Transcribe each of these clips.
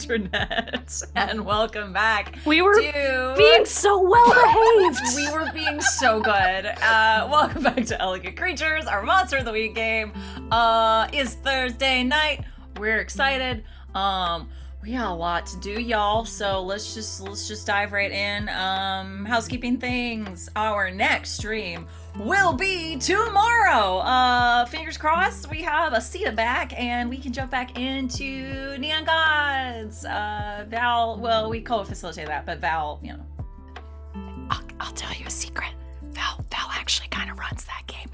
internet, and welcome back. We were being so well behaved. We were being so good. Welcome back to Elegant Creatures. Our Monster of the Week game is Thursday night. We're excited. We got a lot to do, y'all. So let's just dive right in. Housekeeping things. Our next stream will be tomorrow. Fingers crossed we have a Sita back and we can jump back into Neon Gods. Val, well, we co-facilitate that, but Val, you know. I'll tell you a secret. Val actually kind of runs that game.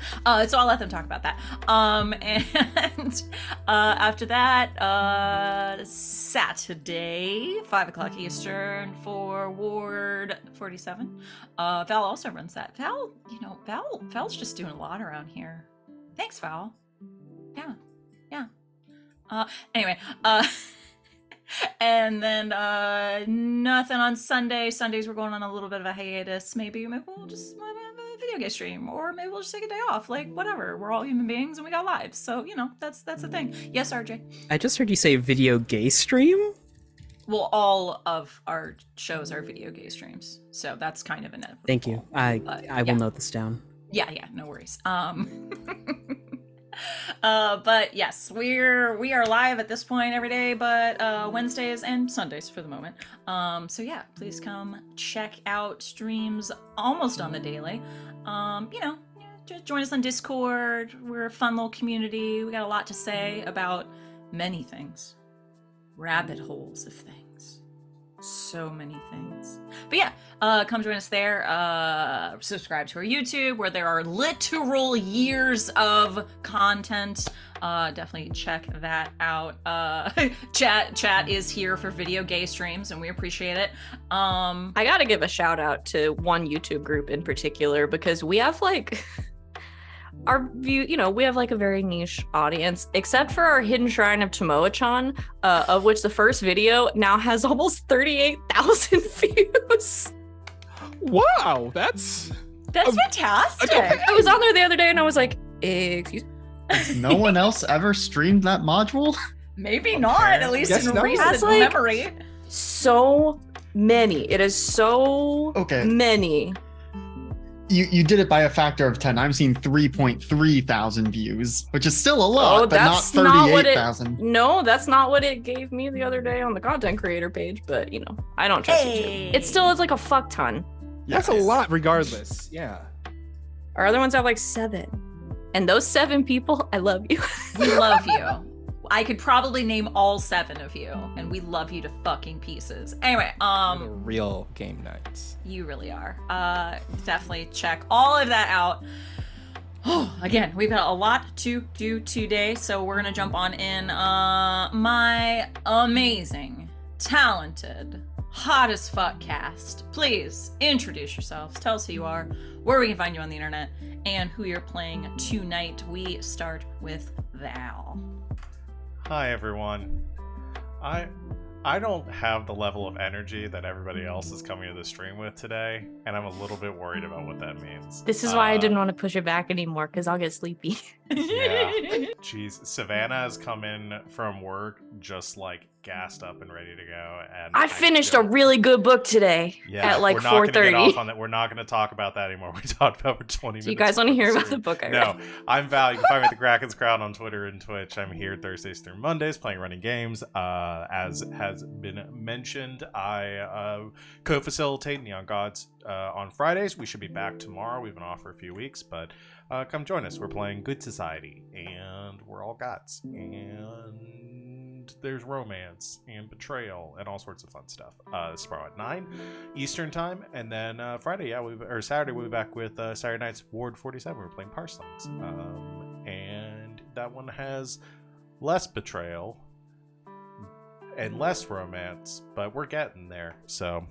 So I'll let them talk about that. And after that, Saturday, 5 o'clock Eastern for Ward 47. Val also runs that. Val's just doing a lot around here. Thanks, Val. Yeah. Anyway, and then nothing on Sunday. Sundays we're going on a little bit of a hiatus. Maybe we'll just have a video game stream, or maybe we'll just take a day off. Like, whatever. We're all human beings and we got lives, so you know that's the thing. Yes, RJ. I just heard you say video gay stream. Well, all of our shows are video gay streams, so that's kind of inevitable. Thank you. I will note this down. Yeah, no worries. But yes, we are live at this point every day, but Wednesdays and Sundays for the moment. So yeah, please come check out streams almost on the daily. Just join us on Discord. We're a fun little community. We got a lot to say about many things. Rabbit holes of things. So many things. But yeah, come join us there. Subscribe to our YouTube, where there are literal years of content. Definitely check that out. Chat is here for video gay streams, and we appreciate it. I gotta give a shout out to one YouTube group in particular, because we have like our view, we have like a very niche audience, except for our Hidden Shrine of Tomoe-chan, of which the first video now has almost 38,000 views. Wow, that's fantastic. I was on there the other day and I was like, excuse me? No one else ever streamed that module? Maybe not, at least in recent memory. So many. It is so many. You did it by a factor of 10. I'm seeing 3.3 thousand views, which is still a lot, but not 38,000. No, that's not what it gave me the other day on the content creator page, but I don't trust it. It still is like a fuck ton. That's a lot regardless. Yeah. Our other ones have like 7. And those 7 people, I love you. We love you. I could probably name all 7 of you, and we love you to fucking pieces. Anyway, You're the real game nuts. You really are. Definitely check all of that out. Again, we've got a lot to do today, so we're gonna jump on in. My amazing, talented, hot as fuck cast. Please introduce yourselves. Tell us who you are, where we can find you on the internet, and who you're playing tonight. We start with Val. Hi everyone. I don't have the level of energy that everybody else is coming to the stream with today, and I'm a little bit worried about what that means. This is why I didn't want to push it back anymore, because I'll get sleepy. Yeah. Jeez, Savannah has come in from work just like gassed up and ready to go, and I finished a really good book today at like 4:30. We're not going to talk about that anymore. We talked about for 20 minutes. Do you guys want to hear about the book I read? No, I'm Val. You can find me at the Kraken's Crown on Twitter and Twitch. I'm here Thursdays through Mondays playing running games. As has been mentioned, I co-facilitate Neon Gods on Fridays. We should be back tomorrow. We've been off for a few weeks, but come join us. We're playing Good Society, and we're all gods, and there's romance and betrayal and all sorts of fun stuff. This is tomorrow at 9 Eastern time, and then Saturday we'll be back with Saturday Night's Ward 47. We're playing Parslings, and that one has less betrayal and less romance, but we're getting there. So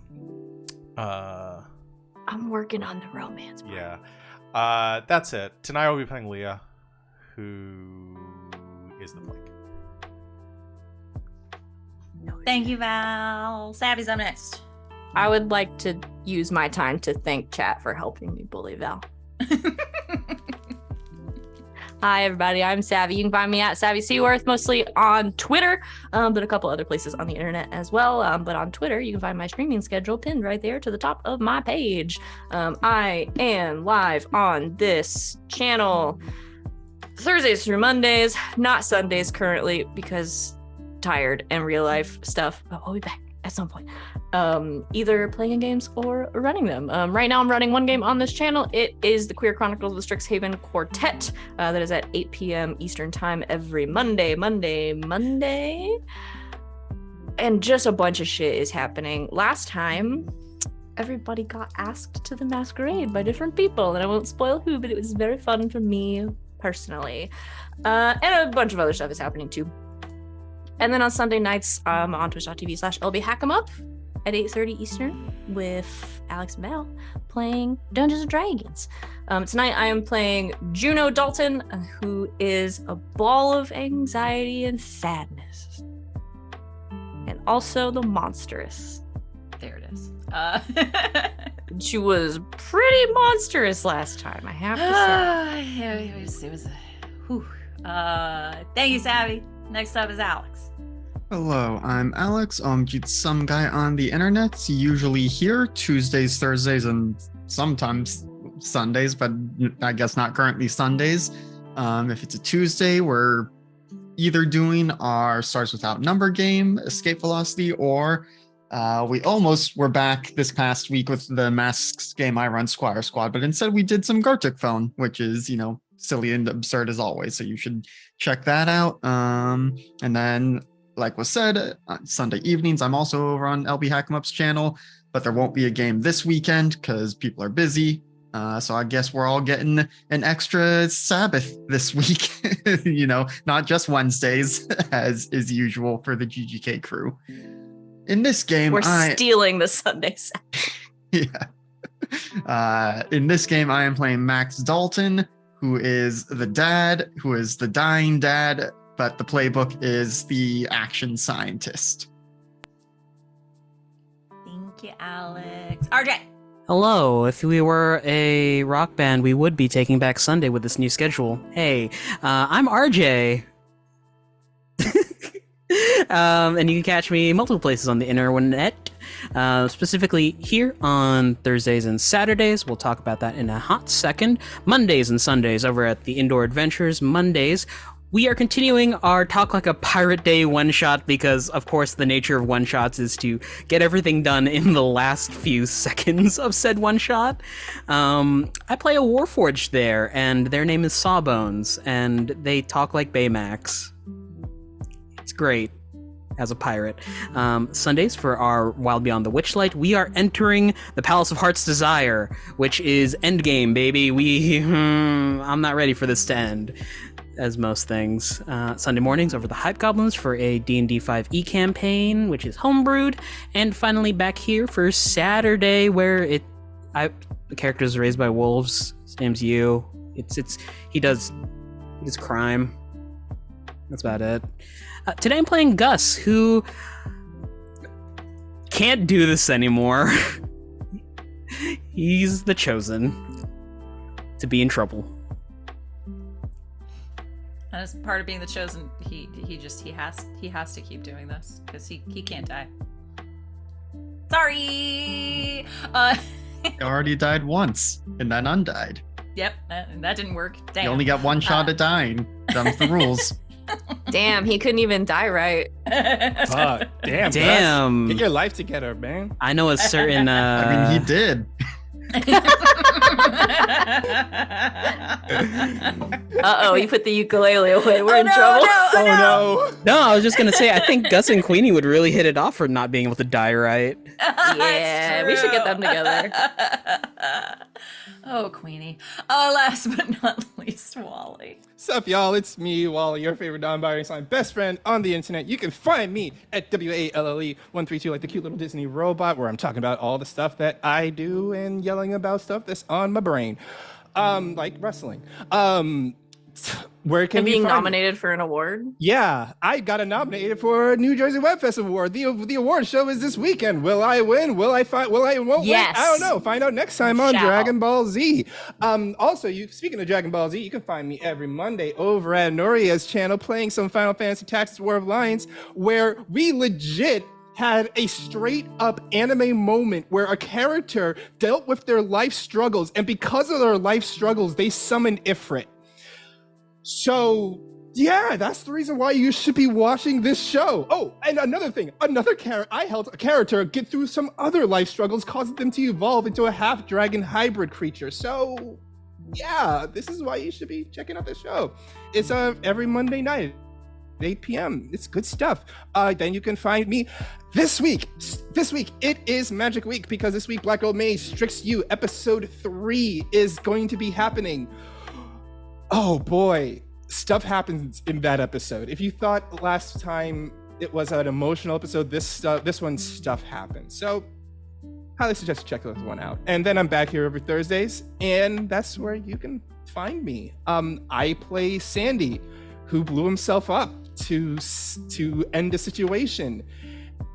I'm working on the romance part. Yeah. That's it. Tonight we'll be playing Leah, who is the Flake. Thank you, Val. Savvy's up next. I would like to use my time to thank chat for helping me bully Val. Hi, everybody. I'm Savvy. You can find me at Savvy Seaworth, mostly on Twitter, but a couple other places on the internet as well. But on Twitter, you can find my streaming schedule pinned right there to the top of my page. I am live on this channel Thursdays through Mondays, not Sundays currently because tired and real life stuff, but we'll be back at some point. Either playing games or running them. Right now I'm running one game on this channel. It is the Queer Chronicles of the Strixhaven Quartet. That is at 8 p.m. Eastern time every Monday. And just a bunch of shit is happening. Last time, everybody got asked to the masquerade by different people, and I won't spoil who, but it was very fun for me personally. And a bunch of other stuff is happening too. And then on Sunday nights, on twitch.tv/LBHack'emUp at 8:30 Eastern with Alex and Val playing Dungeons & Dragons. Tonight I am playing Juno Dalton, who is a ball of anxiety and sadness. And also the monstrous. There it is. She was pretty monstrous last time, I have to say. It was whew. Thank you, Savvy. Next up is Alex. Hello, I'm Alex. Some guy on the internet, usually here Tuesdays, Thursdays, and sometimes Sundays, but I guess not currently Sundays. If it's a Tuesday, we're either doing our Stars Without Number game, Escape Velocity, or we almost were back this past week with the Masks game I run, Squire Squad, but instead we did some Gartic Phone, which is, silly and absurd as always, so you should check that out. And then, like was said, on Sunday evenings, I'm also over on LB Hack'emup's channel, but there won't be a game this weekend because people are busy. So I guess we're all getting an extra Sabbath this week, not just Wednesdays as is usual for the GGK crew. In this game, we're stealing the Sunday Sabbath. Yeah. In this game, I am playing Max Dalton, who is the dad, who is the dying dad, but the playbook is the action scientist. Thank you, Alex. RJ. Hello. If we were a rock band, we would be taking back Sunday with this new schedule. Hey, I'm RJ. And you can catch me multiple places on the internet, specifically here on Thursdays and Saturdays. We'll talk about that in a hot second. Mondays and Sundays over at the Indoor Adventures. Mondays, we are continuing our Talk Like a Pirate Day one-shot because, of course, the nature of one-shots is to get everything done in the last few seconds of said one-shot. I play a Warforged there, and their name is Sawbones, and they talk like Baymax. It's great as a pirate. Sundays for our Wild Beyond the Witchlight, we are entering the Palace of Heart's Desire, which is endgame, baby. I'm not ready for this to end, as most things. Sunday mornings over the Hype Goblins for a D&D 5e campaign, which is homebrewed, and finally back here for Saturday, where the character is raised by wolves. His name's you. He does crime. That's about it. Today I'm playing Gus, who can't do this anymore. He's the chosen to be in trouble. And as part of being the chosen, he has to keep doing this because he can't die. Sorry. He already died once and then undied. Yep, that didn't work. Damn. You only got one shot at dying. Them's the rules. Damn, he couldn't even die right. Fuck. Damn. Damn. Gus. Get your life together, man. I know a certain. I mean, he did. Uh-oh, you put the ukulele away. We're in trouble. No. No, I was just gonna say, I think Gus and Queenie would really hit it off for not being able to die right. Yeah, we should get them together. Oh, Queenie. Last but not least, Wally. Sup, y'all? It's me, Wally, your favorite non-binary slime best friend on the internet. You can find me at WALLE132, like the cute little Disney robot, where I'm talking about all the stuff that I do and yelling about stuff that's on my brain. Like wrestling. Where can And you being find me? nominated for an award. Yeah, I got nominated for a New Jersey Web Festival Award. The award show is this weekend. Will I win? Will I find? Will I won't Yes. win? I don't know. Find out next time on Shall. Dragon Ball Z. Also, speaking of Dragon Ball Z, you can find me every Monday over at Noria's channel playing some Final Fantasy Tactics War of Lions, where we legit had a straight up anime moment where a character dealt with their life struggles, and because of their life struggles, they summoned Ifrit. So, yeah, that's the reason why you should be watching this show. Oh, and another thing, I helped a character get through some other life struggles, causing them to evolve into a half-dragon hybrid creature. So, yeah, this is why you should be checking out this show. It's every Monday night at 8 p.m. It's good stuff. Then you can find me this week. It is Magic Week, because this week Black Gold Mage Strix U episode 3 is going to be happening. Oh boy, stuff happens in that episode. If you thought last time it was an emotional episode, this one stuff happens. So highly suggest you check this one out. And then I'm back here every Thursdays, and that's where you can find me. I play Sandy, who blew himself up to end the situation,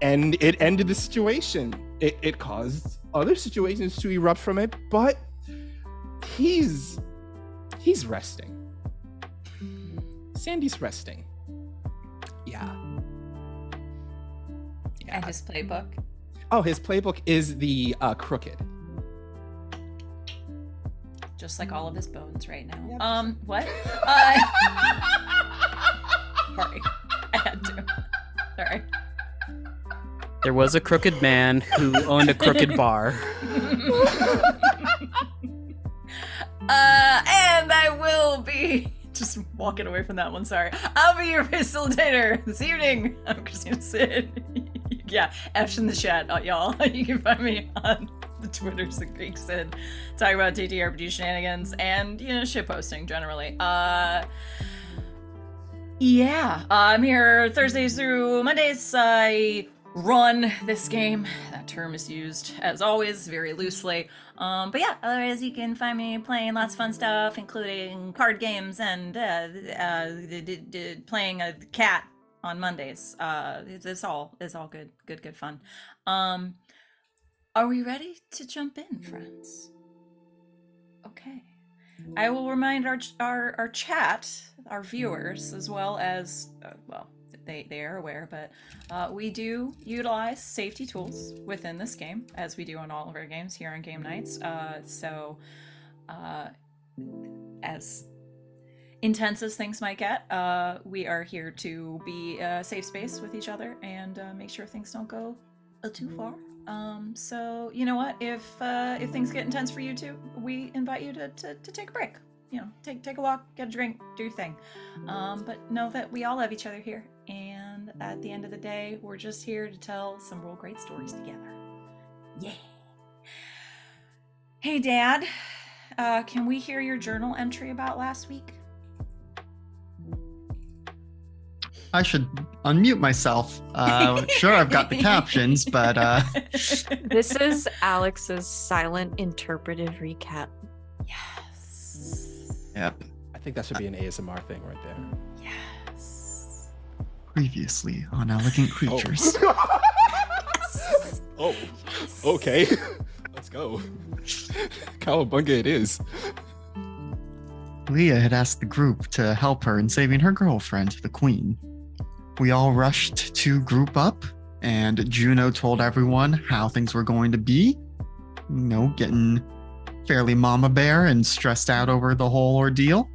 and it ended the situation. It caused other situations to erupt from it, but he's resting. Sandy's resting. Yeah. And his playbook. Oh, his playbook is the Crooked. Just like all of his bones right now. Yep. What? Sorry. I had to. Sorry. There was a crooked man who owned a crooked bar. And I will be just walking away from that one. Sorry. I'll be your facilitator this evening. I'm Christina Sid. Yeah, F's in the chat, y'all. You can find me on the Twitters, the Greek Sid, talking about TTRPG shenanigans and, shit posting generally. Yeah, I'm here Thursdays through Mondays. I run this game. That term is used, as always, very loosely. But yeah, otherwise you can find me playing lots of fun stuff, including card games and playing a cat on Mondays. It's all good fun. Are we ready to jump in, friends? Okay. I will remind our chat, our viewers, as well as they are aware, but we do utilize safety tools within this game, as we do on all of our games here on game nights. So as intense as things might get, we are here to be a safe space with each other and make sure things don't go too far. So you know what? If things get intense for you too, we invite you to take a break. Take a walk, get a drink, do your thing. But know that we all love each other here, and at the end of the day, we're just here to tell some real great stories together. Yeah. Hey, Dad, can we hear your journal entry about last week? I should unmute myself. Sure, I've got the captions, but This is Alex's silent interpretive recap. Yes. yep. I think that should be an ASMR thing right there. Yes. Previously on Elegant Creatures. Oh, okay. Let's go. Cowabunga it is. Leah had asked the group to help her in saving her girlfriend, the Queen. We all rushed to group up, and Juno told everyone how things were going to be. Getting fairly mama bear and stressed out over the whole ordeal.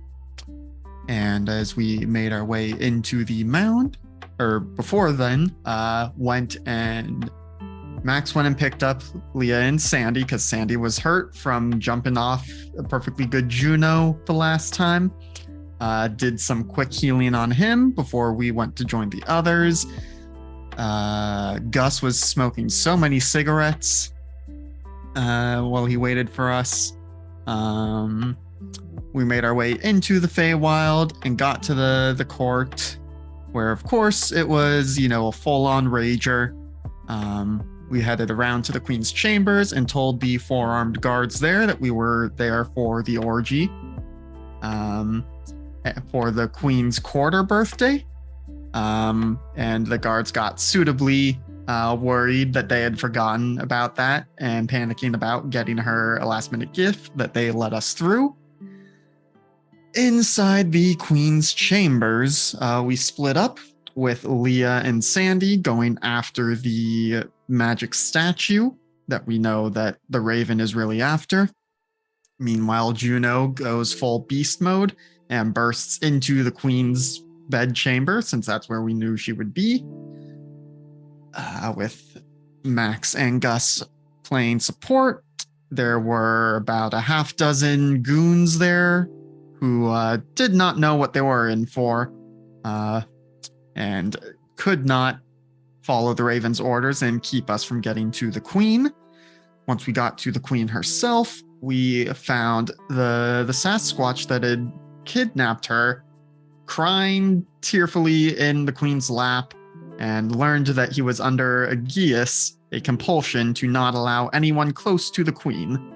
And as we made our way into the mound, or before then, Max went and picked up Leah and Sandy, because Sandy was hurt from jumping off a perfectly good Juno the last time. Did some quick healing on him before we went to join the others. Gus was smoking so many cigarettes while he waited for us. We made our way into the Feywild and got to the court, where of course it was, a full-on rager. We headed around to the Queen's chambers and told the four-armed guards there that we were there for the orgy. for the queen's quarter birthday. And the guards got suitably worried that they had forgotten about that and panicking about getting her a last minute gift that they let us through. Inside the queen's chambers, we split up with Leah and Sandy going after the magic statue that we know that the Raven is really after. Meanwhile, Juno goes full beast mode and bursts into the queen's bed chamber, since that's where we knew she would be, with Max and Gus playing support. There were about a half dozen goons there who did not know what they were in for, and could not follow the Raven's orders and keep us from getting to the queen. Once we got to the queen herself, we found the Sasquatch that had kidnapped her crying tearfully in the queen's lap, and learned that he was under a geas, a compulsion to not allow anyone close to the queen.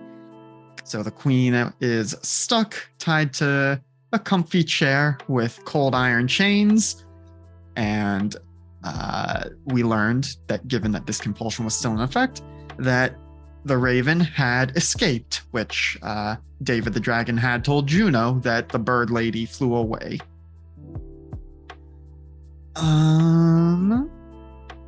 So the queen is stuck, tied to a comfy chair with cold iron chains, and we learned that, given that this compulsion was still in effect, that the Raven had escaped, which David the Dragon had told Juno that the bird lady flew away.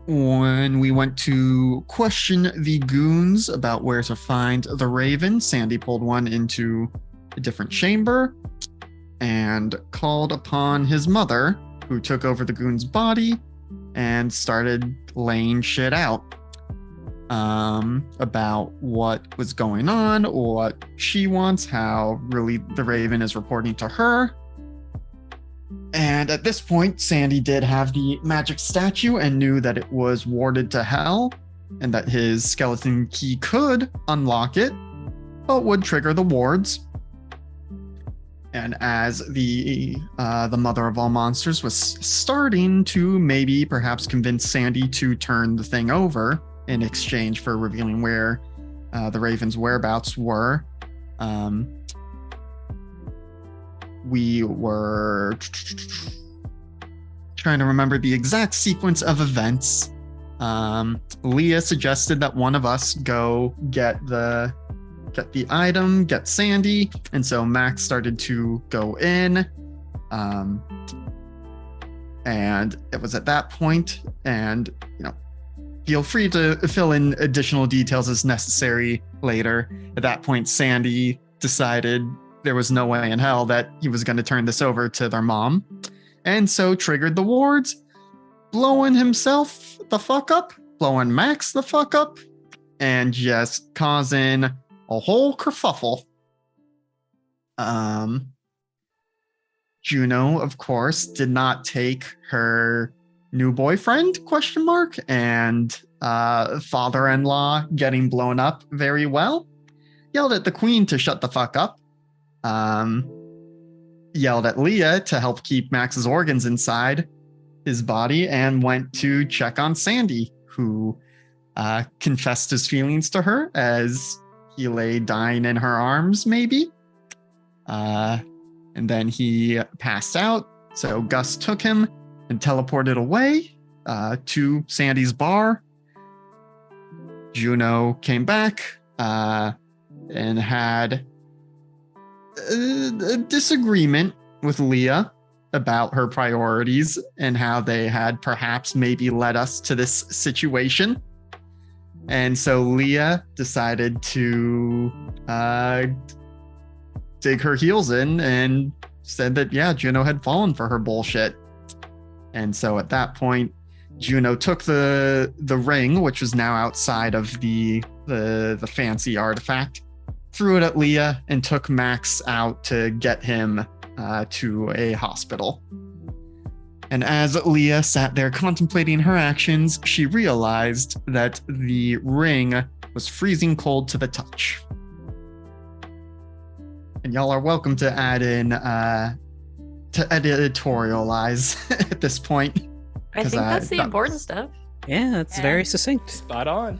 When we went to question the goons about where to find the Raven, Sandy pulled one into a different chamber and called upon his mother, who took over the goon's body and started laying shit out about what was going on, what she wants, how really the Raven is reporting to her. And at this point, Sandy did have the magic statue and knew that it was warded to hell, and that his skeleton key could unlock it, but would trigger the wards. And as the mother of all monsters was starting to maybe perhaps convince Sandy to turn the thing over in exchange for revealing where the Raven's whereabouts were, we were trying to remember the exact sequence of events. Leah suggested that one of us go get the item, get Sandy, and so Max started to go in. And it was at that point, and feel free to fill in additional details as necessary later. At that point, Sandy decided there was no way in hell that he was going to turn this over to their mom, and so triggered the wards, blowing himself the fuck up, blowing Max the fuck up, and just causing a whole kerfuffle. Juno, of course, did not take her new boyfriend, and father-in-law getting blown up very well. Yelled at the queen to shut the fuck up. Yelled at Leah to help keep Max's organs inside his body, and went to check on Sandy, who confessed his feelings to her as he lay dying in her arms, maybe. And then he passed out, so Gus took him and teleported away to Sandy's bar. Juno came back and had a disagreement with Leah about her priorities and how they had perhaps maybe led us to this situation. And so Leah decided to dig her heels in and said that, yeah, Juno had fallen for her bullshit. And so at that point, Juno took the ring, which was now outside of the fancy artifact, threw it at Leah, and took Max out to get him to a hospital. And as Leah sat there contemplating her actions, she realized that the ring was freezing cold to the touch. And y'all are welcome to add in, to editorialize at this point. I think that's the important stuff. Yeah, it's very succinct. Spot on.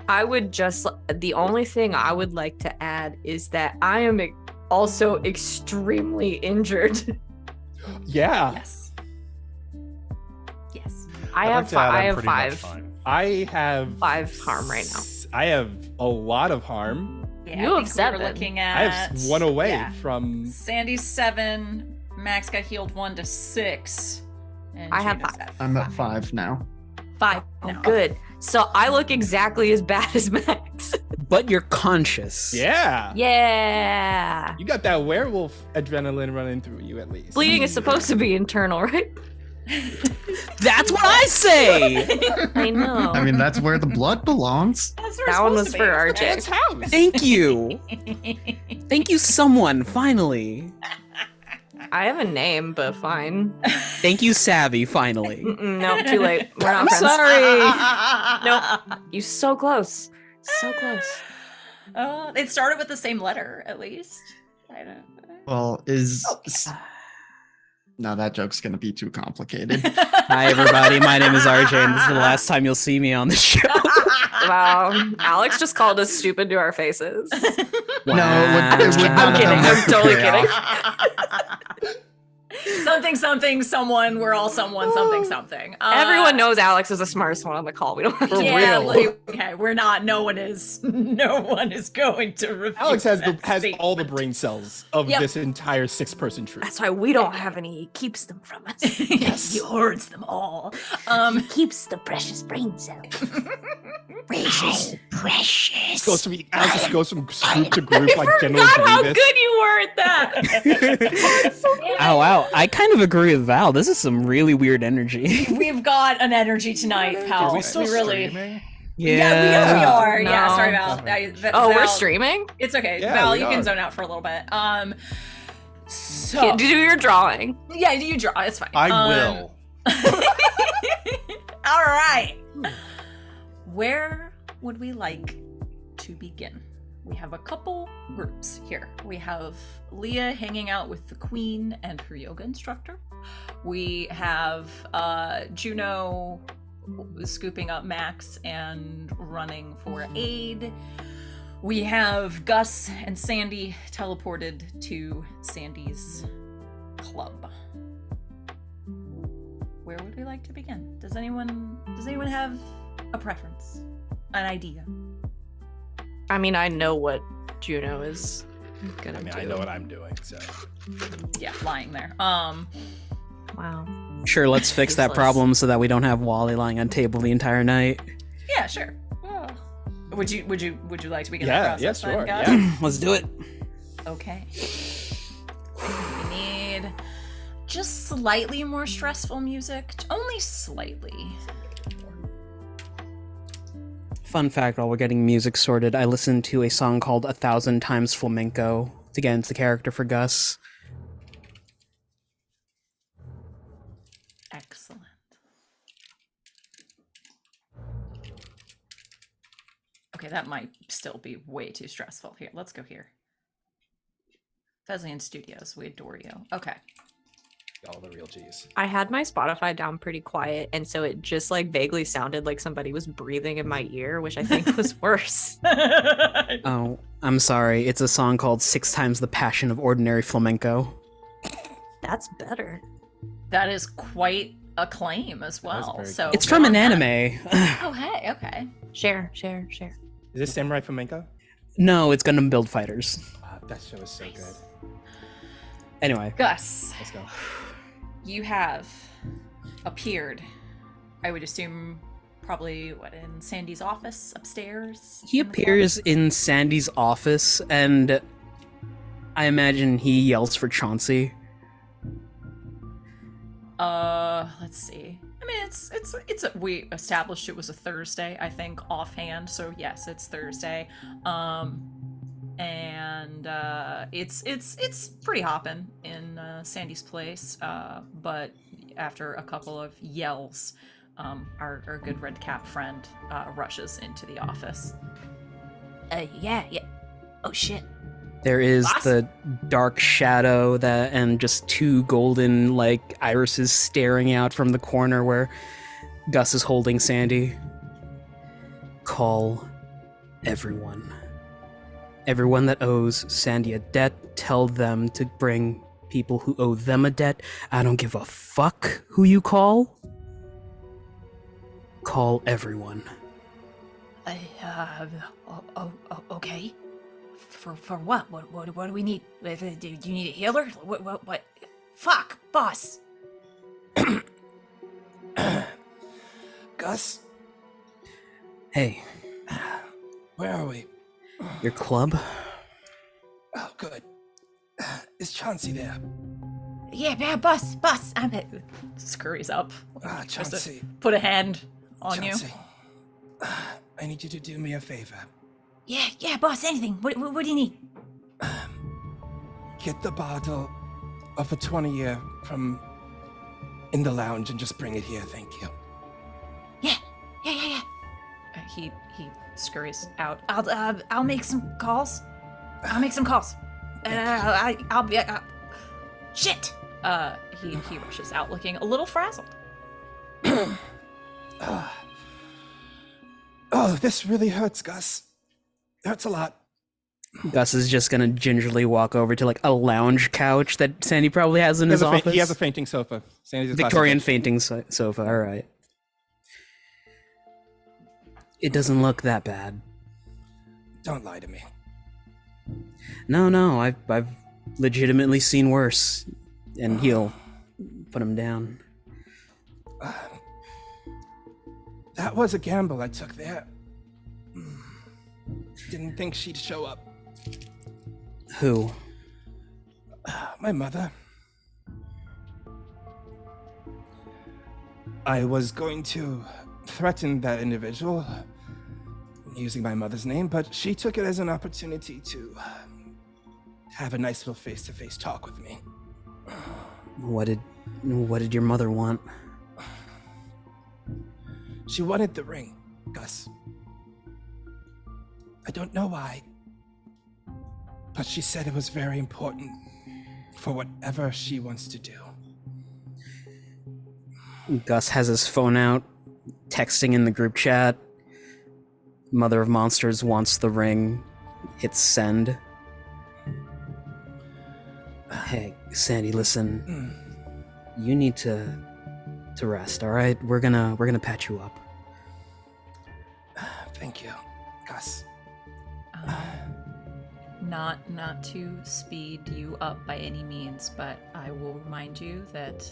I would just, the only thing I would like to add is that I am also extremely injured. Yeah. Yes. Yes. I I'd have like to add I'm I have pretty much 5. fine. I have 5 harm right now. I have a lot of harm. Yeah, You I have think we were 7. looking I at have 1 away yeah. from. Sandy's 7. Max got healed 1 to 6. And I have Juno's 5. at I'm at 5 now. 5. Oh, now. good. So I look exactly as bad as Max. But you're conscious. Yeah. Yeah. You got that werewolf adrenaline running through you at least. Bleeding is supposed to be internal, right? That's what I say! I know. I mean, that's where the blood belongs. That's where that it's one was supposed for to be. That's RJ. house. Thank you. Right? Thank you, someone, finally. I have a name, but fine. Thank you, Savvy, finally. No, too late. We're not I'm friends. sorry. Nope. You so close. So close. It started with the same letter, at least. I don't. Well, is Okay. no, that joke's gonna be too complicated. Hi, everybody. My name is RJ, and this is the last time you'll see me on the show. Wow. Alex just called us stupid to our faces. No, it would not I'm have kidding. been I'm totally payoff. kidding. Something, something, someone. We're all someone, something, something. Everyone knows Alex is the smartest one on the call. We don't have For to. Yeah, real. like, okay, we're not. No one is. No one is going to refute Alex has that all the statement. brain cells of Yep. this entire 6-person troop. That's why we don't have any. He keeps them from us. He hoards them all. Keeps the precious brain cells. Precious. Alex just goes from group to group like General God, how Grievous. good you were at that. Oh, wow. I kind of agree with Val. This is some really weird energy. We've got an energy tonight, pal. Are we still really. streaming? Yeah, we are. Yeah, No. sorry, Val. Oh, we're Val- streaming? It's okay, Yeah, Val. we You are. can zone out for a little bit. So Do your drawing. yeah, you draw. It's fine. I will. All right. Where would we like to begin? We have a couple groups here. We have Leah hanging out with the queen and her yoga instructor. We have Juno scooping up Max and running for aid. We have Gus and Sandy teleported to Sandy's club. Where would we like to begin? Does anyone have a preference? An idea? I mean, I know what Juno is gonna do. I know what I'm doing, so. Yeah, lying there. Wow. Sure, let's fix that Useless. problem so that we don't have Wally lying on table the entire night. Yeah, sure. Would you like to begin Yeah, that yeah, process then, sure. Gus? Yeah. Let's do it. Okay. We need just slightly more stressful music. Only slightly. Fun fact, while we're getting music sorted, I listened to a song called 1,000 Times Flamenco to get into the character for Gus. Excellent. Okay, that might still be way too stressful. Here, let's go here. Fezzian Studios, we adore you. Okay. All the real G's. I had my Spotify down pretty quiet, and so it just like vaguely sounded like somebody was breathing in my ear, which I think was worse. Oh, I'm sorry. It's a song called 6 Times the Passion of Ordinary Flamenco. That's better. That is quite a claim as well. very So cool. It's from an beyond anime. that- Oh, hey, okay. Share. Is this Samurai Flamenco? No, it's Gundam Build Fighters. That show is so good. Anyway, Gus, Let's go. you have appeared, I would assume, probably, in Sandy's office upstairs? he on the floor? appears in Sandy's office, and I imagine he yells for Chauncey. Let's see. I mean, we established it was a Thursday, I think, offhand. So yes, it's Thursday. And it's pretty hopping in Sandy's place. But after a couple of yells, our good red cap friend rushes into the office. Yeah. Oh shit. There is Boss? the dark shadow and just 2 golden irises staring out from the corner where Gus is holding Sandy. Call everyone. everyone that owes Sandy a debt, tell them to bring people who owe them a debt. I don't give a fuck who you call. Call everyone. Okay. For what? What do we need? Do you need a healer? What? Fuck, boss. Gus, Hey, where are we? your club? Oh, good. Is Chauncey there? Yeah, boss. I'm it. Scurries up. Ah, Just to Chauncey. put a hand on Chauncey. I need you to do me a favor. you. Yeah, boss. Anything. What do you need? Get the bottle of the 20-year from in the lounge and just bring it here, thank you. Yeah. He scurries out. I'll make some calls. I'll be. Shit. He rushes out, looking a little frazzled. Oh, this really hurts, Gus. Hurts a lot. Gus is just gonna gingerly walk over to like a lounge couch that Sandy probably has in his office. He has a fainting sofa. Sandy's a Victorian classic. fainting sofa. All right. It doesn't look that bad. Don't lie to me. No, I've legitimately seen worse, and he'll put him down. That was a gamble I took there. Didn't think she'd show up. Who? My mother. I was going to threaten that individual using my mother's name, but she took it as an opportunity to have a nice little face-to-face talk with me. What did your mother want? She wanted the ring, Gus. I don't know why, but she said it was very important for whatever she wants to do. Gus has his phone out, texting in the group chat. Mother of Monsters wants the ring. Hits send. Hey, Sandy, listen. You need to rest, all right? We're gonna patch you up. Thank you, Gus. Not to speed you up by any means, but I will remind you that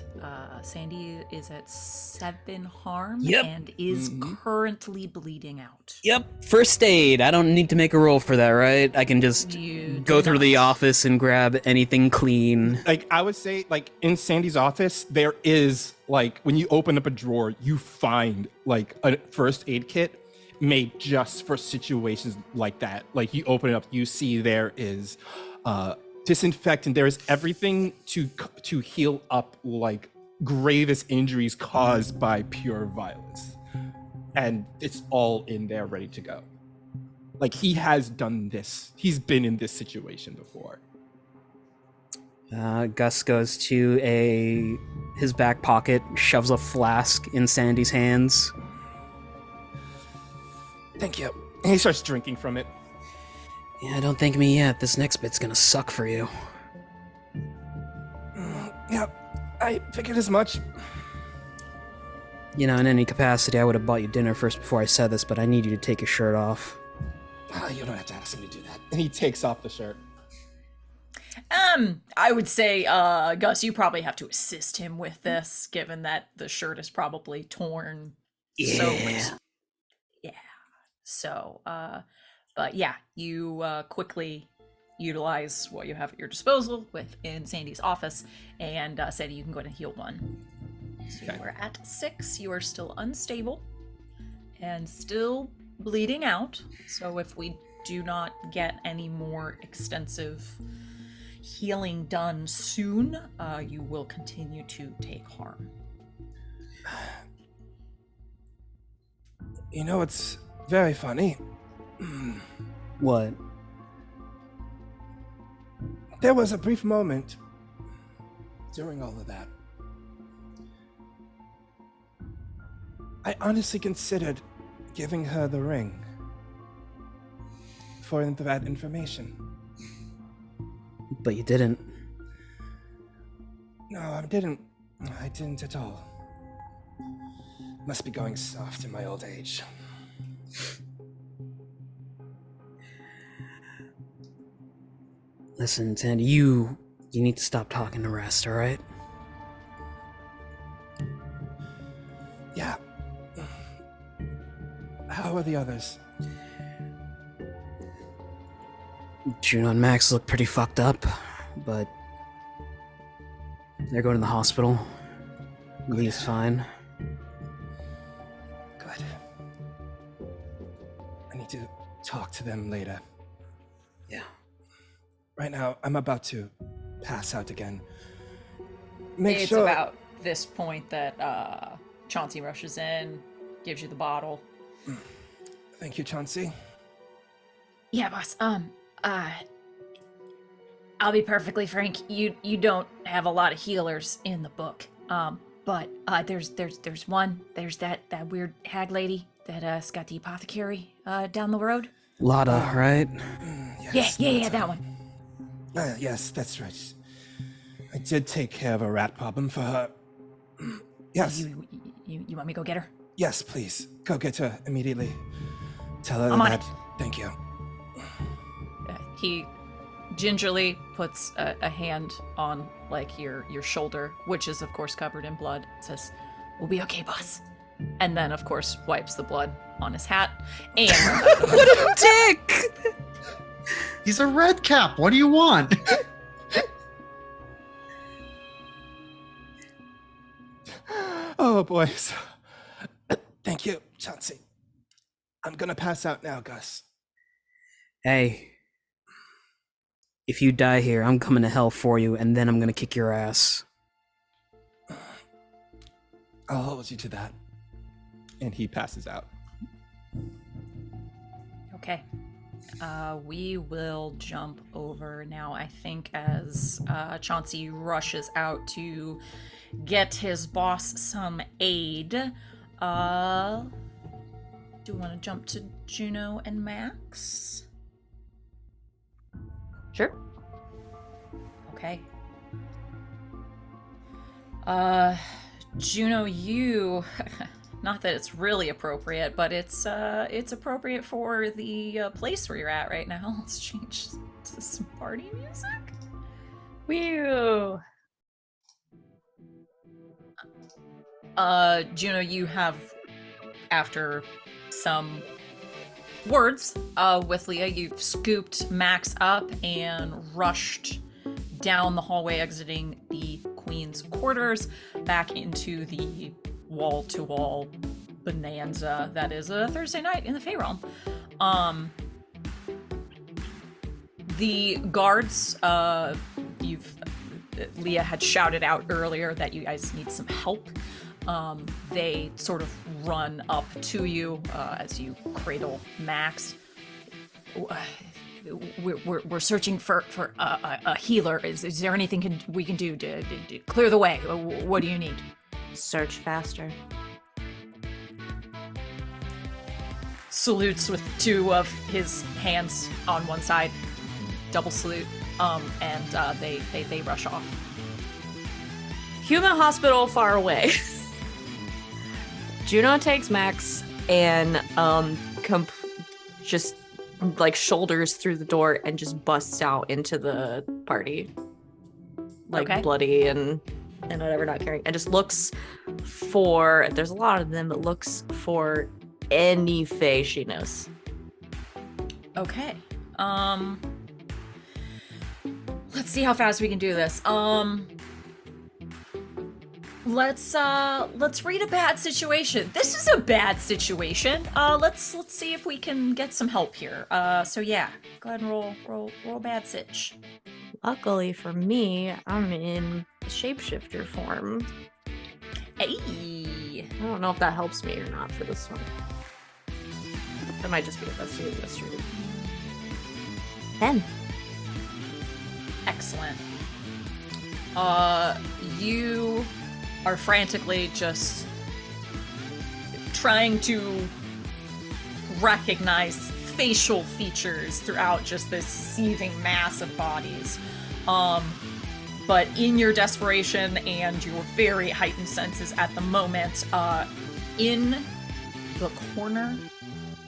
Sandy is at 7 harm Yep. and is currently bleeding out. Yep, first aid. I don't need to make a roll for that, right? I can just You go do through the not. office and grab anything clean. Like, I would say, like, in Sandy's office, there is, like, when you open up a drawer, you find, like, a first aid kit made just for situations like that. Like, you open it up, you see there is disinfectant, there is everything to heal up, like, gravest injuries caused by pure violence. And it's all in there ready to go. Like, he has done this. He's been in this situation before. Gus goes to his back pocket, shoves a flask in Sandy's hands. Thank you. And he starts drinking from it. Yeah, don't thank me yet. This next bit's gonna suck for you. Yeah, I figured as much. You know, in any capacity, I would have bought you dinner first before I said this, but I need you to take your shirt off. You don't have to ask him to do that. And he takes off the shirt. I would say, Gus, you probably have to assist him with this, given that the shirt is probably torn. Yeah. So, but yeah, you quickly utilize what you have at your disposal within Sandy's office, and Sandy, you can go ahead and heal 1. So Okay. you are at 6. You are still unstable and still bleeding out. So if we do not get any more extensive healing done soon, you will continue to take harm. You know, it's very funny. What? There was a brief moment during all of that. I honestly considered giving her the ring for that information. But you didn't. No, I didn't. I didn't at all. Must be going soft in my old age. Listen, Tandy, you need to stop talking to rest, alright? Yeah. How are the others? Juno and Max look pretty fucked up, but they're going to the hospital. Lee's fine. Good. I need to talk to them later. Yeah. Right now, I'm about to pass out again. Make It's sure. about this point that Chauncey rushes in, gives you the bottle. Thank you, Chauncey. Yeah, boss. I'll be perfectly frank. You don't have a lot of healers in the book. But there's one. There's that weird hag lady that's got the apothecary down the road. Lotta, right? Yes, Yeah, Nata. that one. Yes, that's right. I did take care of a rat problem for her. Yes, You want me to go get her? yes, please. Go get her immediately. Tell her I'm on that. it. Thank you. He gingerly puts a hand on like your shoulder, which is of course covered in blood. Says, We'll be okay, boss. and then of course wipes the blood on his hat and What a dick! He's a red cap. What do you want? Oh boy. So, thank you, Chauncey. I'm gonna pass out now, Gus. Hey, if you die here, I'm coming to hell for you, and then I'm gonna kick your ass. I'll hold you to that. And he passes out. okay. We will jump over now, I think, as Chauncey rushes out to get his boss some aid. Do you want to jump to Juno and Max? Sure. Okay. Juno, you not that it's really appropriate, but it's appropriate for the place where you're at right now. Let's change to some party music. Whew. Juno, you have, after some words with Leah, you've scooped Max up and rushed down the hallway exiting the Queen's quarters back into the wall-to-wall bonanza that is a Thursday night in the Fae realm. The guards, Leah had shouted out earlier that you guys need some help. They sort of run up to you as you cradle Max. We're searching for a healer. Is there anything we can do to clear the way? What do you need? Search faster. Salutes with two of his hands on one side, double salute, and they rush off. Human hospital far away. Juno takes Max and just like shoulders through the door and just busts out into the party, like Okay. bloody and whatever, not caring, and just looks for. There's a lot of them, but looks for any Fae she knows. Okay. Let's see how fast we can do this. Let's read a bad situation. This is a bad situation. Let's see if we can get some help here. So yeah, go ahead and roll bad sitch. Luckily for me, I'm in shapeshifter form. Hey. I don't know if that helps me or not for this one. That might just be a best suit mystery. 10. Excellent. You are frantically just trying to recognize facial features throughout just this seething mass of bodies. But in your desperation and your very heightened senses at the moment, in the corner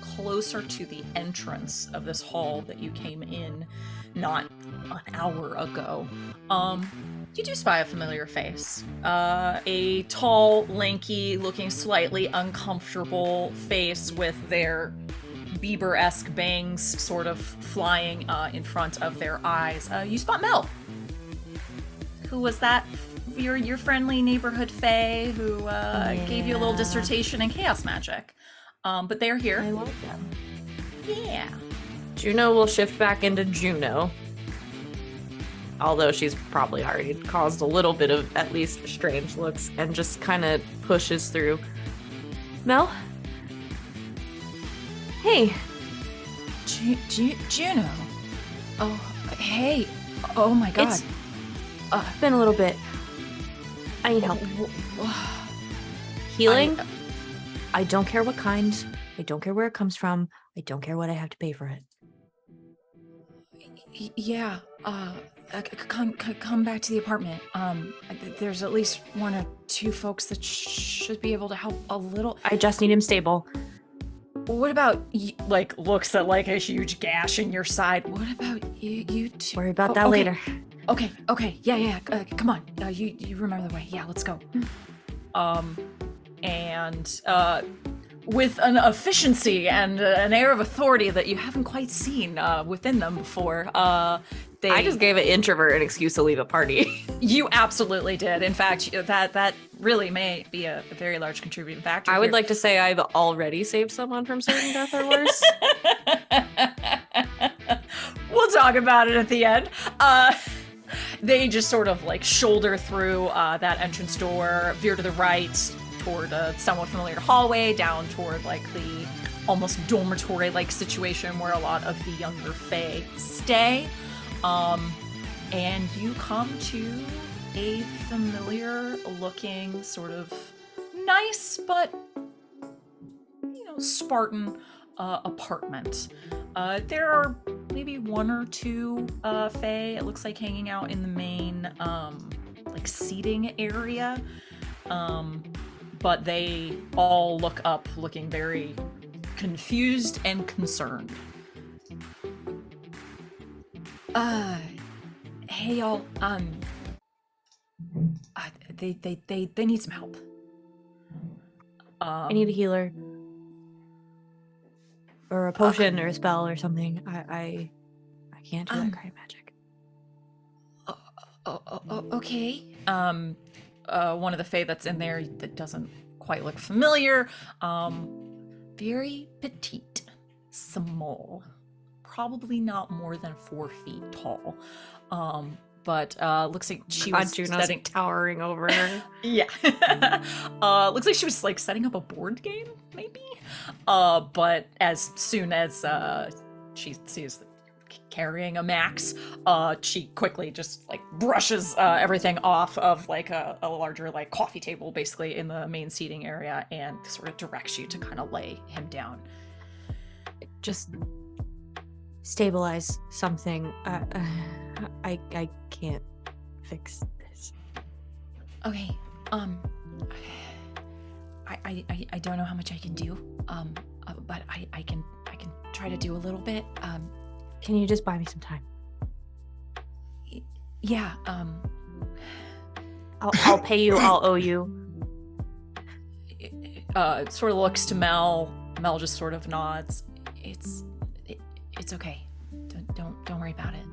closer to the entrance of this hall that you came in not an hour ago, you do spy a familiar face. A tall, lanky, looking slightly uncomfortable face with their Bieber-esque bangs sort of flying in front of their eyes. You spot Mel. Who was that? Your friendly neighborhood fae who gave you a little dissertation in chaos magic. But they're here. I love them. Yeah. Juno will shift back into Juno. Although she's probably already caused a little bit of at least strange looks and just kind of pushes through. Mel? Hey. Juno. Oh, hey. Oh my god. It's been a little bit. I need help. Healing? I don't care what kind. I don't care where it comes from. I don't care what I have to pay for it. Yeah. Come back to the apartment. There's at least one or two folks that should be able to help a little. I just need him stable. What about Like, looks at like a huge gash in your side. what about you two? Worry about that okay. later. Okay. Yeah. Come on. You remember the way. Yeah, let's go. And with an efficiency and an air of authority that you haven't quite seen within them before, I just gave an introvert an excuse to leave a party. You absolutely did. In fact, that really may be a very large contributing factor. I would here. like to say I've already saved someone from certain death or worse. We'll talk about it at the end. They just sort of like shoulder through that entrance door, veer to the right toward a somewhat familiar hallway, down toward like the almost dormitory-like situation where a lot of the younger Fae stay. And you come to a familiar-looking, sort of nice but, Spartan apartment. There are maybe one or two Fae, it looks like, hanging out in the main, seating area. But they all look up looking very confused and concerned. Hey y'all. They need some help. I need a healer. Or a potion or a spell or something. I can't do that kind of magic. Okay. One of the Fae that's in there that doesn't quite look familiar. Very petite, small, probably not more than 4 feet tall. But looks like she was Juno's towering over her. Yeah. Looks like she was like setting up a board game, maybe. But as soon as she sees carrying a max, she quickly just like brushes everything off of like a larger like coffee table basically in the main seating area and sort of directs you to kind of lay him down. Just stabilize something. I can't fix this. Okay. I don't know how much I can do. But I can try to do a little bit. Can you just buy me some time? Yeah. I'll pay you. I'll owe you. Sort of looks to Mel. Mel just sort of nods. It's okay. Don't worry about it.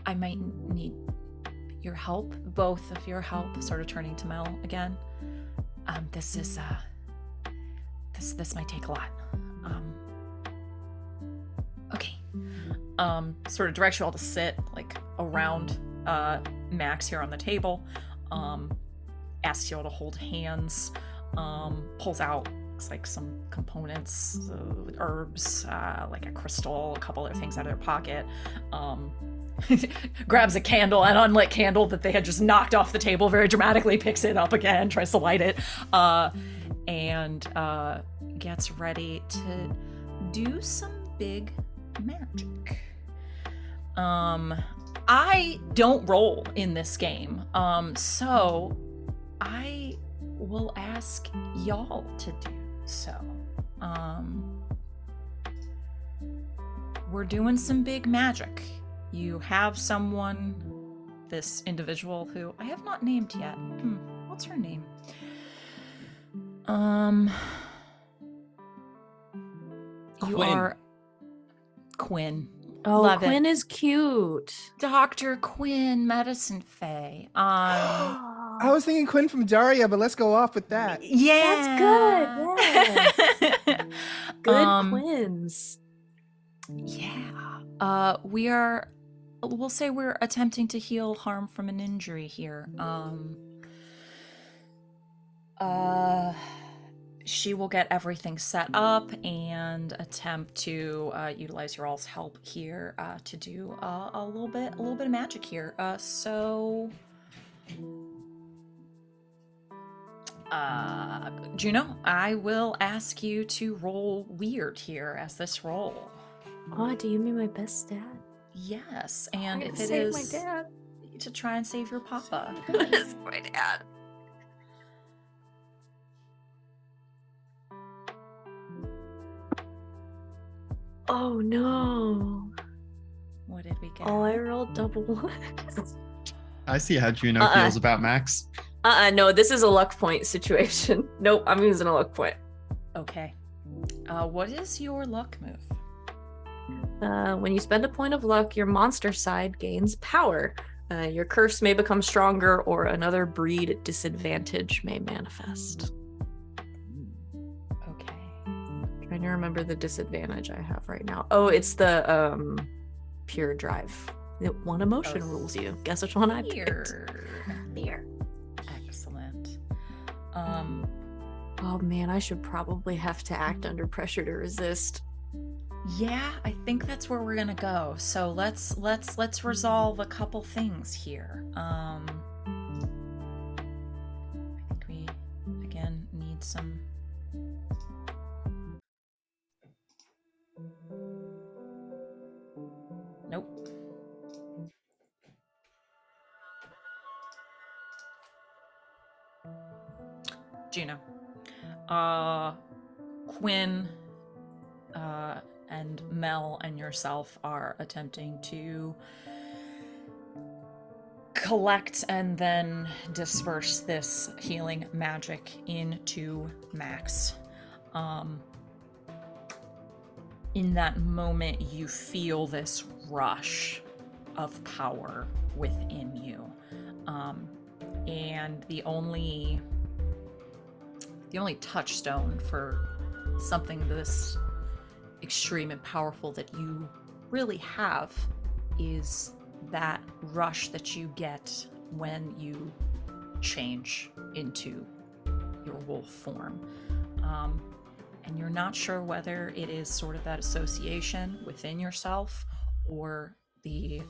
I might need your help, both of your help. Sort of turning to Mel again. This might take a lot. Okay. Sort of directs you all to sit like around Max here on the table. Asks you all to hold hands. Pulls out like some components, herbs, like a crystal, a couple other things out of their pocket. Grabs a candle, an unlit candle that they had just knocked off the table very dramatically, picks it up again, tries to light it, and gets ready to do some big magic. I don't roll in this game, so I will ask y'all to do so. We're doing some big magic. You have someone, this individual who I have not named yet. What's her name? You Quinn. are Quinn. Oh, Love Quinn it. is cute. Dr. Quinn, Medicine Fae. I was thinking Quinn from Daria, but let's go off with that. Yeah. That's good. Good Um, Quinns. Yeah. We'll say we're attempting to heal harm from an injury here. She will get everything set up and attempt to utilize your all's help here to do a little bit of magic here. Juno, I will ask you to roll weird here as this roll. Oh, do you mean my best stat? Yes, and if it Save is my dad. to try and save your papa. It's my dad. Oh no. What did we get? Oh, I rolled double ones. I see how Juno feels about Max. No, this is a luck point situation. Nope, I'm using a luck point. Okay. What is your luck move? When you spend a point of luck, your monster side gains power. Your curse may become stronger, or another breed disadvantage may manifest. Okay. Trying to remember the disadvantage I have right now. Oh, it's the pure drive. One emotion rules you. Guess which one I picked? Fear. Excellent. Oh man, I should probably have to act under pressure to resist. Yeah, I think that's where we're gonna go. So let's resolve a couple things here. I think we again need some. Nope. Juno. Quinn, and Mel and yourself are attempting to collect and then disperse this healing magic into Max. In that moment, you feel this rush of power within you. And the only touchstone for something this extreme and powerful that you really have is that rush that you get when you change into your wolf form. And you're not sure whether it is sort of that association within yourself or the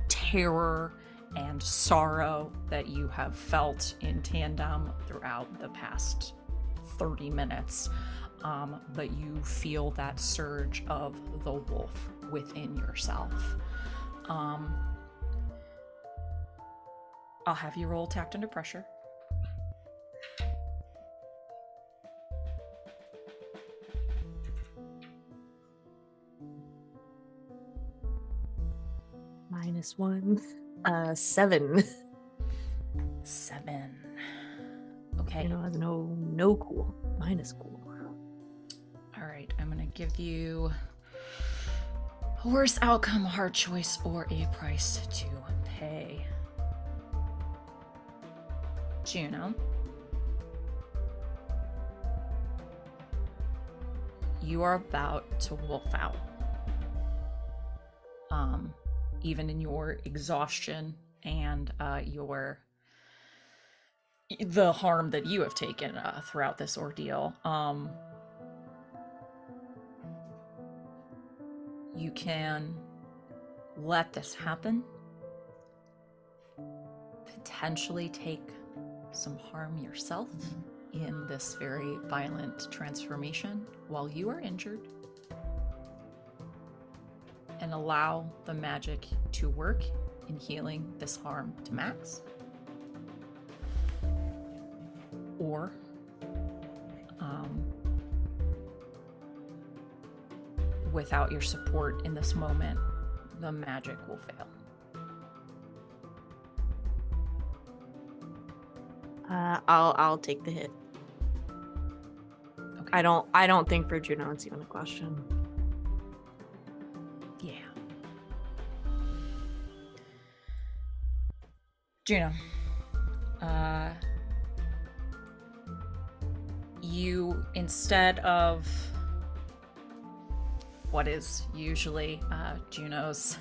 terror and sorrow that you have felt in tandem throughout the past 30 minutes. But you feel that surge of the wolf within yourself. I'll have you roll tact under pressure. -1. 7. 7. Okay. You know, no cool. Minus cool. All right, I'm gonna give you a worse outcome, a hard choice, or a price to pay. Juno, you are about to wolf out. Even in your exhaustion and the harm that you have taken throughout this ordeal, you can let this happen, potentially take some harm yourself in this very violent transformation while you are injured and allow the magic to work in healing this harm to Max, or without your support in this moment, the magic will fail. I'll take the hit. Okay. I don't think for Juno it's even a question. Yeah. Juno, you, instead of what is usually Juno's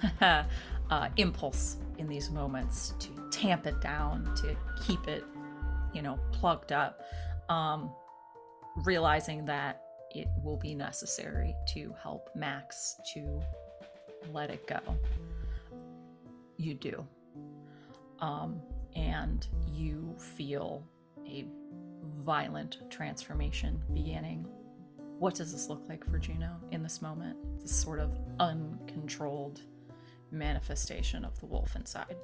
impulse in these moments to tamp it down, to keep it, plugged up, realizing that it will be necessary to help Max to let it go. You do. And you feel a violent transformation beginning. What does this look like for Juno in this moment? This sort of uncontrolled manifestation of the wolf inside.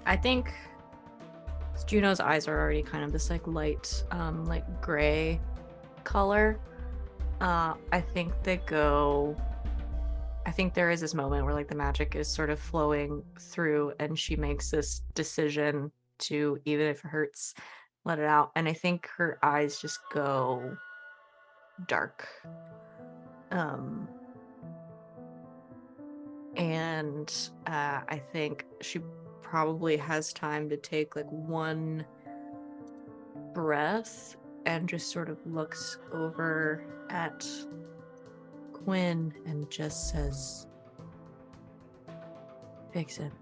I think Juno's eyes are already kind of this like light, like gray color. I think there is this moment where like the magic is sort of flowing through and she makes this decision to, even if it hurts, let it out. And I think her eyes just go dark. And I think she probably has time to take like one breath and just sort of looks over at Quinn and just says, "Fix him."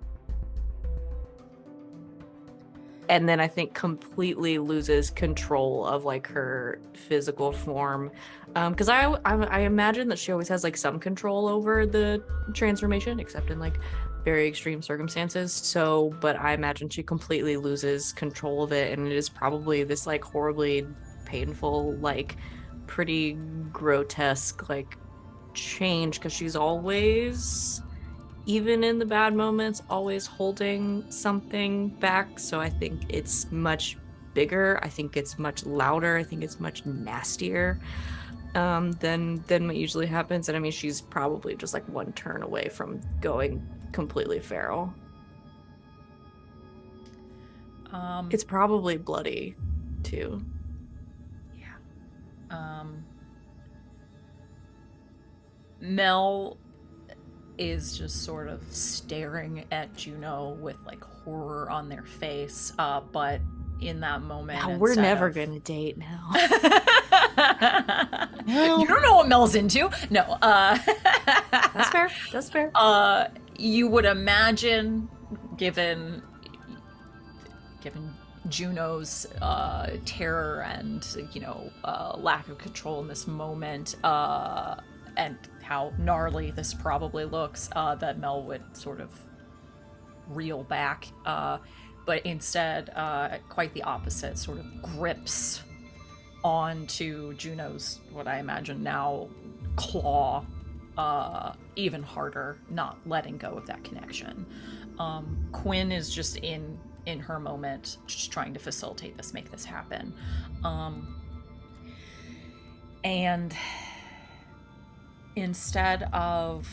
And then I think completely loses control of like her physical form, because I imagine that she always has like some control over the transformation, except in like very extreme circumstances. So, but I imagine she completely loses control of it, and it is probably this like horribly painful, like pretty grotesque like change, because she's always, even in the bad moments, always holding something back. So I think it's much bigger. I think it's much louder. I think it's much nastier than what usually happens. And I mean, she's probably just like one turn away from going completely feral. It's probably bloody too. Yeah. Mel is just sort of staring at Juno with like horror on their face, but in that moment, Now, we're never gonna date now. You don't know what Mel's into. No. That's fair. That's fair. You would imagine, given Juno's terror and lack of control in this moment, and how gnarly this probably looks, that Mel would sort of reel back, but instead, quite the opposite, sort of grips onto Juno's, what I imagine now, claw, even harder, not letting go of that connection. Quinn is just in her moment, just trying to facilitate this, make this happen. And instead of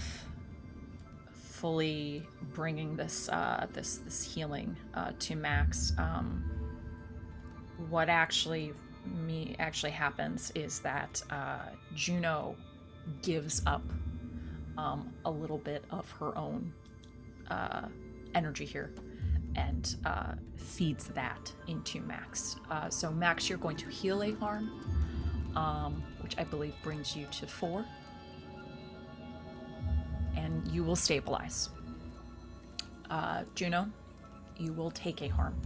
fully bringing this healing to Max, what actually happens is that Juno gives up a little bit of her own energy here and feeds that into Max. So Max, you're going to heal a harm, which I believe brings you to 4. And you will stabilize. Juno, you will take a harm.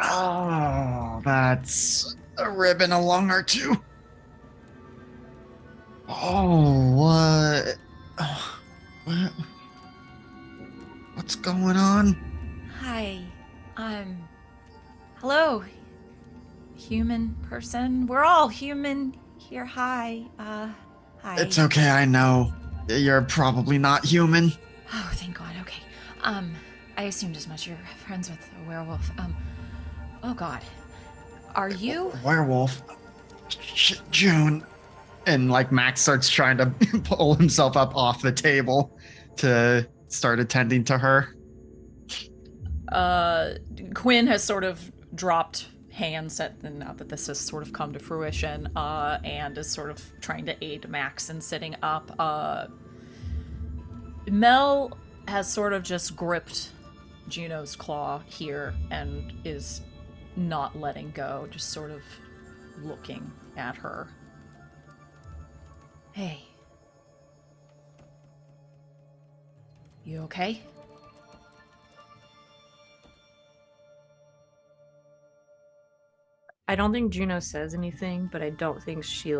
Oh, that's a rib and a lung or two. Oh, what? What? What's going on? Hi. Hello. Human person. We're all human here. Hi. Hi. It's okay, I know. You're probably not human. Oh, thank God. Okay. I assumed as much. You're friends with a werewolf. Oh God. Are you? Werewolf. June. And like Max starts trying to pull himself up off the table to start attending to her. Quinn has sort of dropped hands at now that this has sort of come to fruition, and is sort of trying to aid Max in sitting up. Mel has sort of just gripped Juno's claw here and is not letting go, just sort of looking at her. Hey. You okay? I don't think Juno says anything, but I don't think she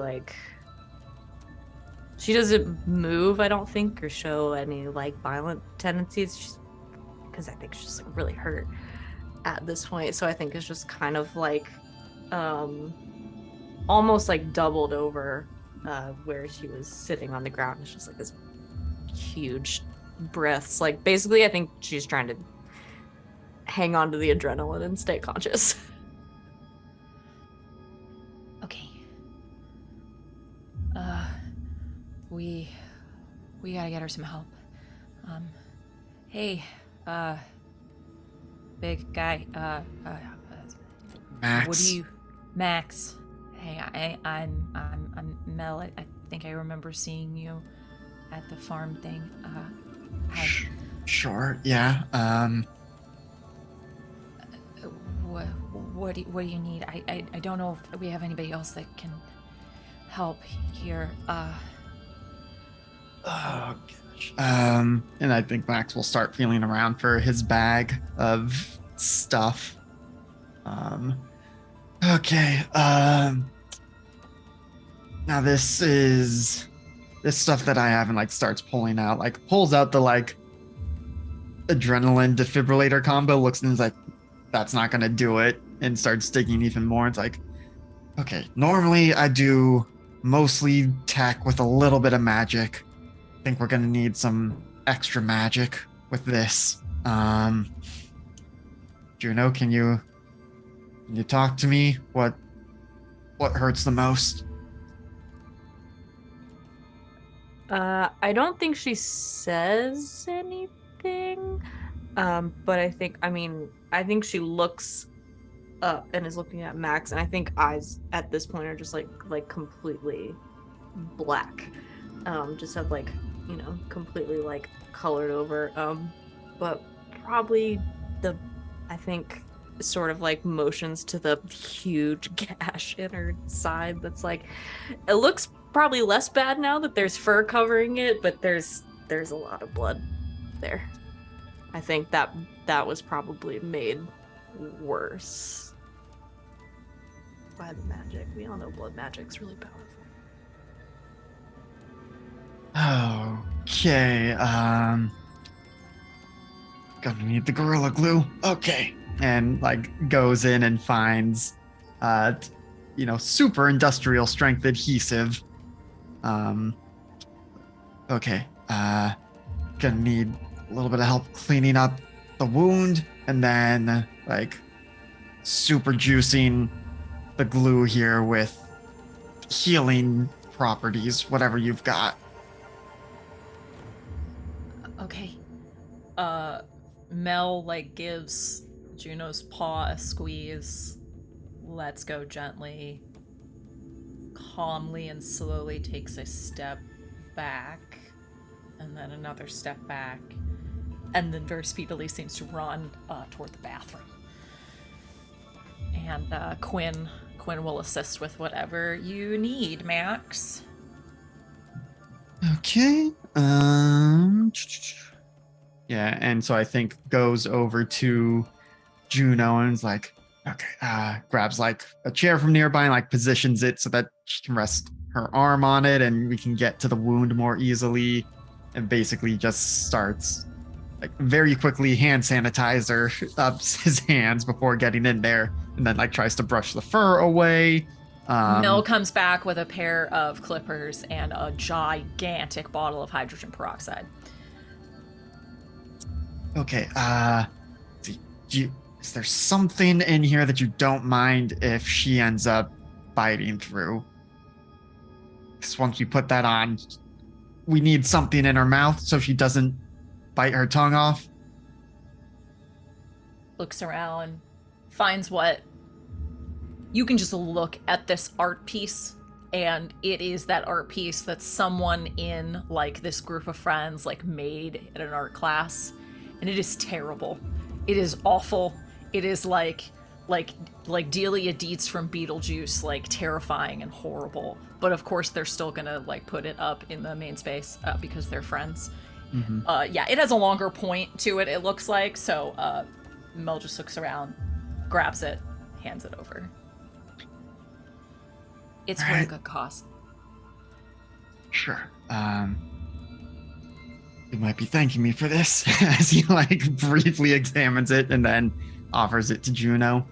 doesn't move, I don't think, or show any like violent tendencies, because I think she's like really hurt at this point. So I think it's just kind of like almost like doubled over where she was sitting on the ground. It's just like this huge breaths. Like basically I think she's trying to hang on to the adrenaline and stay conscious. Okay. We gotta get her some help. Hey, big guy, Max. what do you, Max? Hey, I'm Mel. I think I remember seeing you at the farm thing. Hi. Sure, yeah. What do you need? I don't know if we have anybody else that can help here. Oh gosh. And I think Max will start feeling around for his bag of stuff. Okay. Now this stuff that I have, and like starts pulling out, like pulls out the like adrenaline defibrillator combo, looks and is like, that's not gonna do it, and starts digging even more. It's like, okay, normally I do mostly tech with a little bit of magic. I think we're gonna need some extra magic with this. Juno, can you talk to me? What hurts the most? I don't think she says anything. But I think she looks up and is looking at Max, and I think eyes at this point are just like completely black. Just have like, completely like colored over. But probably I think sort of like motions to the huge gash in her side that's like, it looks probably less bad now that there's fur covering it, but there's a lot of blood there. I think that was probably made worse by the magic. We all know blood magic's really powerful. Okay, gonna need the gorilla glue. Okay. And like goes in and finds super industrial strength adhesive. Okay. Gonna need a little bit of help cleaning up the wound, and then like super juicing the glue here with healing properties, whatever you've got. Okay. Mel like gives Juno's paw a squeeze, lets go gently, calmly and slowly takes a step back, and then another step back, and then very speedily seems to run toward the bathroom. And Quinn will assist with whatever you need, Max. Okay. Yeah, and so I think goes over to Juno and is like, Okay. Grabs like a chair from nearby and like positions it so that she can rest her arm on it and we can get to the wound more easily. And basically just starts like very quickly hand sanitizer up his hands before getting in there, and then like tries to brush the fur away. Mel comes back with a pair of clippers and a gigantic bottle of hydrogen peroxide. Okay. Is there something in here that you don't mind if she ends up biting through? Because once we put that on, we need something in her mouth so she doesn't bite her tongue off. Looks around, finds what you can just look at this art piece, and it is that art piece that someone in like this group of friends like made at an art class, and it is terrible. It is awful. It is like Delia Dietz from Beetlejuice, like terrifying and horrible. But of course, they're still gonna like put it up in the main space because they're friends. Mm-hmm. Yeah, it has a longer point to it. It looks like so. Mel just looks around, grabs it, hands it over. It's for a good cause. Sure. You might be thanking me for this as he like briefly examines it and then offers it to Juno.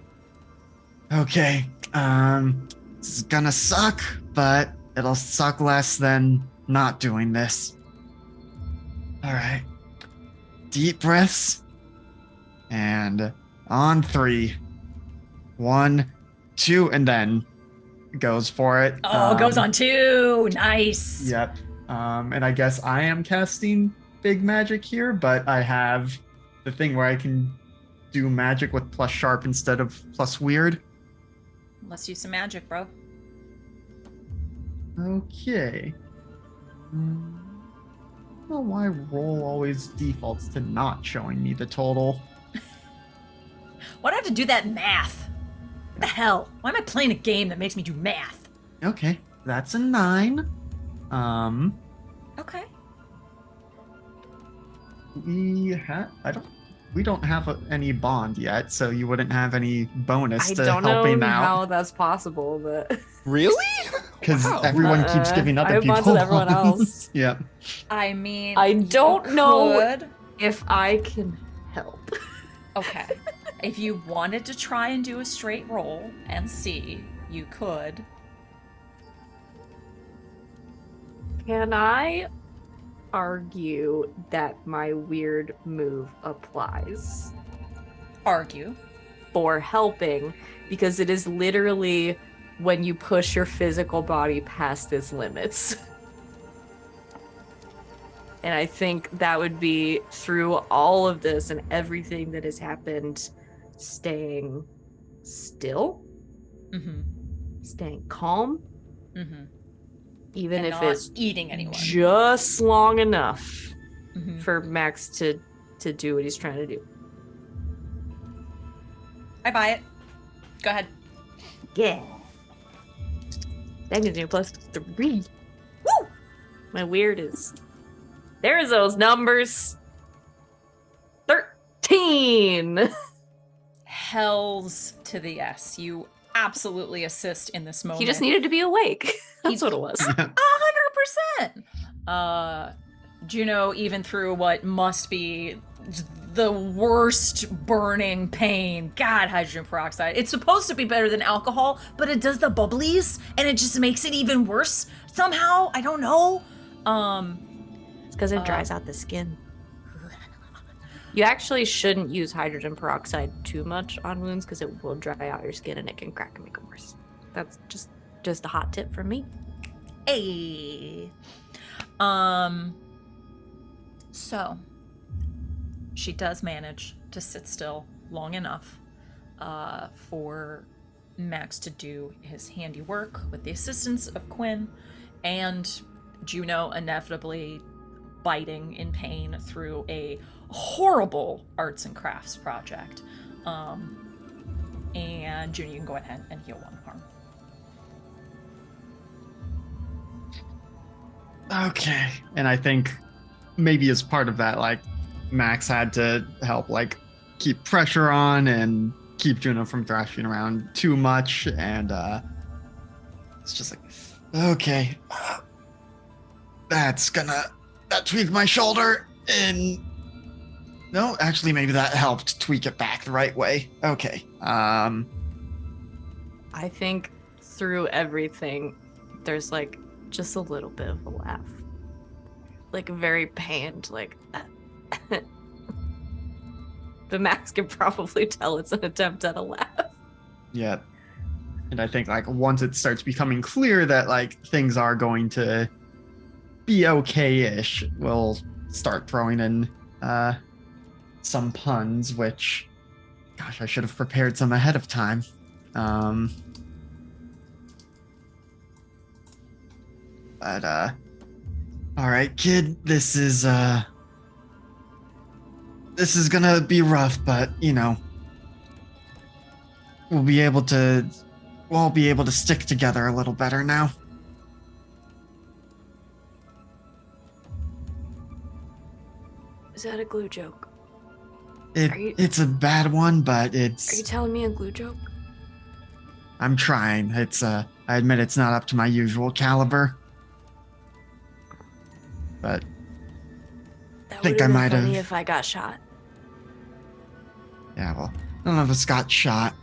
Okay. This is gonna suck, but it'll suck less than not doing this. All right. Deep breaths. And on 3. 1, 2, and then goes for it. Oh, goes on 2. Nice. Yep. And I guess I am casting big magic here, but I have the thing where I can do magic with plus sharp instead of plus weird. Let's use some magic, bro. Okay. I don't know why roll always defaults to not showing me the total. Why do I have to do that math? What the hell? Why am I playing a game that makes me do math? Okay, that's a 9. Okay. We don't have any bond yet, so you wouldn't have any bonus I to don't helping know out. how that's possible, but Really? Because Wow. everyone keeps giving I other have people bonds with everyone bonds. else. Yeah. I mean, I don't know could. if I can help. Okay. If you wanted to try and do a straight roll and see, you could. Can I argue that my weird move applies Argue. for helping? Because it is literally when you push your physical body past its limits. And I think that would be through all of this and everything that has happened, staying still, Mm-hmm. staying calm, Mm-hmm. even And if not it's eating anyone. just long enough Mm-hmm. for Max to do what he's trying to do. I buy it. Go ahead. Yeah. That gives me a +3. Woo! My weird is... There's those numbers. 13! Hells to the yes. You absolutely assist in this moment. He just needed to be awake. That's what it was. 100%. Juno, even through what must be the worst burning pain. God, hydrogen peroxide. It's supposed to be better than alcohol, but it does the bubblies, and it just makes it even worse somehow. I don't know. It's because it dries out the skin. You actually shouldn't use hydrogen peroxide too much on wounds because it will dry out your skin and it can crack and make it worse. That's just a hot tip from me. Hey. So she does manage to sit still long enough for Max to do his handiwork with the assistance of Quinn and Juno inevitably biting in pain through a horrible arts and crafts project. And Juno, you can go ahead and heal 1 harm. Okay. And I think maybe as part of that, like, Max had to help, like, keep pressure on and keep Juno from thrashing around too much, and it's just like, okay, that tweaked my shoulder, and no, actually, maybe that helped tweak it back the right way. Okay. I think through everything, there's like just a little bit of a laugh. Like very pained, like the Max can probably tell it's an attempt at a laugh. Yeah. And I think like once it starts becoming clear that like things are going to be okay-ish, we'll start throwing in some puns, which, gosh, I should have prepared some ahead of time. But all right, kid, this is gonna be rough, but you know, we'll all be able to stick together a little better now. Is that a glue joke? It's a bad one, but Are you telling me a glue joke? I'm trying. I admit it's not up to my usual caliber. But That think would I have might been funny have- if I got shot. yeah, well, none of us got shot.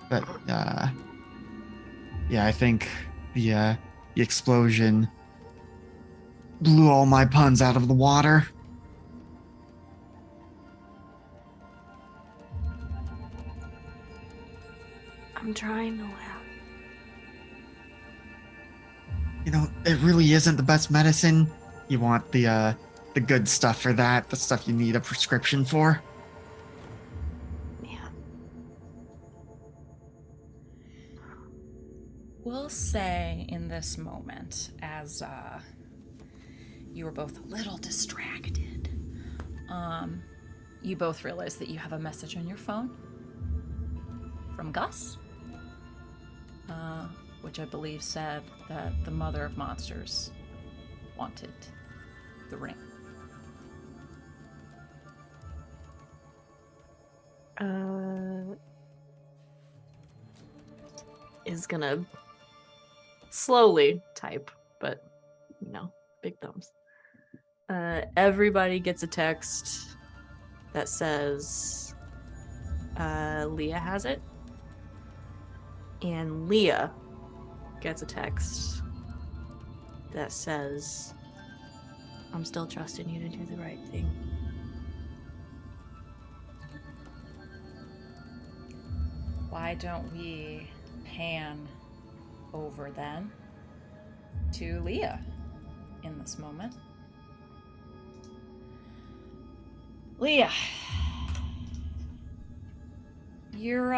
But yeah, I think the explosion blew all my puns out of the water. I'm trying to laugh. You know, it really isn't the best medicine. You want the good stuff for that, the stuff you need a prescription for. Yeah. We'll say in this moment, as you were both a little distracted, you both realize that you have a message on your phone from Gus, which I believe said that the mother of monsters wanted the ring. Is gonna slowly type, but you know, big thumbs. Everybody gets a text that says Leah has it, and Leah gets a text that says, I'm still trusting you to do the right thing. Why don't we pan over then to Leah in this moment? Leah, your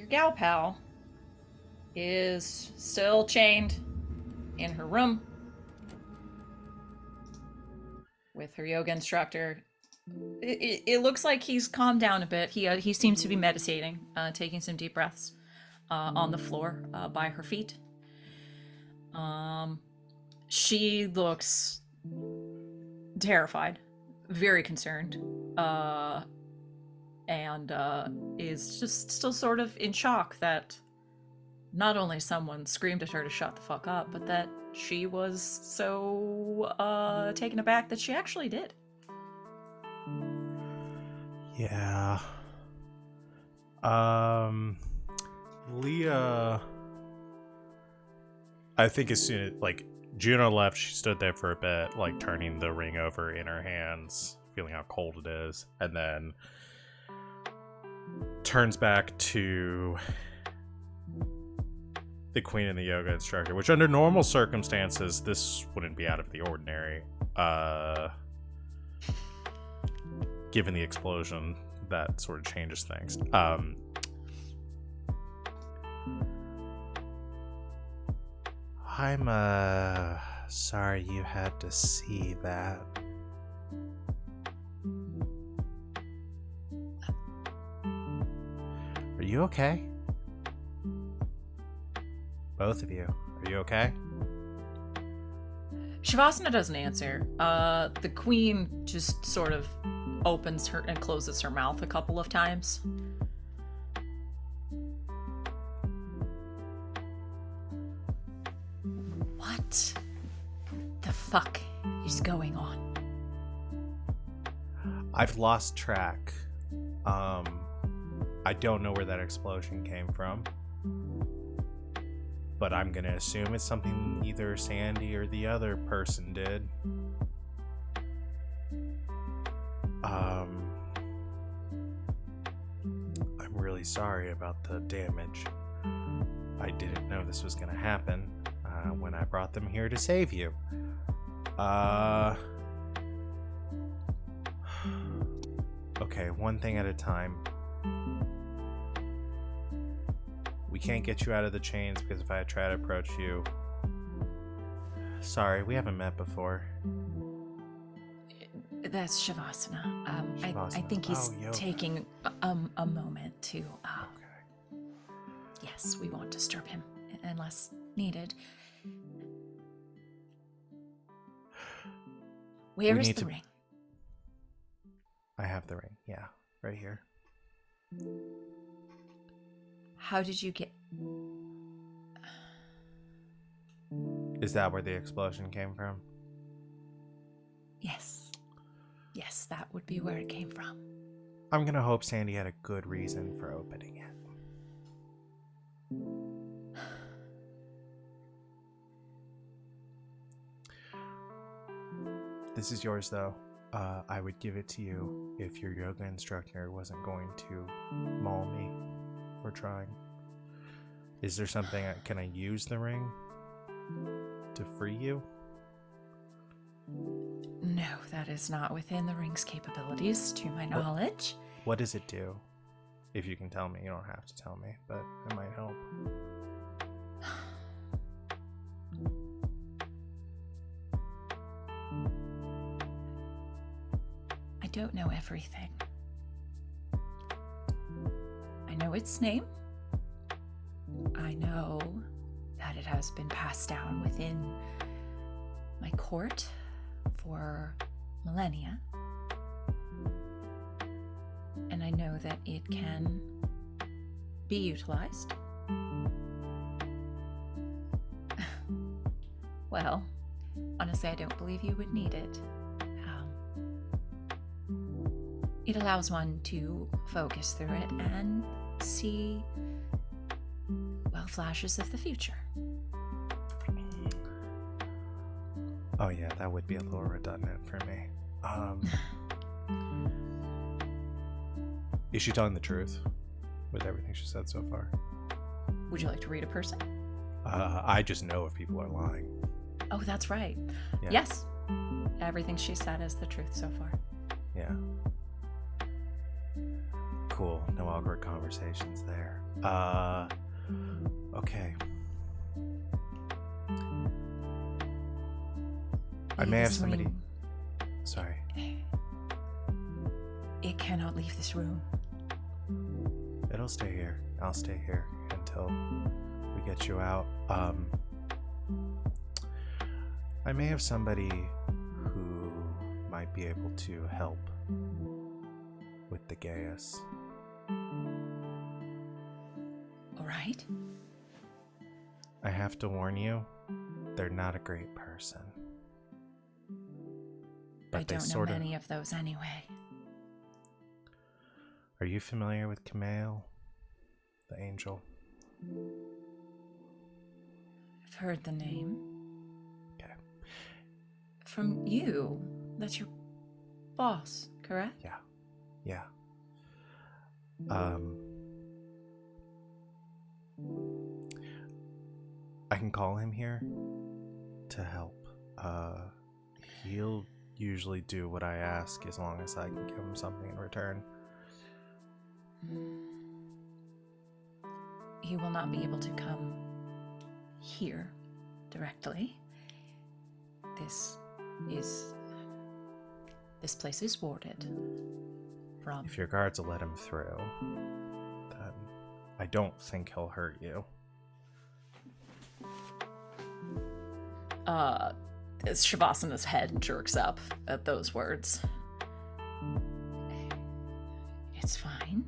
gal pal is still chained in her room with her yoga instructor. It looks like he's calmed down a bit. He seems to be meditating, taking some deep breaths on the floor by her feet. She looks terrified, very concerned, and is just still sort of in shock that not only someone screamed at her to shut the fuck up, but that she was so taken aback that she actually did. Yeah. Leah, I think as soon as, like, Juno left, she stood there for a bit, like, turning the ring over in her hands, feeling how cold it is, and then turns back to the queen and the yoga instructor, which under normal circumstances, this wouldn't be out of the ordinary. Given the explosion, that sort of changes things. I'm sorry you had to see that. Are you okay? Both of you, are you okay? Shavasana doesn't answer. The queen just sort of opens her and closes her mouth a couple of times. What the fuck is going on? I've lost track. I don't know where that explosion came from, but I'm gonna assume it's something either Sandy or the other person did. I'm really sorry about the damage. I didn't know this was gonna happen when I brought them here to save you. Okay, one thing at a time. We can't get you out of the chains because if I try to approach you... Sorry, we haven't met before. That's Shavasana. I Shavasana. think he's Oh, yoga. taking a moment to. Okay. Yes, we won't disturb him unless needed. Where We is need the to- ring? I have the ring. Yeah, right here. How did you get? Is that where the explosion came from? Yes. Yes, that would be where it came from. I'm gonna hope Sandy had a good reason for opening it. This is yours, though. I would give it to you if your yoga instructor wasn't going to maul me for trying. Is there something? Can I use the ring to free you? No, that is not within the ring's capabilities, to my knowledge. What does it do? If you can tell me, you don't have to tell me, but it might help. I don't know everything. I know its name. I know that it has been passed down within my court for millennia. And I know that it can be utilized. Well, honestly, I don't believe you would need it. It allows one to focus through it and see, well, flashes of the future. Oh yeah, that would be a little redundant for me. Is she telling the truth with everything she said so far? Would you like to read a person? I just know if people are lying. Oh, that's right. Yeah. Yes. Everything she said is the truth so far. Yeah. Cool. No awkward conversations there. Okay. I may have This somebody. ring, Sorry. it cannot leave this room. It'll stay here. I'll stay here until we get you out. I may have somebody who might be able to help with the Gaius. All right. I have to warn you, they're not a great person. But I they don't know sort of. many of those anyway. Are you familiar with Kamale, the angel? I've heard the name. Okay. From you. That's your boss, correct? Yeah. Yeah. I can call him here to help. He'll usually do what I ask as long as I can give him something in return. He will not be able to come here directly. This place is warded from. If your guards will let him through, then I don't think he'll hurt you. Shavasana's head jerks up at those words. It's fine.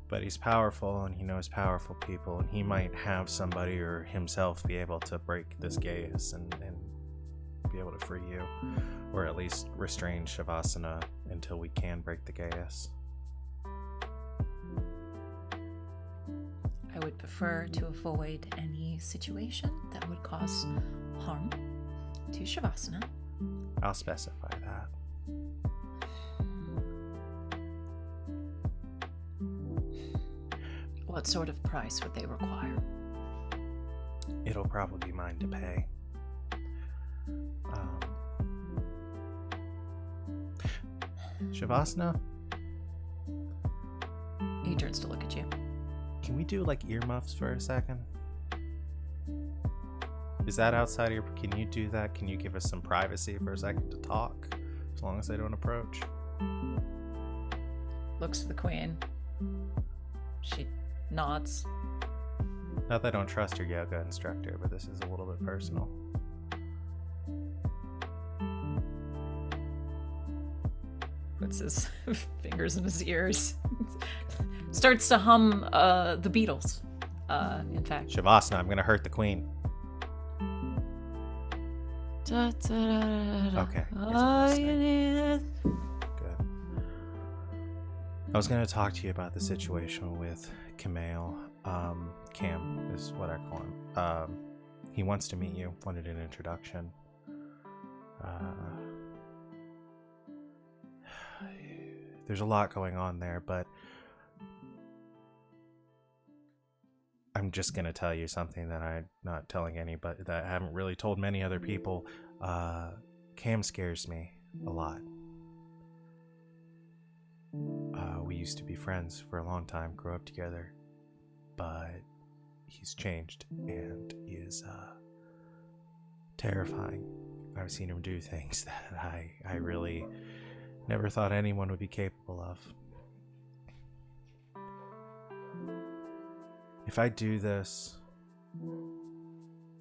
But he's powerful, and he knows powerful people, and he might have somebody or himself be able to break this Gaius and be able to free you, or at least restrain Shavasana until we can break the Gaius. I would prefer to avoid any situation that would cause harm to Shavasana. I'll specify that. What sort of price would they require? It'll probably be mine to pay. Shavasana, He turns to look at you. can we do like earmuffs for a second? Is that outside of your... Can you do that? Can you give us some privacy for a second to talk? As long as they don't approach. Looks to the queen. She nods. Not that I don't trust your yoga instructor, but this is a little bit personal. Puts his fingers in his ears. Starts to hum the Beatles. In fact. Shavasana, I'm gonna hurt the queen. Okay. Good. I was gonna talk to you about the situation with Kamale. Cam is what I call him. He wants to meet you, wanted an introduction. There's a lot going on there, but I'm just gonna tell you something that I'm not telling anybody, that I haven't really told many other people. Cam scares me a lot. We used to be friends for a long time, grew up together, but he's changed and is terrifying. I've seen him do things that I really never thought anyone would be capable of. If I do this,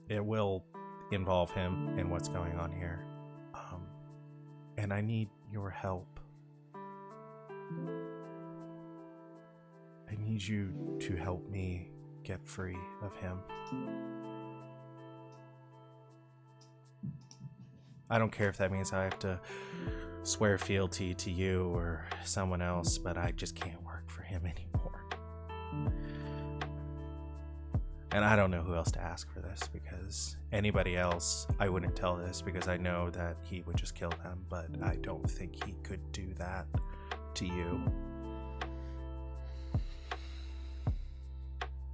it will involve him and what's going on here. And I need your help. I need you to help me get free of him. I don't care if that means I have to swear fealty to you or someone else, but I just can't work for him anymore. And I don't know who else to ask for this, because anybody else, I wouldn't tell this because I know that he would just kill them, but I don't think he could do that to you.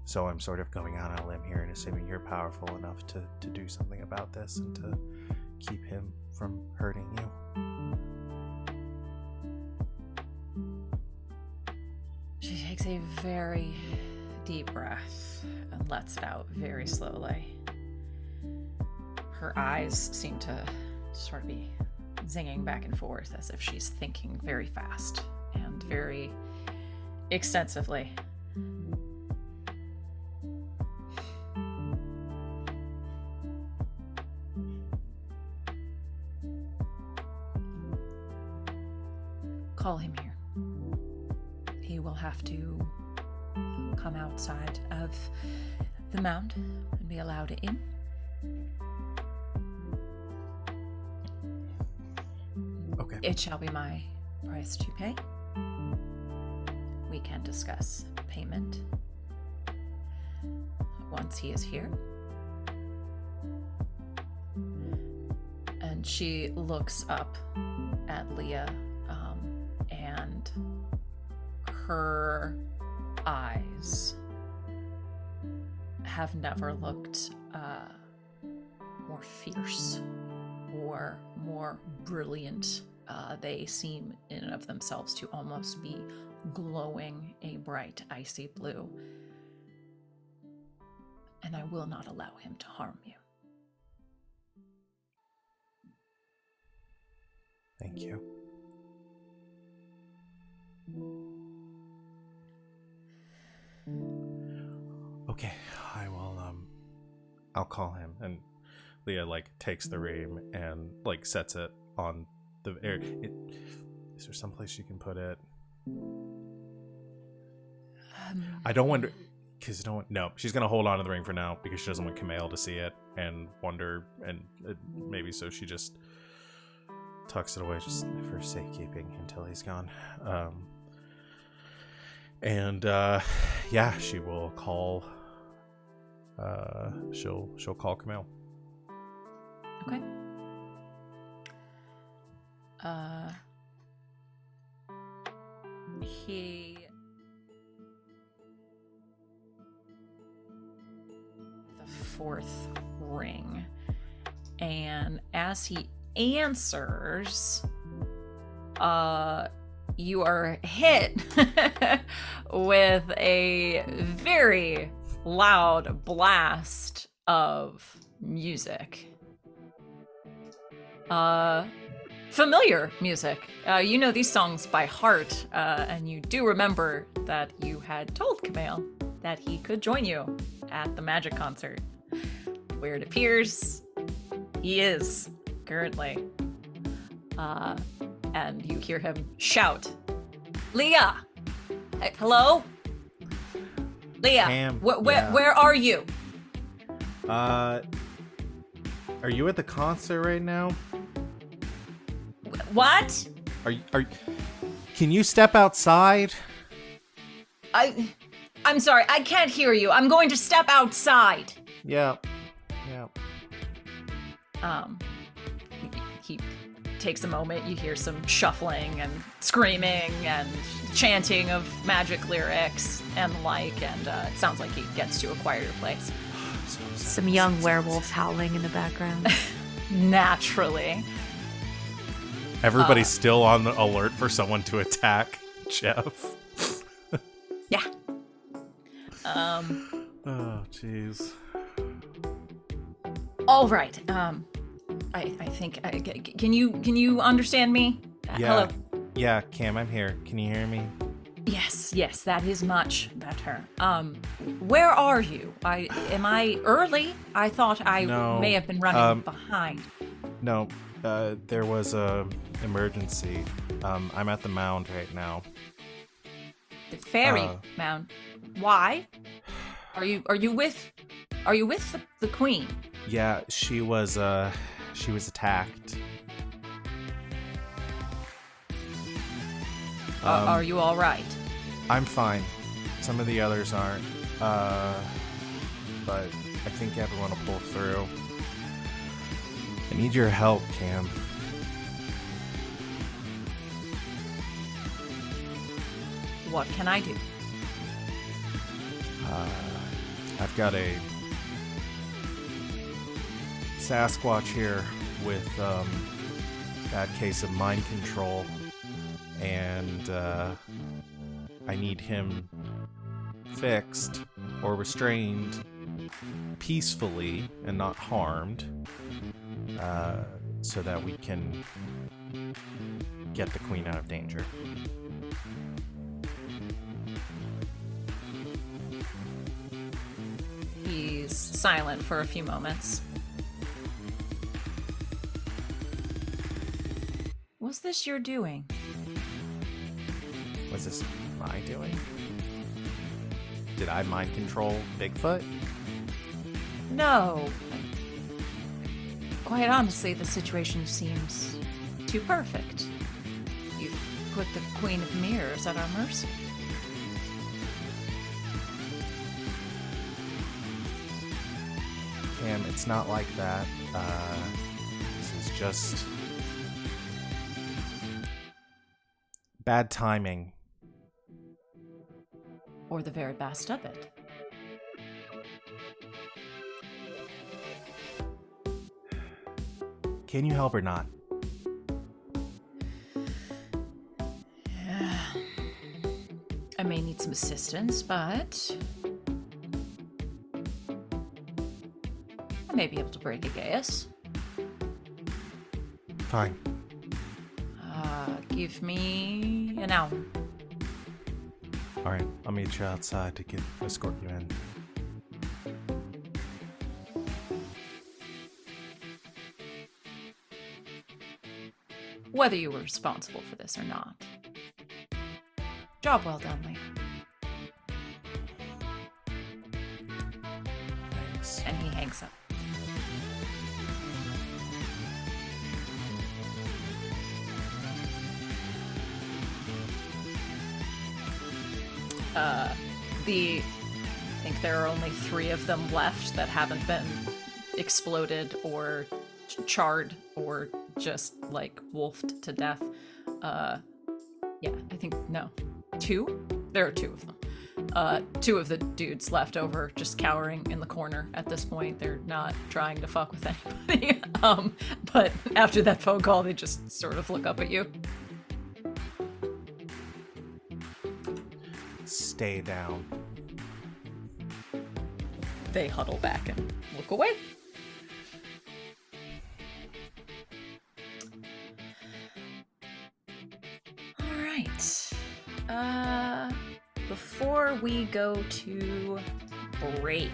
So I'm sort of going out on a limb here and assuming you're powerful enough to do something about this and to keep him from hurting you. She takes a very deep breath and lets it out very slowly. Her eyes seem to sort of be zinging back and forth as if she's thinking very fast and very extensively. Call him here. He will have to come outside of the mound and be allowed in. Okay. It shall be my price to pay. We can discuss payment once he is here. And she looks up at Leah, and her eyes have never looked more fierce or more brilliant. They seem in and of themselves to almost be glowing a bright icy blue. And I will not allow him to harm you. Thank you. Okay, I will I'll call him. And Leah takes the ream and sets it on the air. Is there someplace you can put it? I don't wonder, because no, she's gonna hold on to the ring for now because she doesn't want Camille to see it and wonder, and maybe so she just tucks it away just for safekeeping until he's gone. Yeah, she will call. She'll call Camille. Okay. He the fourth ring, and as he answers, you are hit with a very loud blast of music. Familiar music. You know these songs by heart, and you do remember that you had told Camille that he could join you at the magic concert, where it appears he is currently. And you hear him shout, "Leah! Hello? Leah, Cam, where are you?" Are you at the concert right now? What? Are can you step outside? I'm sorry, I can't hear you. I'm going to step outside. Yeah. He takes a moment. You hear some shuffling and screaming and chanting of magic lyrics and the like, and it sounds like he gets to a quieter place. Some young werewolves howling in the background. Naturally. Everybody's still on the alert for someone to attack Jeff. Yeah. Oh, jeez. All right. I think. Can you understand me? Yeah. Hello. Yeah, Cam, I'm here. Can you hear me? Yes, that is much better. Where are you? Am I early? I thought I No, may have been running behind. No, there was a emergency. I'm at the mound right now. The fairy mound. Why? Are you with the queen? Yeah, she was attacked. Are you all right? I'm fine. Some of the others aren't. But I think everyone will pull through. I need your help, Cam. What can I do? I've got a Sasquatch here with bad case of mind control, and I need him fixed or restrained peacefully and not harmed, so that we can get the queen out of danger. He's silent for a few moments. Was this your doing? Was this my doing? Did I mind control Bigfoot? No. Quite honestly, the situation seems too perfect. You've put the Queen of Mirrors at our mercy. Cam, it's not like that. This is just bad timing. Or the very best of it. Can you help or not? I may need some assistance, but I may be able to break a gaius. Fine. Give me an hour. All right, I'll meet you outside to escort you in. Whether you were responsible for this or not. Job well done, Lee. I think there are only 3 of them left that haven't been exploded or charred or just like wolfed to death. Yeah, I think no, 2. There are 2 of them. 2 of the dudes left over, just cowering in the corner at this point. They're not trying to fuck with anybody. But after that phone call, they just sort of look up at you. Stay down. They huddle back and look away. All right. Before we go to break,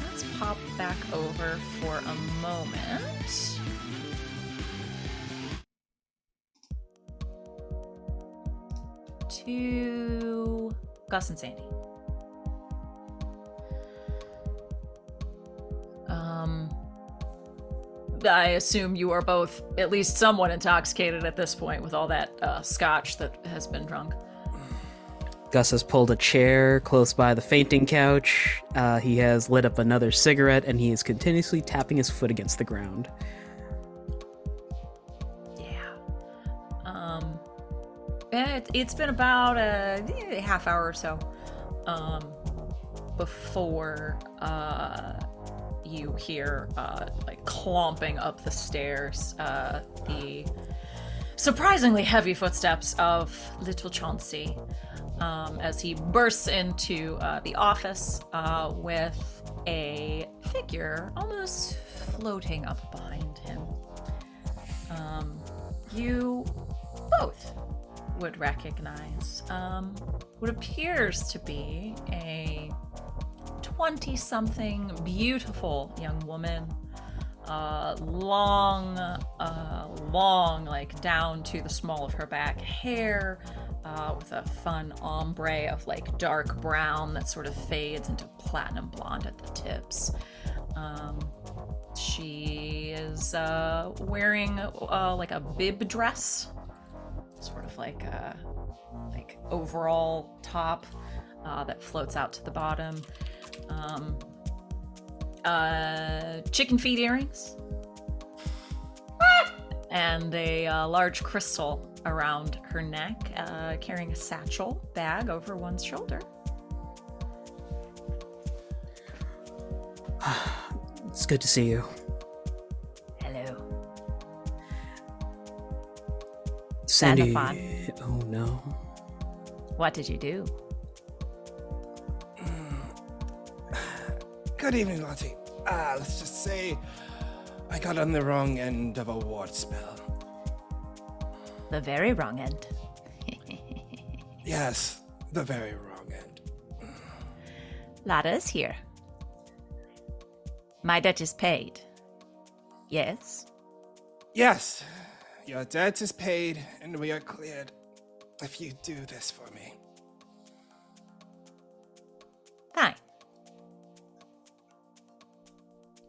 let's pop back over for a moment. To Gus and Sandy. I assume you are both at least somewhat intoxicated at this point with all that scotch that has been drunk. Gus has pulled a chair close by the fainting couch. He has lit up another cigarette, and he is continuously tapping his foot against the ground. Yeah. It's been about a half hour or so before you hear like clomping up the stairs the surprisingly heavy footsteps of little Chauncey as he bursts into the office with a figure almost floating up behind him. You both would recognize what appears to be a 20-something beautiful young woman, long, like down to the small of her back hair, with a fun ombre of like dark brown that sort of fades into platinum blonde at the tips. She is wearing like a bib dress, sort of like a overall top that floats out to the bottom. Chicken feet earrings, and a large crystal around her neck, carrying a satchel bag over one's shoulder. It's good to see you. Hello. Sandy. Xenophon. Oh no. What did you do? Good evening, Lottie. Let's just say I got on the wrong end of a ward spell. The very wrong end. Yes, the very wrong end. Lada is here. My debt is paid. Yes? Yes, your debt is paid and we are cleared if you do this for me. Fine.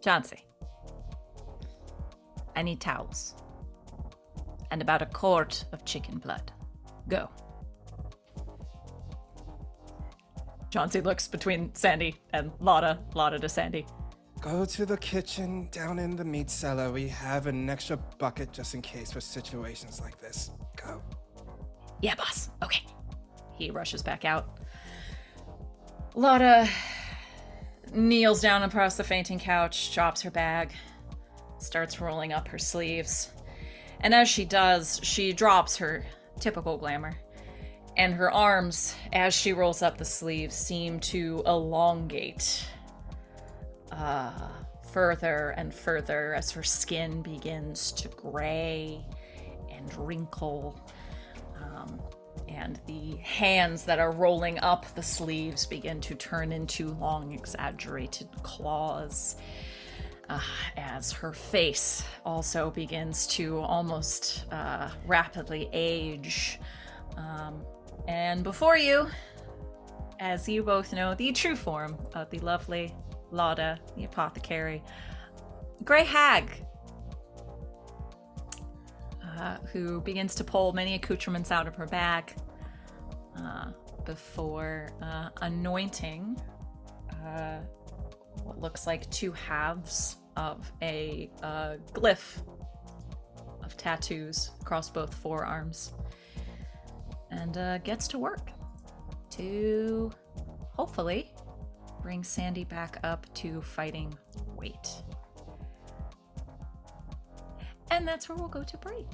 Chauncey. I need towels. And about a quart of chicken blood. Go. Chauncey looks between Sandy and Lada to Sandy. Go to the kitchen down in the meat cellar. We have an extra bucket just in case for situations like this. Go. Yeah, boss. Okay. He rushes back out. Lada kneels down across the fainting couch, drops her bag, starts rolling up her sleeves. And as she does, she drops her typical glamour. And her arms, as she rolls up the sleeves, seem to elongate further and further as her skin begins to gray and wrinkle. And the hands that are rolling up the sleeves begin to turn into long, exaggerated claws. As her face also begins to almost rapidly age. And before you, as you both know, the true form of the lovely Lada, the apothecary, Grey Hag, who begins to pull many accoutrements out of her bag. before anointing what looks like two halves of a glyph of tattoos across both forearms, and gets to work to hopefully bring Sandy back up to fighting weight. And that's where we'll go to break.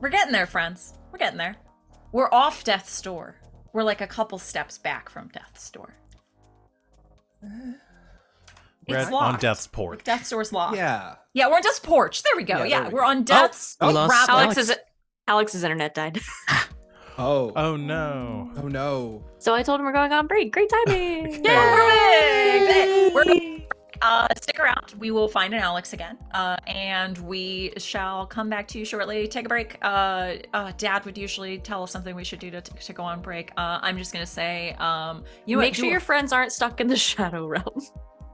We're getting there, friends. We're getting there. We're off Death's Door. We're like a couple steps back from Death's Door. We're It's on locked. Death's porch. Death's Door's locked. Yeah. Yeah, we're on Death's porch. There we go. Yeah, Yeah, there we we're go. on Death's we lost rabbit. Alex's internet died. Oh. Oh no. Oh no. So I told him we're going on break. Great timing. Yay! Stick around. We will find an Alex again, and we shall come back to you shortly. Take a break. Dad would usually tell us something we should do to go on break. I'm just gonna say, you Make sure your friends aren't stuck in the shadow realm.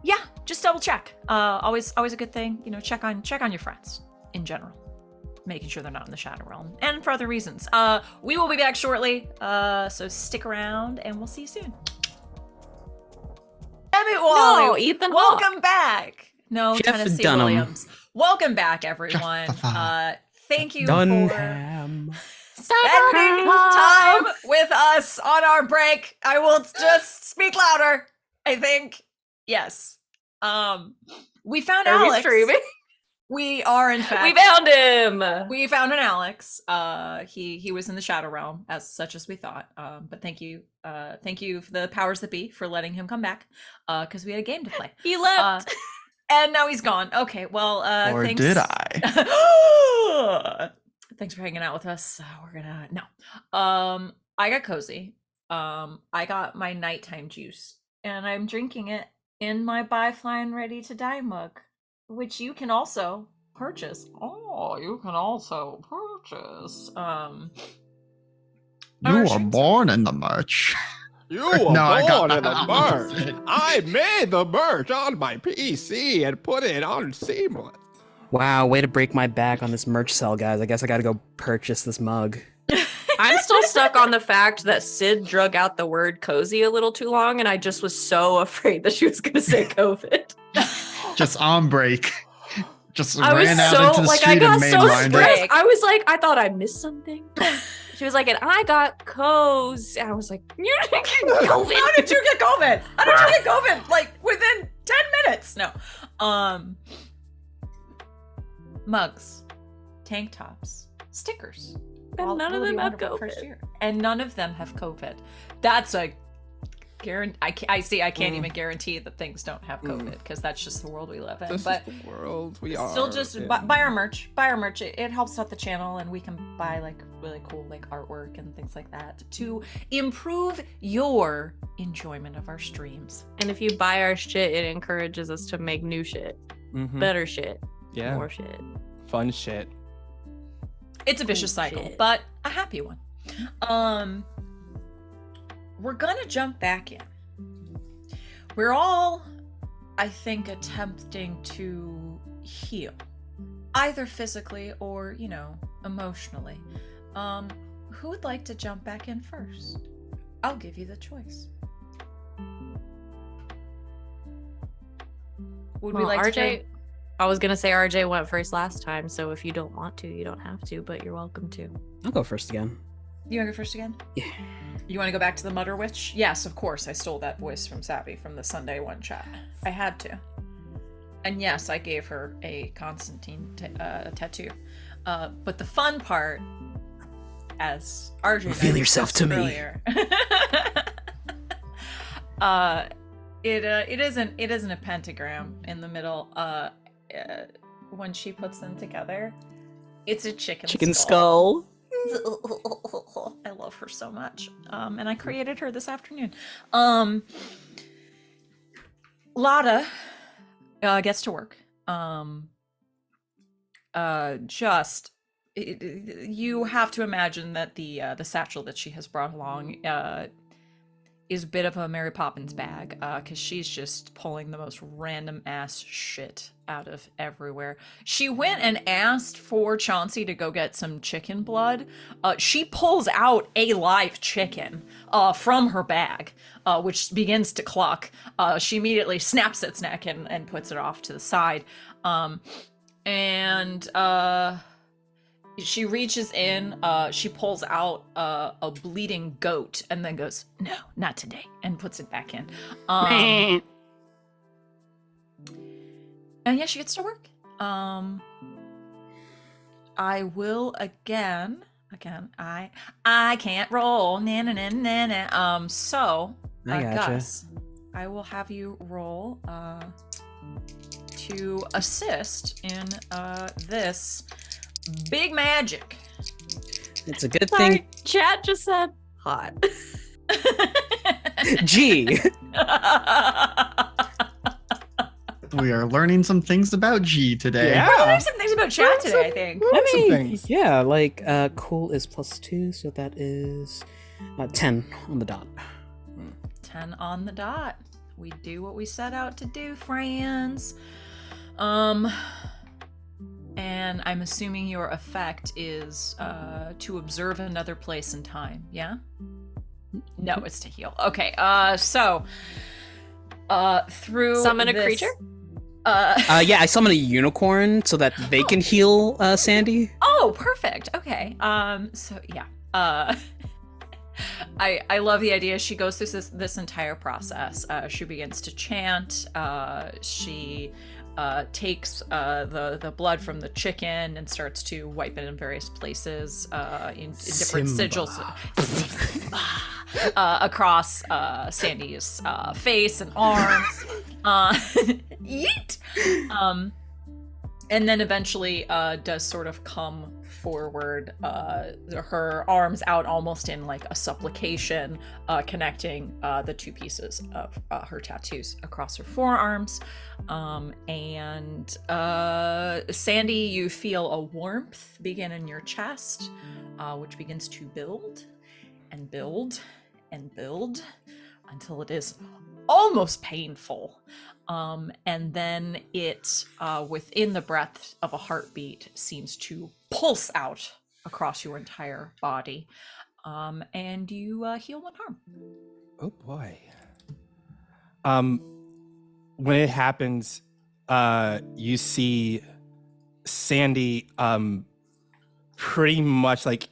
Yeah, just double check. Always a good thing. You know, check on your friends in general, making sure they're not in the shadow realm, and for other reasons. We will be back shortly. So stick around, and we'll see you soon. Emmett Wally, No, Ethan welcome back. No, Jeff Tennessee Dunham. Williams. Welcome back, everyone. Thank you for Dunham. spending time with us on our break. I will just speak louder. I think yes. We found Are we Alex. streaming? We are in fact. We found him. We found an Alex. He was in the shadow realm as we thought. But thank you for the powers that be for letting him come back. Because we had a game to play. He left. And now he's gone. Okay, well, Or thanks. did I? Thanks for hanging out with us. We're gonna no. I got cozy. I got my nighttime juice, and I'm drinking it in my Buy Flying Ready to Die mug, which you can also purchase. Oh, you can also purchase. You were born in the merch. You were No, I got born in the that. merch. I made the merch on my PC and put it on Seamless. Wow, way to break my back on this merch sell, guys. I guess I gotta go purchase this mug. I'm still stuck on the fact that Sid drug out the word cozy a little too long, and I just was so afraid that she was going to say COVID. Just on break. Just I was ran out so into the I street got and so mainlined it. stressed. I was like, I thought I missed something. She was like, and I got cozy. And I was like, you didn't get COVID. How did you get COVID? How did you get COVID? Like within 10 minutes? No. Mugs, tank tops, stickers. And none of them have COVID. And none of them have COVID. That's a guarantee. I can't even guarantee that things don't have COVID because that's just the world we live in. That's But just the world we are. still, just in. buy our merch. Buy our merch. It helps out the channel, and we can buy like really cool like artwork and things like that to improve your enjoyment of our streams. And if you buy our shit, it encourages us to make new shit, Mhm. better shit, Yeah. more shit. Fun shit. It's a vicious cycle, Shit. but a happy one. We're gonna jump back in. We're all, I think, attempting to heal, either physically or, emotionally. Who would like to jump back in first? I'll give you the choice. Would we Well, like RJ, to? I was gonna say RJ went first last time, so if you don't want to, you don't have to, but you're welcome to. I'll go first again. You want to go first again? Yeah. You want to go back to the Mutter Witch? Yes, of course. I stole that voice from Savvy from the Sunday one chat. I had to. And yes, I gave her a Constantine tattoo. But the fun part, as RJ Reveal yourself to me. earlier, it isn't a pentagram in the middle. When she puts them together, it's a chicken skull. I love her so much. And I created her this afternoon. Lada gets to work. You have to imagine that the satchel that she has brought along is a bit of a Mary Poppins bag, because she's just pulling the most random ass shit out of everywhere. She went and asked for Chauncey to go get some chicken blood. She pulls out a live chicken from her bag, which begins to cluck. She immediately snaps its neck and puts it off to the side. She reaches in, she pulls out a bleeding goat and then goes, "No, not today," and puts it back in. And yeah, she gets to work. I will again, I can't roll. So, I gotcha. Gus, I will have you roll to assist in this big magic. It's a good Sorry, thing. chat just said hot. G. We are learning some things about G today. Yeah. There's some things about chat today, I think. Learn some things. Yeah, like cool is +2, so that is 10 on the dot. 10 on the dot. We do what we set out to do, friends. And I'm assuming your effect is to observe another place and time, yeah? No, it's to heal. Okay, so through Summon a this- creature? Yeah, I summon a unicorn so that they can heal Sandy. Oh, perfect. Okay. So yeah. I love the idea. She goes through this entire process. She begins to chant. She takes the blood from the chicken and starts to wipe it in various places in different sigils across Sandy's face and arms. Yeet! And then eventually does sort of come forward, her arms out almost in like a supplication, connecting the two pieces of her tattoos across her forearms. And Sandy, you feel a warmth begin in your chest, which begins to build and build and build until it is almost painful. And then it, within the breath of a heartbeat, seems to pulse out across your entire body. And you heal 1 harm. Oh boy. When it happens, you see Sandy pretty much like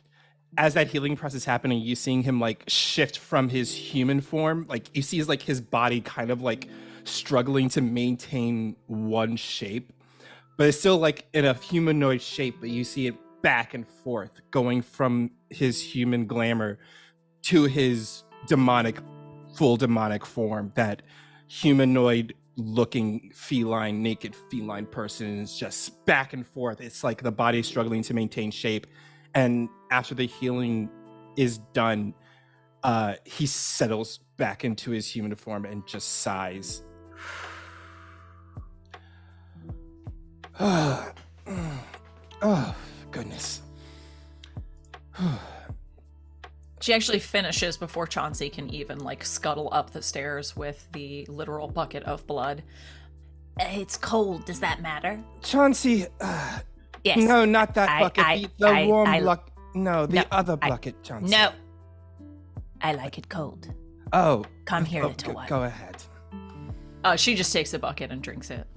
as that healing process happening, you seeing him like shift from his human form. Like you see his body kind of like struggling to maintain one shape, but it's still like in a humanoid shape, but you see it back and forth going from his human glamour to his full demonic form. That humanoid looking naked feline person is just back and forth. It's like the body struggling to maintain shape. And after the healing is done, he settles back into his human form and just sighs. Oh, goodness. She actually finishes before Chauncey can even like scuttle up the stairs with the literal bucket of blood. It's cold. Does that matter? Chauncey, Yes. no, not that bucket. The warm I- bucket. No, the No, other bucket, Chauncey. No. I like it cold. Oh. Come here, little one. Go ahead. She just takes the bucket and drinks it.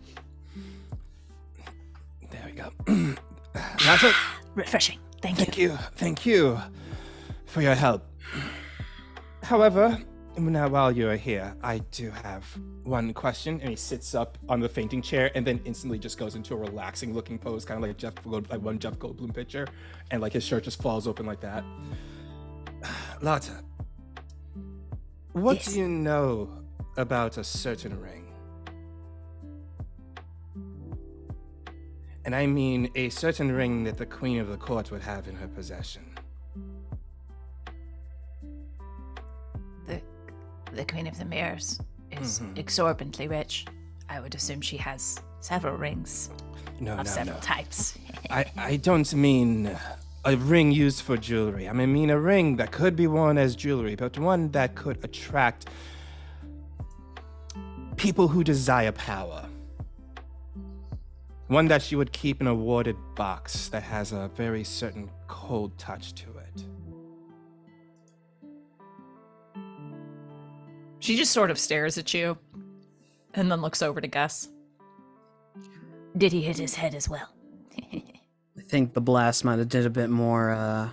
There we go. That's it. Refreshing. Thank you. Thank you for your help. However, now while you're here, I do have one question. And he sits up on the fainting chair and then instantly just goes into a relaxing looking pose, kind of like one Jeff Goldblum picture, and like his shirt just falls open like that. Lotta, what Yes. do you know about a certain ring? And I mean a certain ring that the Queen of the Court would have in her possession. The Queen of the Mirrors is Mhm. exorbitantly rich. I would assume she has several rings No, of several types. I don't mean a ring used for jewelry. I mean, a ring that could be worn as jewelry, but one that could attract people who desire power. One that she would keep in a warded box that has a very certain cold touch to it. She just sort of stares at you and then looks over to Gus. Did he hit his head as well? I think the blast might have did a bit more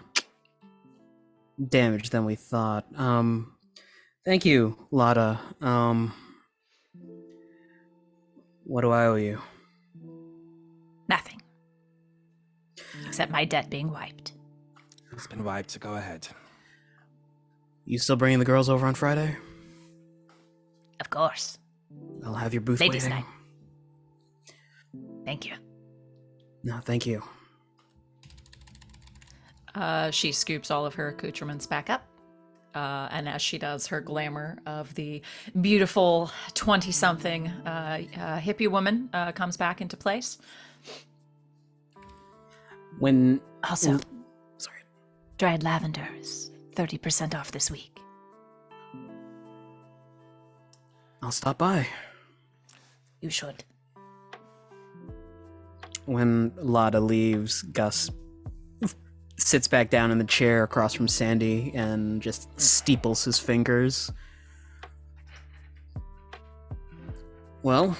damage than we thought. Thank you, Lotta. What do I owe you? Nothing. Except my debt being wiped. It's been wiped, so go ahead. You still bringing the girls over on Friday? Of course. I'll have your booth Ladies' waiting. night. Thank you. No, thank you. She scoops all of her accoutrements back up. And as she does, her glamour of the beautiful 20-something hippie woman comes back into place. When Also, sorry, dried lavender is 30% off this week. I'll stop by. You should. When Lotta leaves, Gus sits back down in the chair across from Sandy and just steeples his fingers. Well,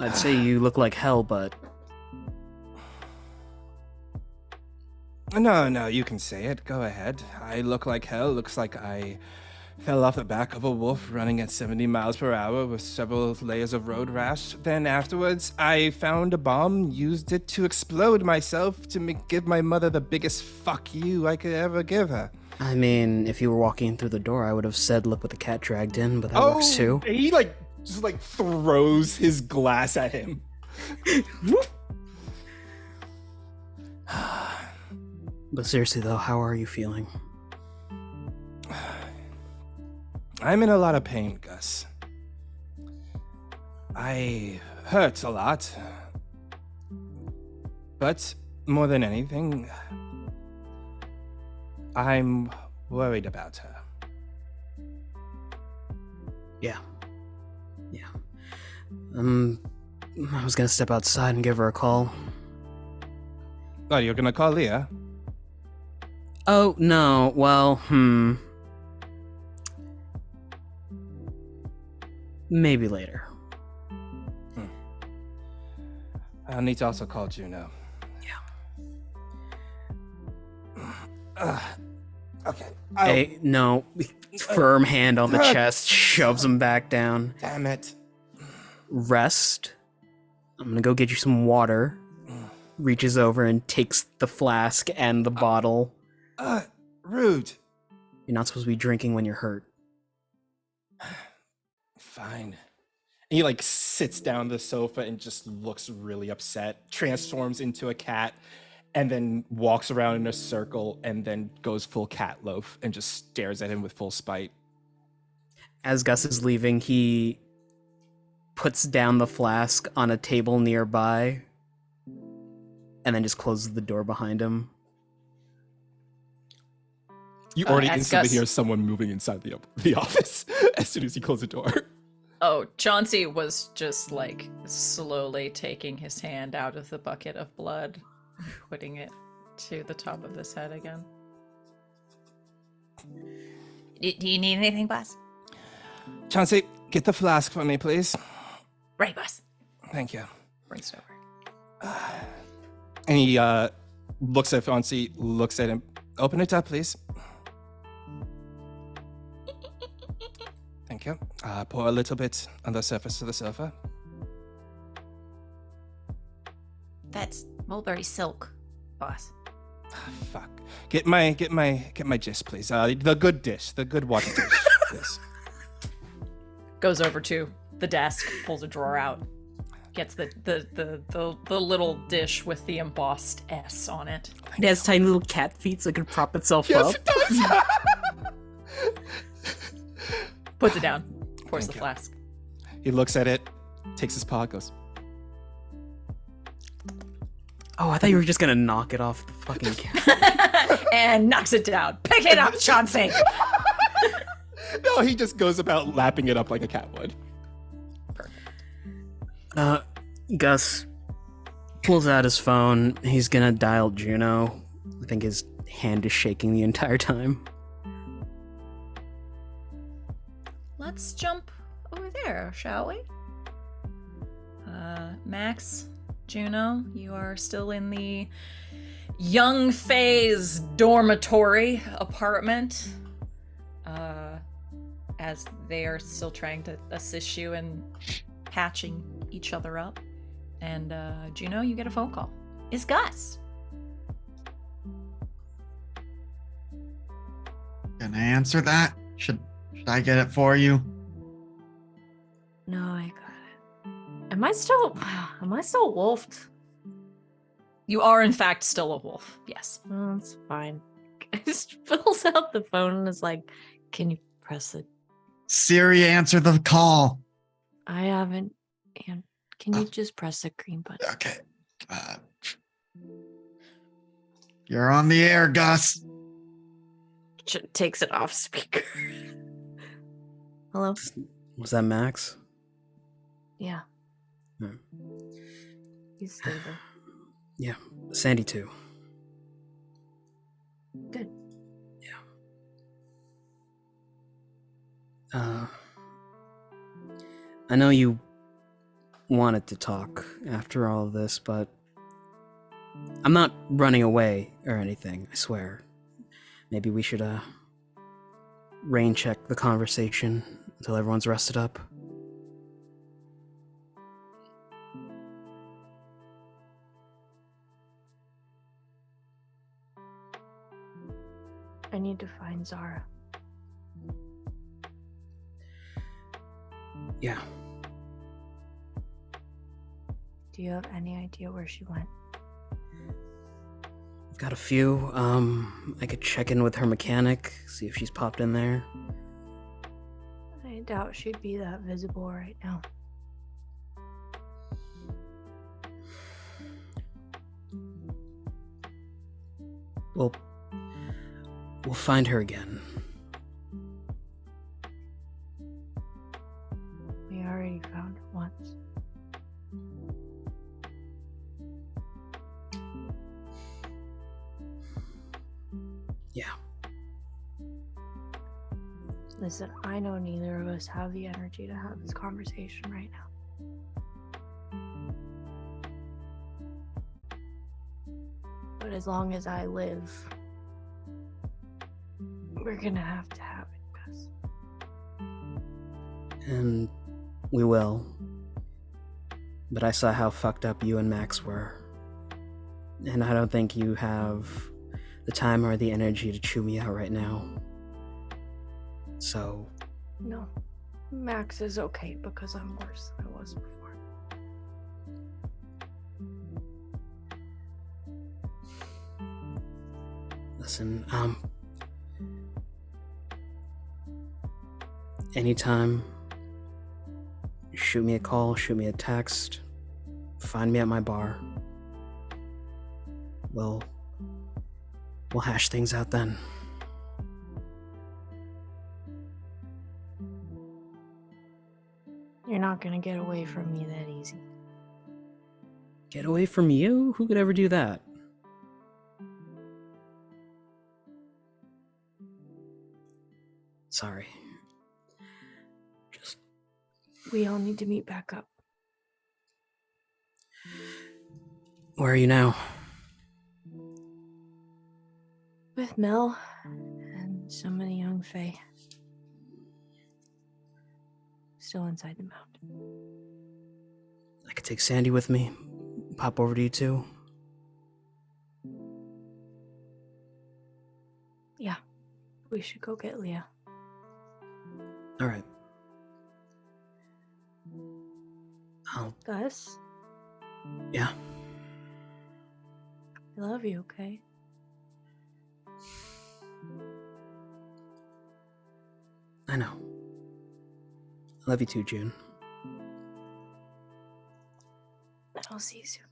I'd say you look like hell, but No, you can say it. Go ahead. I look like hell. Looks like I fell off the back of a wolf running at 70 miles per hour with several layers of road rash. Then afterwards, I found a bomb, used it to explode myself to give my mother the biggest fuck you I could ever give her. I mean, if you were walking through the door, I would have said, look what the cat dragged in, but that works too. He just throws his glass at him. But seriously though, how are you feeling? I'm in a lot of pain, Gus. I hurt a lot. But more than anything, I'm worried about her. Yeah. I was gonna step outside and give her a call. What, you're gonna call Leah? Oh, no, well, maybe later. I'll need to also call Juno. Yeah. Okay. Hey, no. Firm hand on the chest, shoves him back down. Damn it. Rest. I'm gonna go get you some water. Reaches over and takes the flask and the bottle. Rude. You're not supposed to be drinking when you're hurt. Fine. And he sits down on the sofa and just looks really upset, transforms into a cat, and then walks around in a circle and then goes full cat loaf and just stares at him with full spite. As Gus is leaving, he puts down the flask on a table nearby and then just closes the door behind him. You already as instantly Gus- hear someone moving inside the office as soon as he closed the door. Oh, Chauncey was just slowly taking his hand out of the bucket of blood, putting it to the top of his head again. Do you need anything, boss? Chauncey, get the flask for me, please. Right, boss. Thank you. Brings it over. And he looks at Chauncey, looks at him. Open it up, please. Thank you. Pour a little bit on the surface of the sofa. That's mulberry silk, boss. Fuck. Get my dish, please. The good dish, the good water dish, please. Goes over to the desk, pulls a drawer out, gets the little dish with the embossed S on it. It has tiny little cat feet so it can prop itself Yes, up. it does. Puts it down, pours Thank the you. flask. He looks at it, takes his paw, goes. Oh, I thought you were just gonna knock it off the fucking cat. And knocks it down. Pick it up, Chauncey. No, he just goes about lapping it up like a cat would. Gus pulls out his phone. He's gonna dial Juno. I think his hand is shaking the entire time. Let's jump over there, shall we? Max, Juno, you are still in the young Fae's dormitory apartment. As they are still trying to assist you in patching each other up. And Juno, you get a phone call. It's Gus. Can I answer that? Should I get it for you? No, I got it. Am I still wolfed? You are, in fact, still a wolf. Yes. Oh, that's fine. Just pulls out the phone and is like, can you press it? Siri, answer the call. I haven't. And can you just press the green button? Okay. You're on the air, Gus. Takes it off speaker. Hello? Was that Max? Yeah. Hmm. He's stable. Yeah, Sandy too. Good. I know you wanted to talk after all of this, but I'm not running away or anything, I swear. Maybe we should, rain check the conversation until everyone's rested up. I need to find Zara. Yeah. Do you have any idea where she went? I've got a few. I could check in with her mechanic, see if she's popped in there. I doubt she'd be that visible right now. We'll find her again. We already found her once. Yeah. Listen, I know neither of us have the energy to have this conversation right now. But as long as I live, we're gonna have to have it, Gus. And we will. But I saw how fucked up you and Max were. And I don't think you have the time or the energy to chew me out right now. So... No. Max is okay because I'm worse than I was before. Listen, anytime, shoot me a call, shoot me a text, find me at my bar. We'll hash things out then. You're not gonna get away from me that easy. Get away from you? Who could ever do that? Sorry. Just... We all need to meet back up. Where are you now? With Mel and some of the young Fae. Still inside the mountain. I could take Sandy with me. Pop over to you too. Yeah. We should go get Leah. Alright. Gus? Yeah. I love you, okay? I know. I love you too, June. I'll see you soon.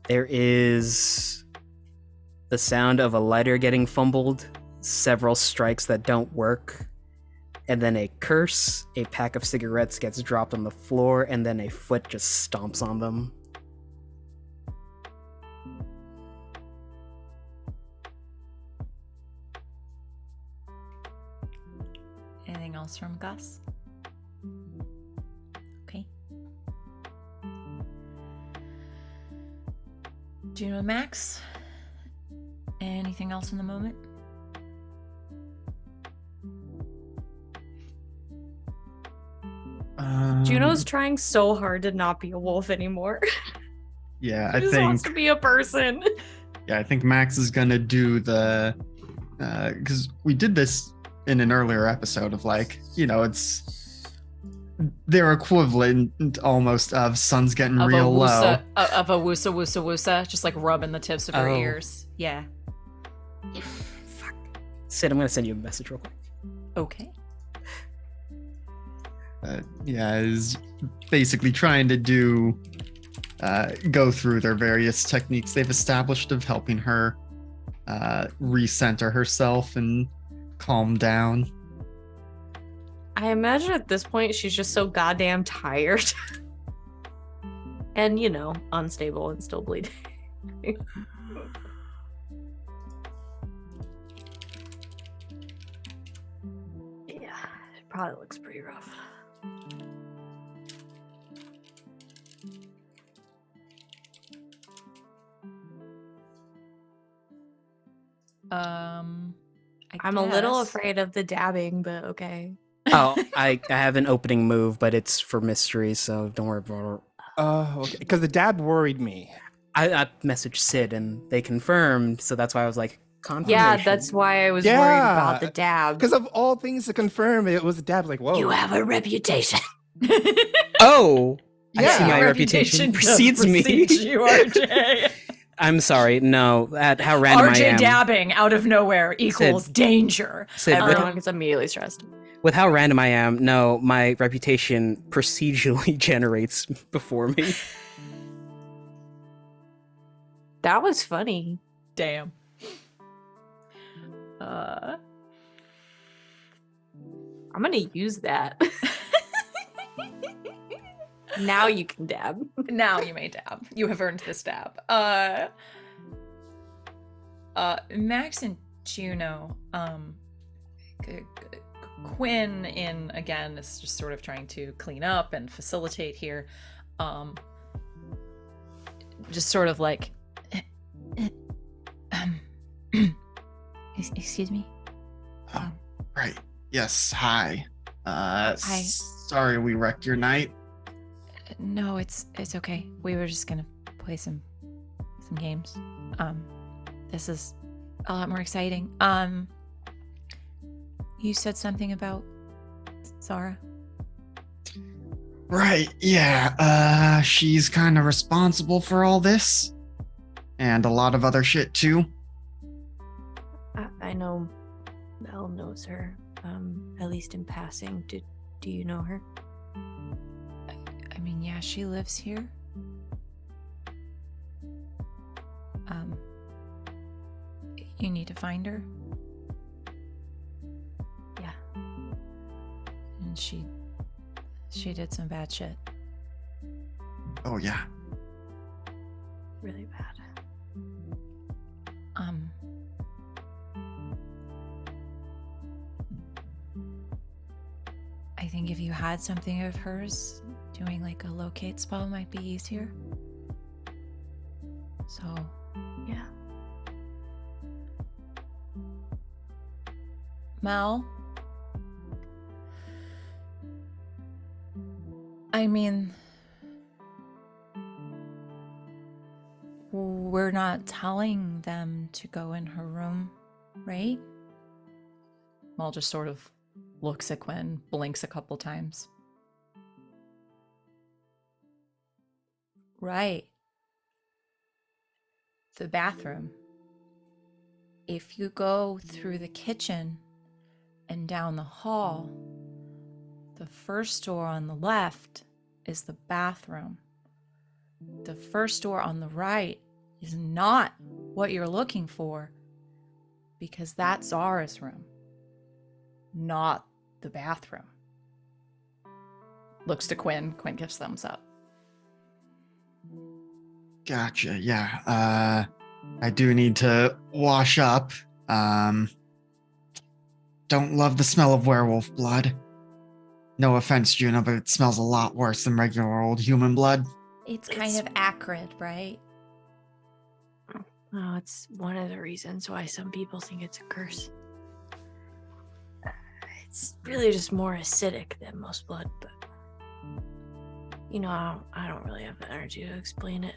There is the sound of a lighter getting fumbled, several strikes that don't work, and then a curse, a pack of cigarettes gets dropped on the floor, and then a foot just stomps on them. Anything else from Gus? Okay. Juno, Max? Anything else in the moment? Juno's trying so hard to not be a wolf anymore. Yeah, She I just wants think. to be a person. Yeah, I think Max is gonna do the, because we did this in an earlier episode of like, it's their equivalent almost of sun's getting Of real a low. woosa, of a woosa woosa woosa, just like rubbing the tips of her Oh. ears. Yeah. Fuck. Sid, I'm gonna send you a message real quick. Okay. Yeah, is basically trying to go through their various techniques they've established of helping her recenter herself and calm down. I imagine at this point she's just so goddamn tired. And, unstable and still bleeding. Yeah, it probably looks pretty rough. I I'm a little guess. afraid of the dabbing, but okay. Oh, I have an opening move, but it's for mystery, so don't worry about it. Oh, okay. Because the dab worried me. I messaged Sid and they confirmed, so that's why I was like, confirmation. Yeah, that's why I was worried about the dab. Because of all things to confirm, it was a dab. Like, whoa. You have a reputation. Oh! I see Yeah. my Your reputation does precedes me. precede you, RJ. I'm sorry, no. At how random I RJ am. dabbing out of nowhere equals danger. Sid, Everyone gets immediately stressed. with how random I am, no, my reputation procedurally generates before me. That was funny. Damn. Uh, I'm gonna use that. Now you can dab. now you may dab. You have earned this dab. Max and Juno, Quinn in again is just sort of trying to clean up and facilitate here. Just sort of like excuse me. Oh, right. Yes. Hi. Hi. Sorry we wrecked your night. No, it's okay. We were just gonna play some games. This is a lot more exciting. You said something about Zara. Right. Yeah. She's kind of responsible for all this, and a lot of other shit too. I know Mel knows her, at least in passing. Do you know her? I mean, yeah, she lives here. You need to find her. Yeah. And she did some bad shit. Oh yeah. Really bad. I think if you had something of hers, doing like a locate spell might be easier. So, Yeah. Mel? I mean, we're not telling them to go in her room, right? Mel just sort of looks at Quinn, blinks a couple times. Right. The bathroom. If you go through the kitchen and down the hall, the first door on the left is the bathroom. The first door on the right is not what you're looking for, because that's Zara's room, not the bathroom. Looks to Quinn. Quinn gives thumbs up. Gotcha. Yeah. I do need to wash up. Don't love the smell of werewolf blood. No offense, Juno, but it smells a lot worse than regular old human blood. It's kind of acrid, right? Oh, it's one of the reasons why some people think it's a curse. It's really just more acidic than most blood, but you know, I don't really have the energy to explain it.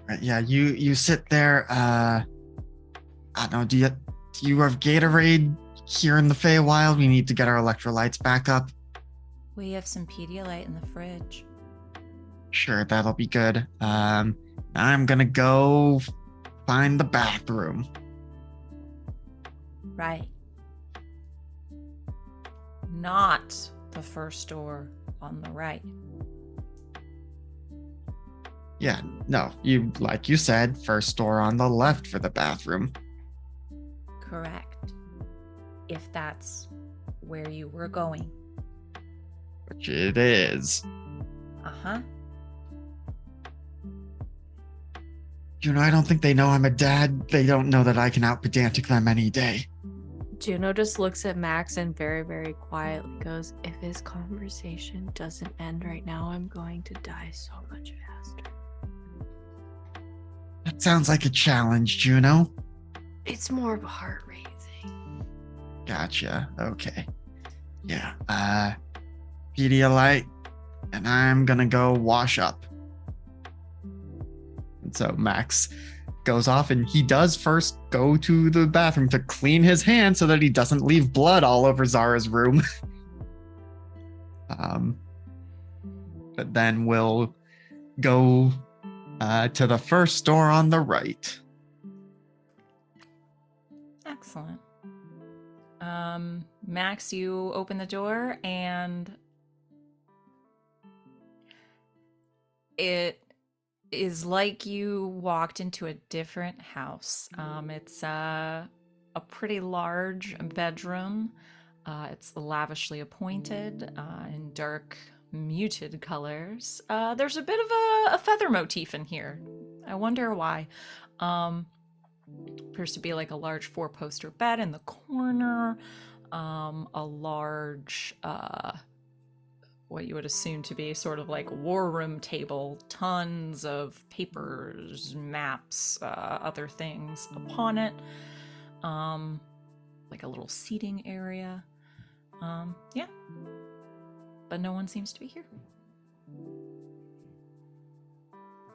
Right, yeah, you sit there. I don't know. Do you have Gatorade here in the Feywild? We need to get our electrolytes back up. We have some Pedialyte in the fridge. Sure, that'll be good. I'm gonna go find the bathroom. Right. Not the first door on the right. Yeah, no, like you said, first door on the left for the bathroom. Correct. If that's where you were going. Which it is. Uh-huh. You know, I don't think they know I'm a dad. They don't know that I can out-pedantic them any day. Juno just looks at Max and very, very quietly goes, if this conversation doesn't end right now, I'm going to die so much faster. That sounds like a challenge, Juno. It's more of a heart rate thing. Gotcha. Okay. Yeah. Pedialyte, and I'm gonna go wash up. And so Max goes off, and he does first go to the bathroom to clean his hands so that he doesn't leave blood all over Zara's room. But then we'll go to the first door on the right. Excellent. Max, you open the door and it is like you walked into a different house. It's a pretty large bedroom. It's lavishly appointed in dark, muted colors. There's a bit of a feather motif in here. I wonder why. Appears to be like a large 4-poster bed in the corner. A large, what you would assume to be sort of like war room table, tons of papers, maps, other things upon it. Like a little seating area. Yeah. But no one seems to be here.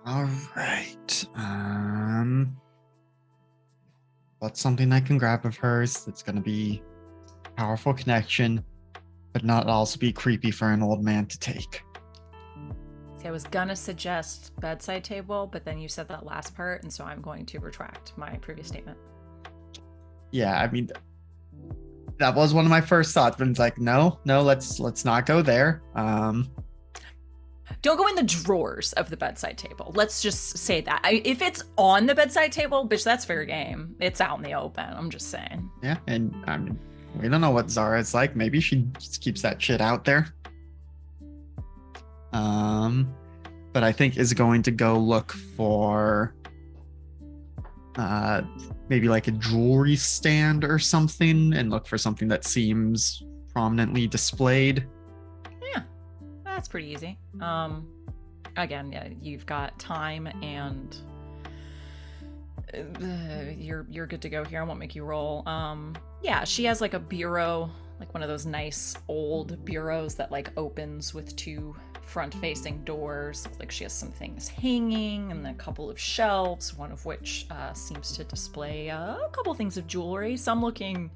All right. What's something I can grab of hers that's going to be a powerful connection, but not also be creepy for an old man to take? See, I was gonna suggest bedside table, but then you said that last part, and so I'm going to retract my previous statement. Yeah, I mean, that was one of my first thoughts, but it's like, no, let's not go there. Don't go in the drawers of the bedside table. Let's just say that. If it's on the bedside table, bitch, that's fair game. It's out in the open. I'm just saying. Yeah, and I mean, we don't know what Zara's like. Maybe she just keeps that shit out there. But I think is going to go look for maybe like a jewelry stand or something, and look for something that seems prominently displayed. Yeah, that's pretty easy. Again, yeah, you've got time and you're good to go here. I won't make you roll. Yeah, she has like a bureau, like one of those nice old bureaus that like opens with 2 front-facing doors. Looks like she has some things hanging and a couple of shelves, one of which seems to display a couple things of jewelry, some looking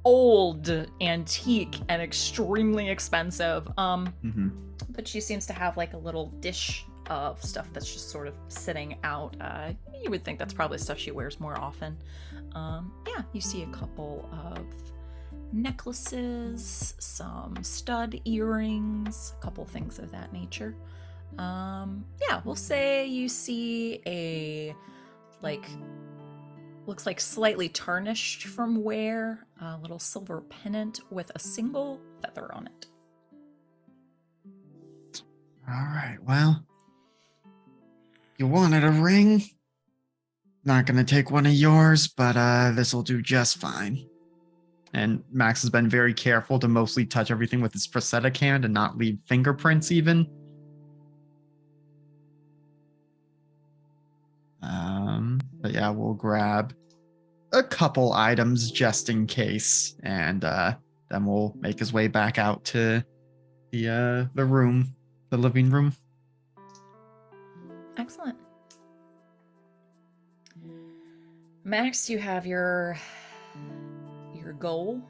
old, antique, and extremely expensive. But she seems to have like a little dish of stuff that's just sort of sitting out. You would think that's probably stuff she wears more often. Yeah, you see a couple of necklaces, some stud earrings, a couple things of that nature. Yeah, we'll say you see a, like, looks like slightly tarnished from wear, a little silver pennant with a single feather on it. All right, well, you wanted a ring? Not gonna take one of yours, but this'll do just fine. And Max has been very careful to mostly touch everything with his prosthetic hand and not leave fingerprints even. But yeah, we'll grab a couple items just in case, and then we'll make his way back out to the room, the living room. Excellent. Max, you have your goal,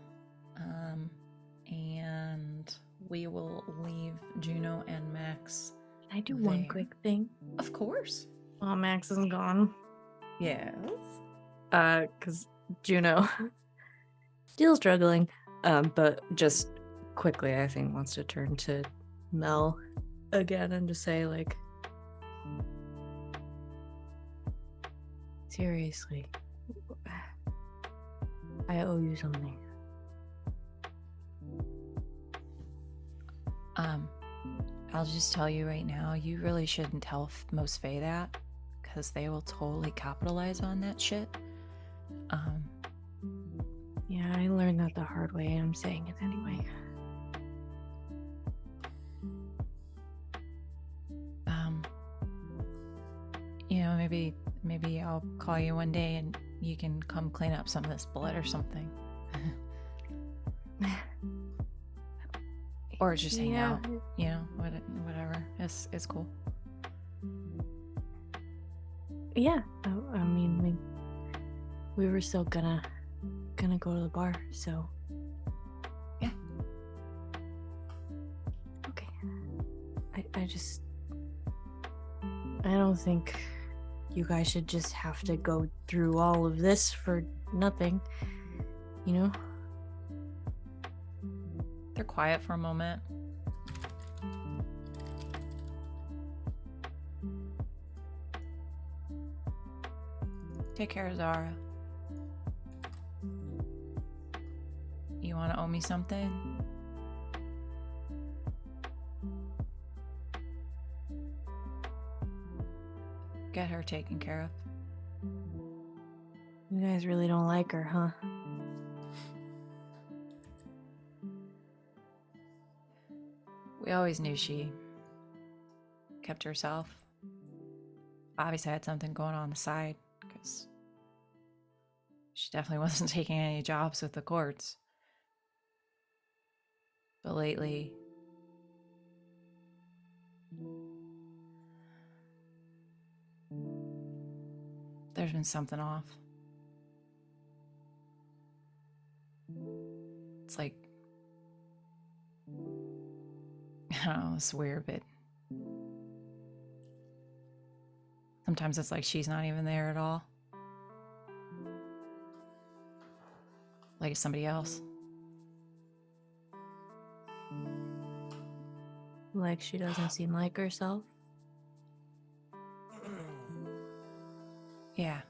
and we will leave Juno and Max. Can I do one there. quick thing? Of course. Oh, Max is gone. Yes. Because Juno still struggling, but just quickly, I think wants to turn to Mel again and just say, like, seriously, I owe you something. I'll just tell you right now, you really shouldn't tell most Fae that, because they will totally capitalize on that shit. Yeah, I learned that the hard way, and I'm saying it anyway. You know, maybe I'll call you one day and you can come clean up some of this blood or something. Or just hang out, you know, whatever. It's cool. Yeah, I mean, we were still gonna go to the bar, so yeah. Okay. I don't think you guys should just have to go through all of this for nothing, you know? They're quiet for a moment. Take care, Zara. You want to owe me something? Get her taken care of. You guys really don't like her, huh? We always knew she kept to herself. Obviously had something going on the side, because she definitely wasn't taking any jobs with the courts. But lately, there's been something off. It's like, I don't know, it's weird, but sometimes it's like she's not even there at all. Like it's somebody else. Like she doesn't seem like herself? Yeah.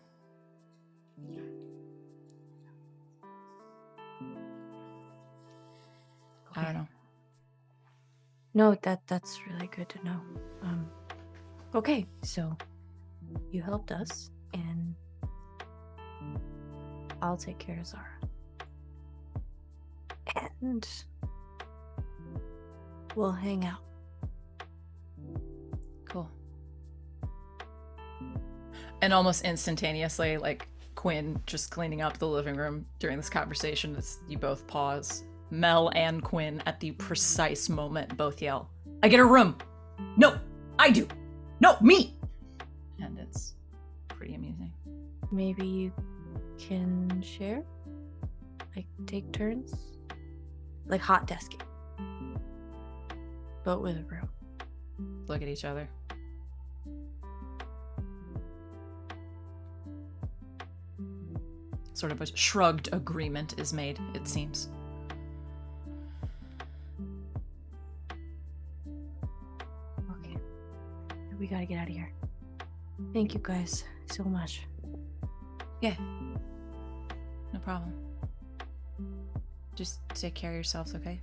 I don't know. No, that's really good to know. Okay, so you helped us, and I'll take care of Zara. And we'll hang out. Cool. And almost instantaneously, like Quinn just cleaning up the living room during this conversation, you both pause. Mel and Quinn at the precise moment both yell, "I get a room!" "No, I do! No, me!" And it's pretty amusing. Maybe you can share? Like, take turns? Like hot desking. But with a room. Look at each other. Sort of a shrugged agreement is made, it seems. Okay. We gotta get out of here. Thank you guys so much. Yeah. No problem. Just take care of yourselves, okay?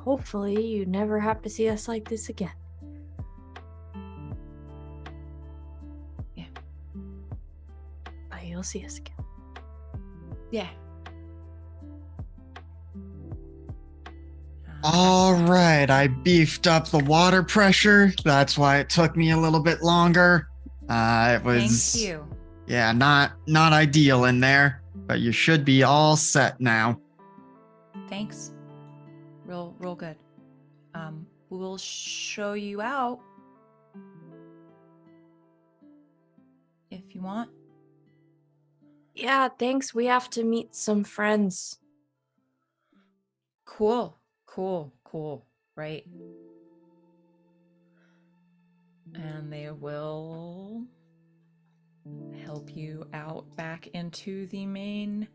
Hopefully you never have to see us like this again. Yeah. But you'll see us again. Yeah. All right, I beefed up the water pressure. That's why it took me a little bit longer. It was Thank you. yeah, not ideal in there, but you should be all set now. Thanks. Real good. We'll show you out if you want. Yeah, thanks. We have to meet some friends. Cool. Right. And they will help you out back into the main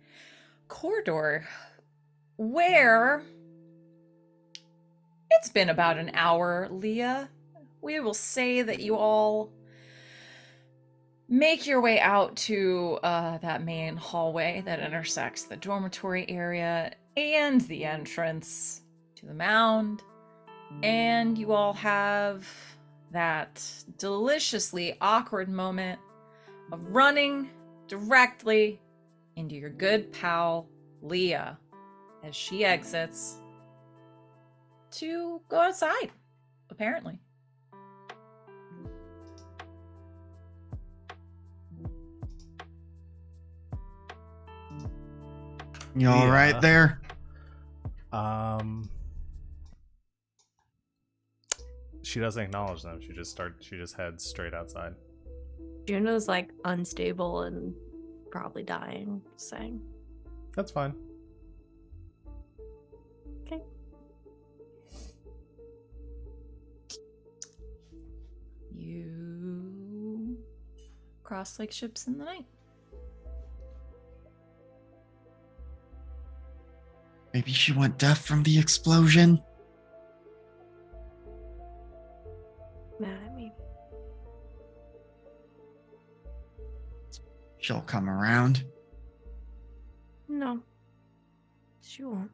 corridor, where it's been about an hour, Leah. We will say that you all make your way out to that main hallway that intersects the dormitory area and the entrance to the mound. And you all have that deliciously awkward moment of running directly into your good pal, Leah, as she exits to go outside, apparently. You all right Yeah. there? She doesn't acknowledge them. She just heads straight outside. Juno's like unstable and probably dying, saying. That's fine. Okay. You cross like ships in the night. Maybe she went deaf from the explosion. Mad at me. She'll come around. No. She won't.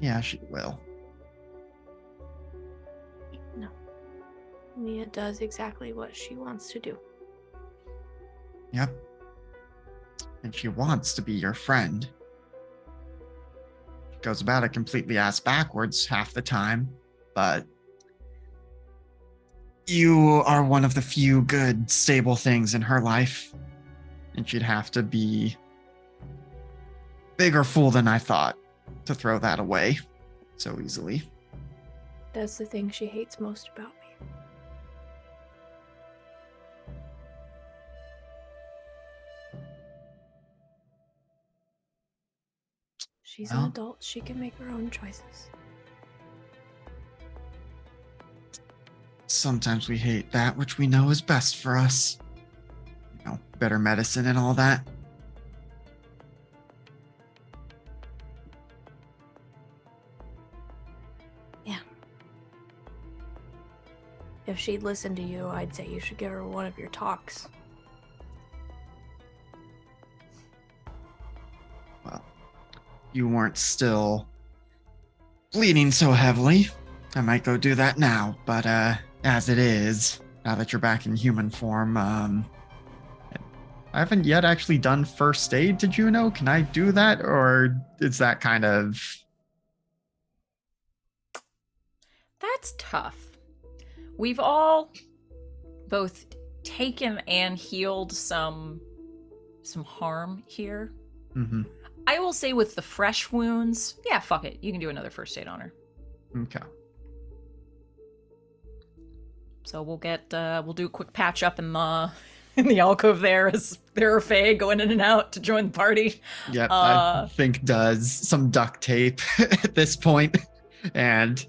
Yeah, she will. No. Mia does exactly what she wants to do. Yep. And she wants to be your friend. She goes about it completely ass backwards half the time, but you are one of the few good, stable things in her life. And she'd have to be bigger fool than I thought to throw that away so easily. That's the thing she hates most about me. She's an Well. adult. She can make her own choices. Sometimes we hate that which we know is best for us. You know, better medicine and all that. Yeah. If she'd listen to you, I'd say you should give her one of your talks. Well, you weren't still bleeding so heavily. I might go do that now, but as it is, now that you're back in human form, I haven't yet actually done first aid to Juno. Can I do that, or is that kind of... That's tough. We've all both taken and healed some harm here. Mm-hmm. I will say with the fresh wounds, yeah, fuck it. You can do another first aid on her. Okay. So we'll do a quick patch up in the alcove there as there are Fae going in and out to join the party. Yep, I think does some duct tape at this point, and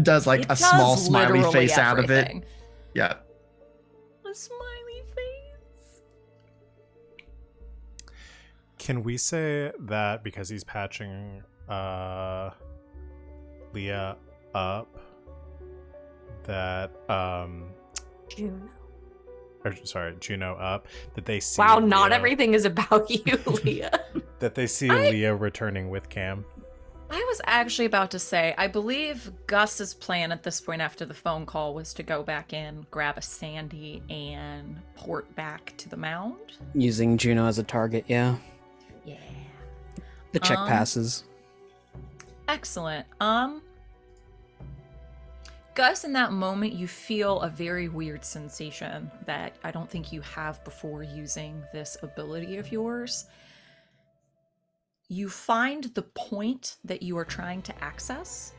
does like It a does small smiley literally face out of it. everything. Yep. A smiley face. Can we say that because he's patching Leah up that Juno up that they see. Wow, not Leah- everything is about you, Leah. That they see Leah returning with Cam. I was actually about to say, I believe Gus's plan at this point after the phone call was to go back in, grab a Sandy, and port back to the mound. Using Juno as a target, yeah. Yeah. The check passes. Excellent. Gus, in that moment, you feel a very weird sensation that I don't think you have before using this ability of yours. You find the point that you are trying to access,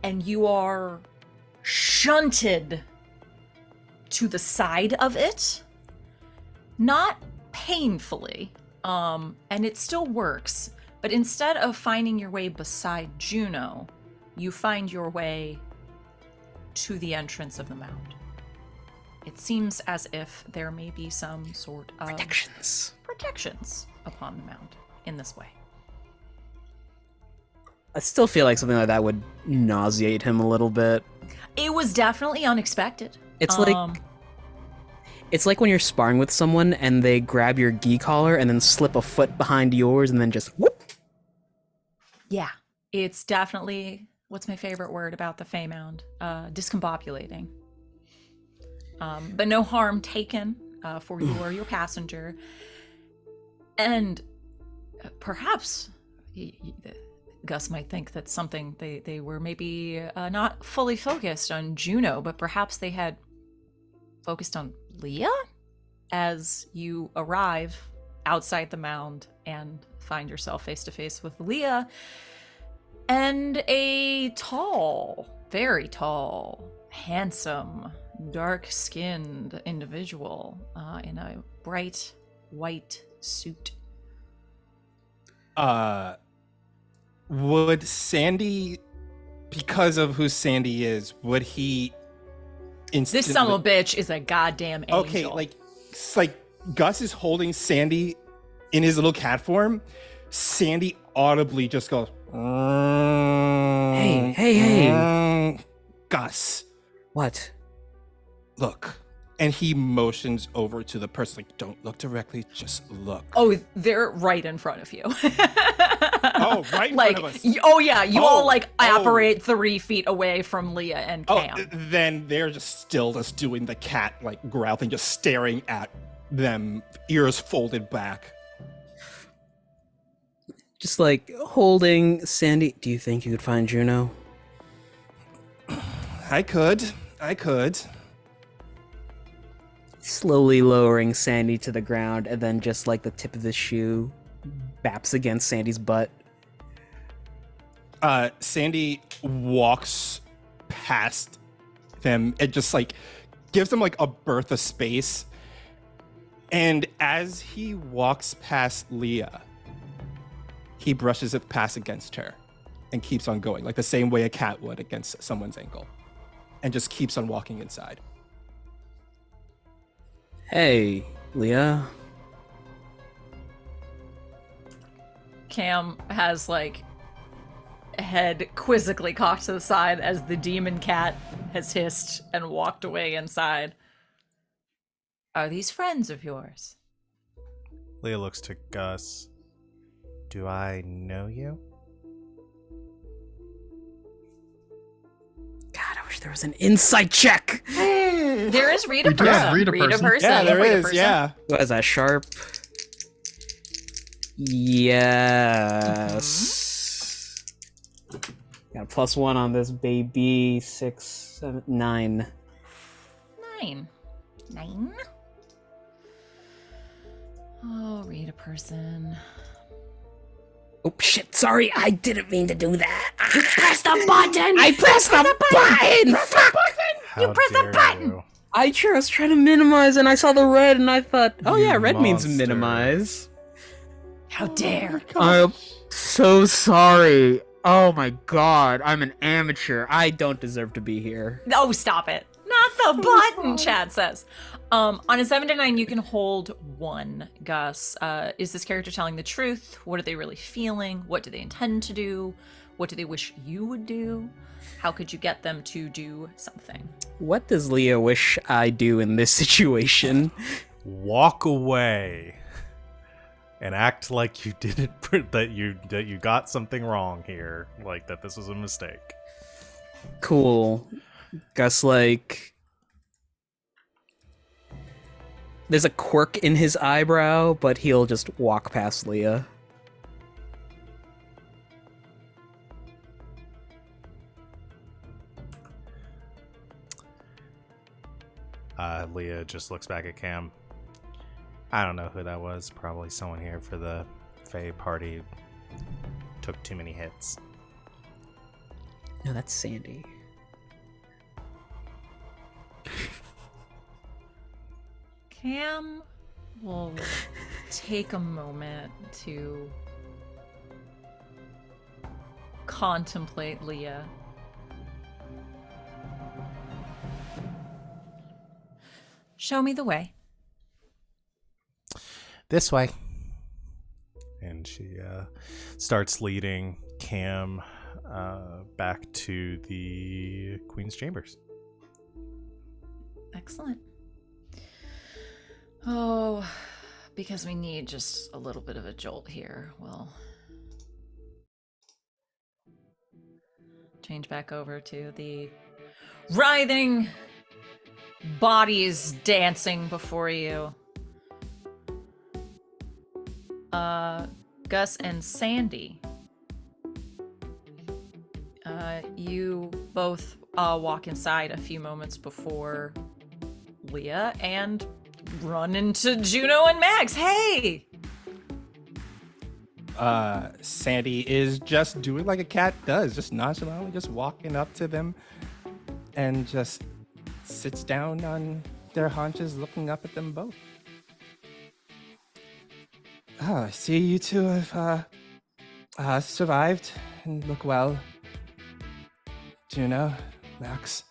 and you are shunted to the side of it. Not painfully, and it still works, but instead of finding your way beside Juno, you find your way to the entrance of the mound. It seems as if there may be some sort of protections upon the mound in this way. I still feel like something like that would nauseate him a little bit. It was definitely unexpected. It's like when you're sparring with someone and they grab your gi collar and then slip a foot behind yours and then just whoop. Yeah, it's definitely, what's my favorite word about the Fae mound? Discombobulating. But no harm taken for you or your passenger. And perhaps Gus might think that something they were maybe not fully focused on Juno, but perhaps they had focused on Leah as you arrive outside the mound and find yourself face to face with Leah and a tall, very tall, handsome, dark-skinned individual in a bright white suit. Would Sandy, because of who Sandy is, would he instantly... This son of a bitch is a goddamn angel. Okay, it's like Gus is holding Sandy in his little cat form. Sandy audibly just goes, Hey. Gus, What? look. And he motions over to the person, like, don't look directly, just look. Oh, they're right in front of you. Oh, right in like, front of us. Oh, yeah, you all, Oh. operate 3 feet away from Leah and Cam. Then they're just still just doing the cat, growl thing, just staring at them, ears folded back. Just holding Sandy. Do you think you could find Juno? I could. Slowly lowering Sandy to the ground, and then just the tip of his shoe baps against Sandy's butt. Sandy walks past them. It just gives them a birth of space. And as he walks past Leah, he brushes it past against her and keeps on going, the same way a cat would against someone's ankle, and just keeps on walking inside. Hey, Leah. Cam has head quizzically cocked to the side as the demon cat has hissed and walked away inside. Are these friends of yours? Leah looks to Gus. Do I know you? God, I wish there was an insight check. There is read a We do have person. read a person. Yeah, there read a is. person. Yeah. Was that sharp? Yes. Got a +1 on this baby. 6, 7, 9. 9. Oh, read a person. Oh shit! Sorry, I didn't mean to do that. Press the button! I pressed the button. How pressed the dare button! you. I was trying to minimize, and I saw the red, and I thought, oh You yeah, red means monster. minimize. How dare! I'm so sorry. Oh my god, I'm an amateur. I don't deserve to be here. Oh, stop it. Not the button, Chad says. On a 7 to 9, you can hold 1, Gus. Is this character telling the truth? What are they really feeling? What do they intend to do? What do they wish you would do? How could you get them to do something? What does Leah wish I do in this situation? Walk away and act like you didn't that you got something wrong here, like that this was a mistake. Cool. Gus, like, there's a quirk in his eyebrow, but he'll just walk past Leah. Leah just looks back at Cam. I don't know who that was. Probably someone here for the Fae party. Took too many hits. No, that's Sandy. Cam will take a moment to contemplate Leah. Show me the way. This way. And she starts leading Cam back to the Queen's Chambers. Excellent. Oh, because we need just a little bit of a jolt here. We'll change back over to the writhing bodies dancing before you. Gus and Sandy, you both walk inside a few moments before Leah and run into Juno and Max. Hey! Sandy is just doing like a cat does, just nonchalantly just walking up to them and just sits down on their haunches looking up at them both. Oh, I see you two have survived and look well. Juno, Max.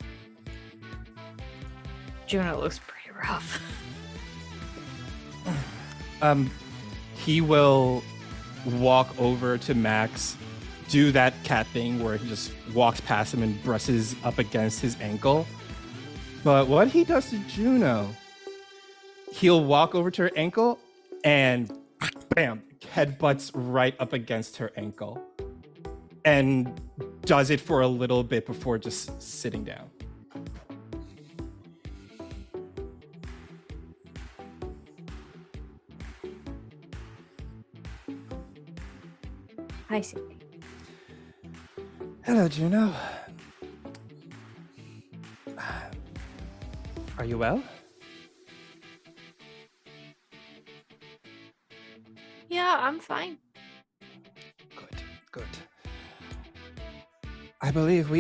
Juno looks pretty rough. He will walk over to Max, do that cat thing where he just walks past him and brushes up against his ankle. But what he does to Juno, he'll walk over to her ankle and bam, headbutts right up against her ankle. And does it for a little bit before just sitting down. I see. Hello, Juno. Are you well? Yeah, I'm fine. Good. I believe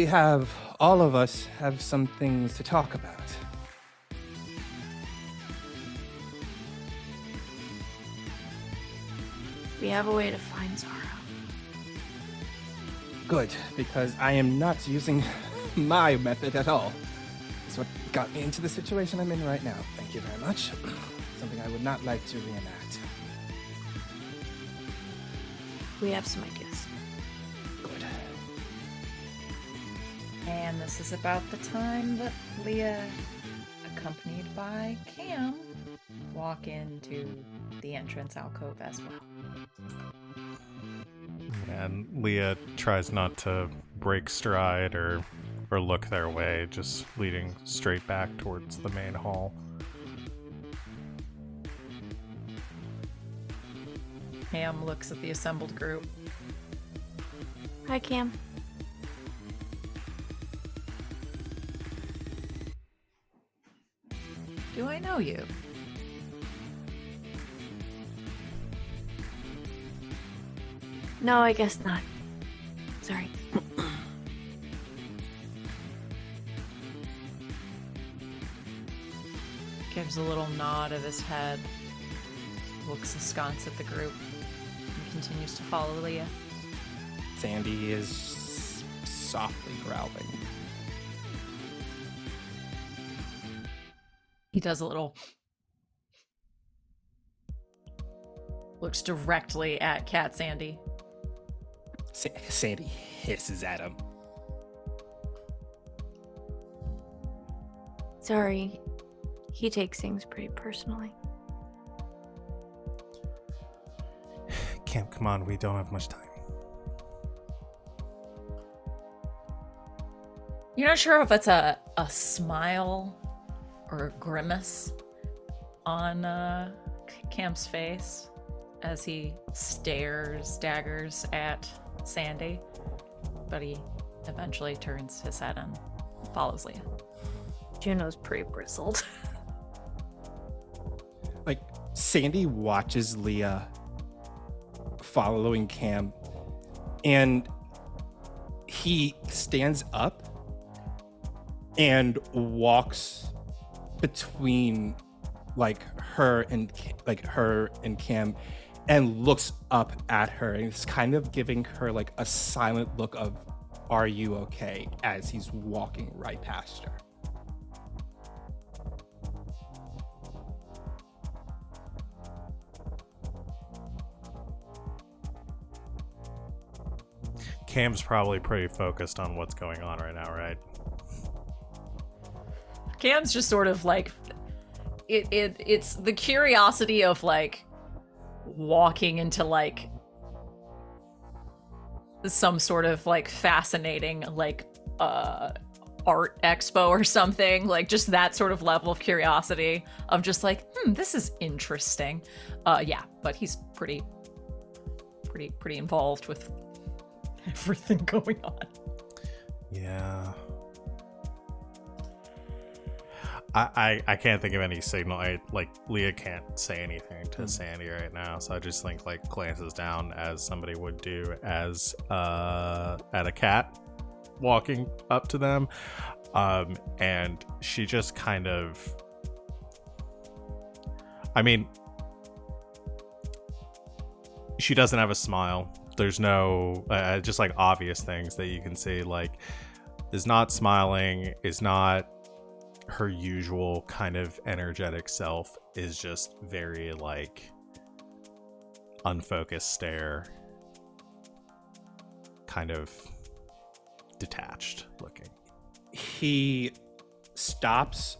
all of us have some things to talk about. We have a way to find Zara. Good, because I am not using my method at all. It's what got me into the situation I'm in right now. Thank you very much. Something I would not like to reenact. We have some ideas. Good. And this is about the time that Leah, accompanied by Cam, walk into the entrance alcove as well. And Leah tries not to break stride or look their way, just leading straight back towards the main hall. Cam looks at the assembled group. Hi, Cam. Do I know you? No, I guess not. Sorry. Gives a little nod of his head, looks askance at the group, and continues to follow Leah. Sandy is softly growling. He does a little... looks directly at Cat Sandy. Sandy hisses at him. Sorry, he takes things pretty personally. Camp, come on, we don't have much time. You're not sure if it's a smile or a grimace on Camp's face as he daggers at Sandy, but he eventually turns his head and follows Leah. Juno's pretty bristled. Like, Sandy watches Leah following Cam, and he stands up and walks between her and Cam and looks up at her, and it's kind of giving her like a silent look of, are you okay, as he's walking right past her. Cam's probably pretty focused on what's going on right now, right? Cam's just sort of like it's the curiosity of like walking into like some sort of like fascinating like art expo or something, like just that sort of level of curiosity of just like, this is interesting. Yeah, but he's pretty involved with everything going on. Yeah. I can't think of any signal. Leah can't say anything to Sandy right now, so I just think like glances down as somebody would do as at a cat walking up to them, and she just kind of, I mean, she doesn't have a smile. There's no just like obvious things that you can see, like is not smiling, is not her usual kind of energetic self, is just very like unfocused stare, kind of detached looking. He stops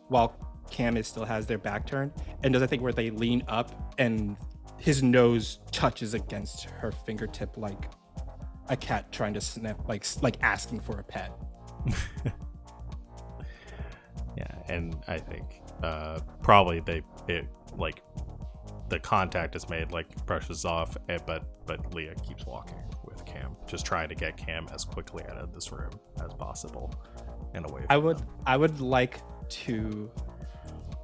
while Cam still has their back turned and does a thing where they lean up and his nose touches against her fingertip like a cat trying to sniff, like asking for a pet. Yeah, and I think probably like the contact is made, like brushes off, but Leah keeps walking with Cam, just trying to get Cam as quickly out of this room as possible and away from them. I would like to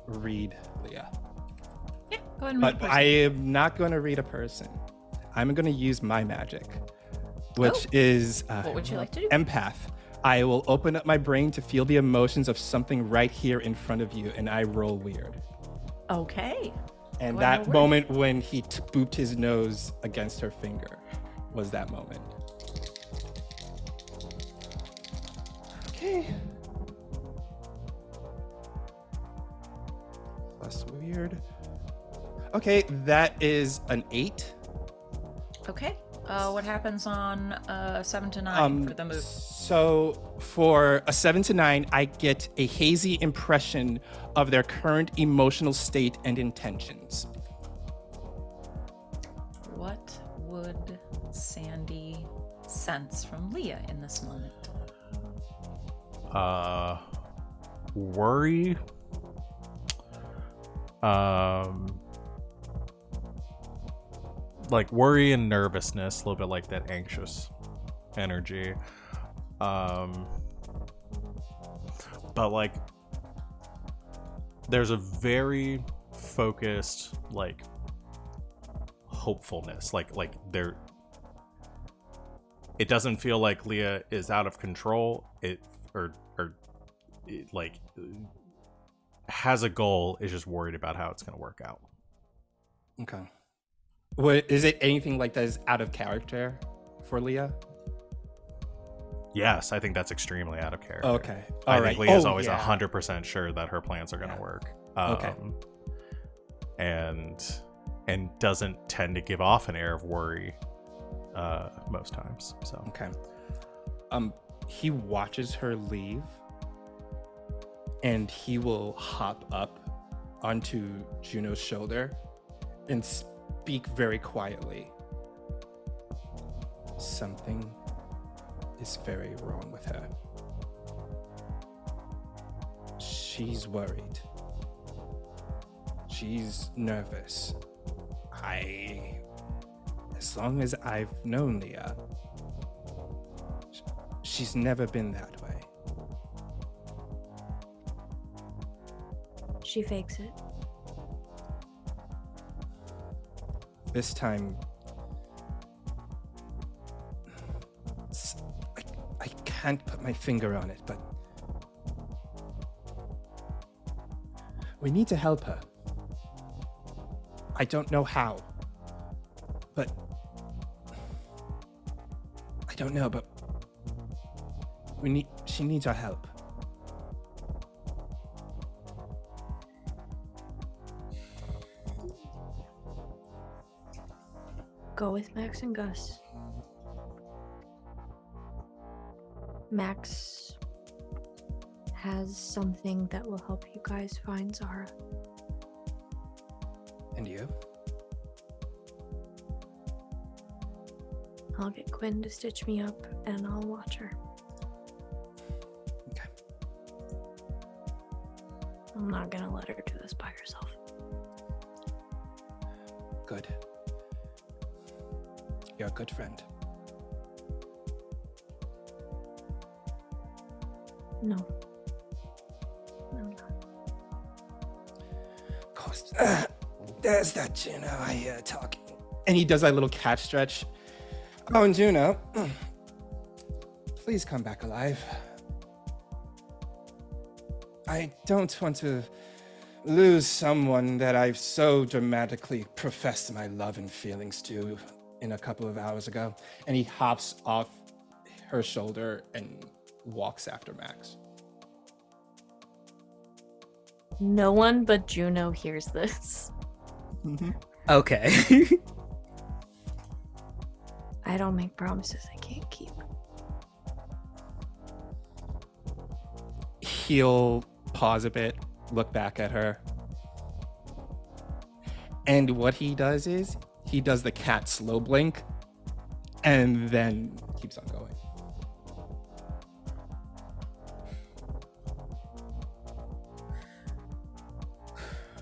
read Leah. Yeah, go ahead and read But a I person. am not going to read a person. I'm going to use my magic, which is What would you like to do? empath. I will open up my brain to feel the emotions of something right here in front of you, and I roll weird. Okay. And Go ahead, that roll weird. moment when he booped his nose against her finger was that moment. Okay. Plus weird. Okay, that is an 8. Okay. What happens on 7 to 9 for the move? So for a 7 to 9, I get a hazy impression of their current emotional state and intentions. What would Sandy sense from Leah in this moment? Worry, like worry and nervousness, a little bit like that anxious energy, but like there's a very focused like hopefulness, like there, it doesn't feel like Leah is out of control, it like has a goal, is just worried about how it's going to work out. Okay. What is it? Anything like that is out of character for Leah? Yes, I think that's extremely out of character. Okay. I All think right. Leah's Oh, always yeah. 100% sure that her plans are going to Yeah. work. Okay. And doesn't tend to give off an air of worry most times. So Okay. He watches her leave, and he will hop up onto Juno's shoulder and speak very quietly. Something is very wrong with her. She's worried. She's nervous. As long as I've known Leah, she's never been that way. She fakes it. This time, I can't put my finger on it, but we need to help her. I don't know how, but she needs our help. Go with Max and Gus. Max has something that will help you guys find Zara. And you? I'll get Quinn to stitch me up and I'll watch her. Okay. I'm not gonna let her do this by herself. Good. You're a good friend. No. I'm not. Of course. There's that Juno I hear talking. And he does that little cat stretch. Oh, and Juno, please come back alive. I don't want to lose someone that I've so dramatically professed my love and feelings to in a couple of hours ago. And he hops off her shoulder and walks after Max. No one but Juno hears this. Okay. I don't make promises I can't keep. He'll pause a bit, look back at her. And what he does is he does the cat slow blink and then keeps on going.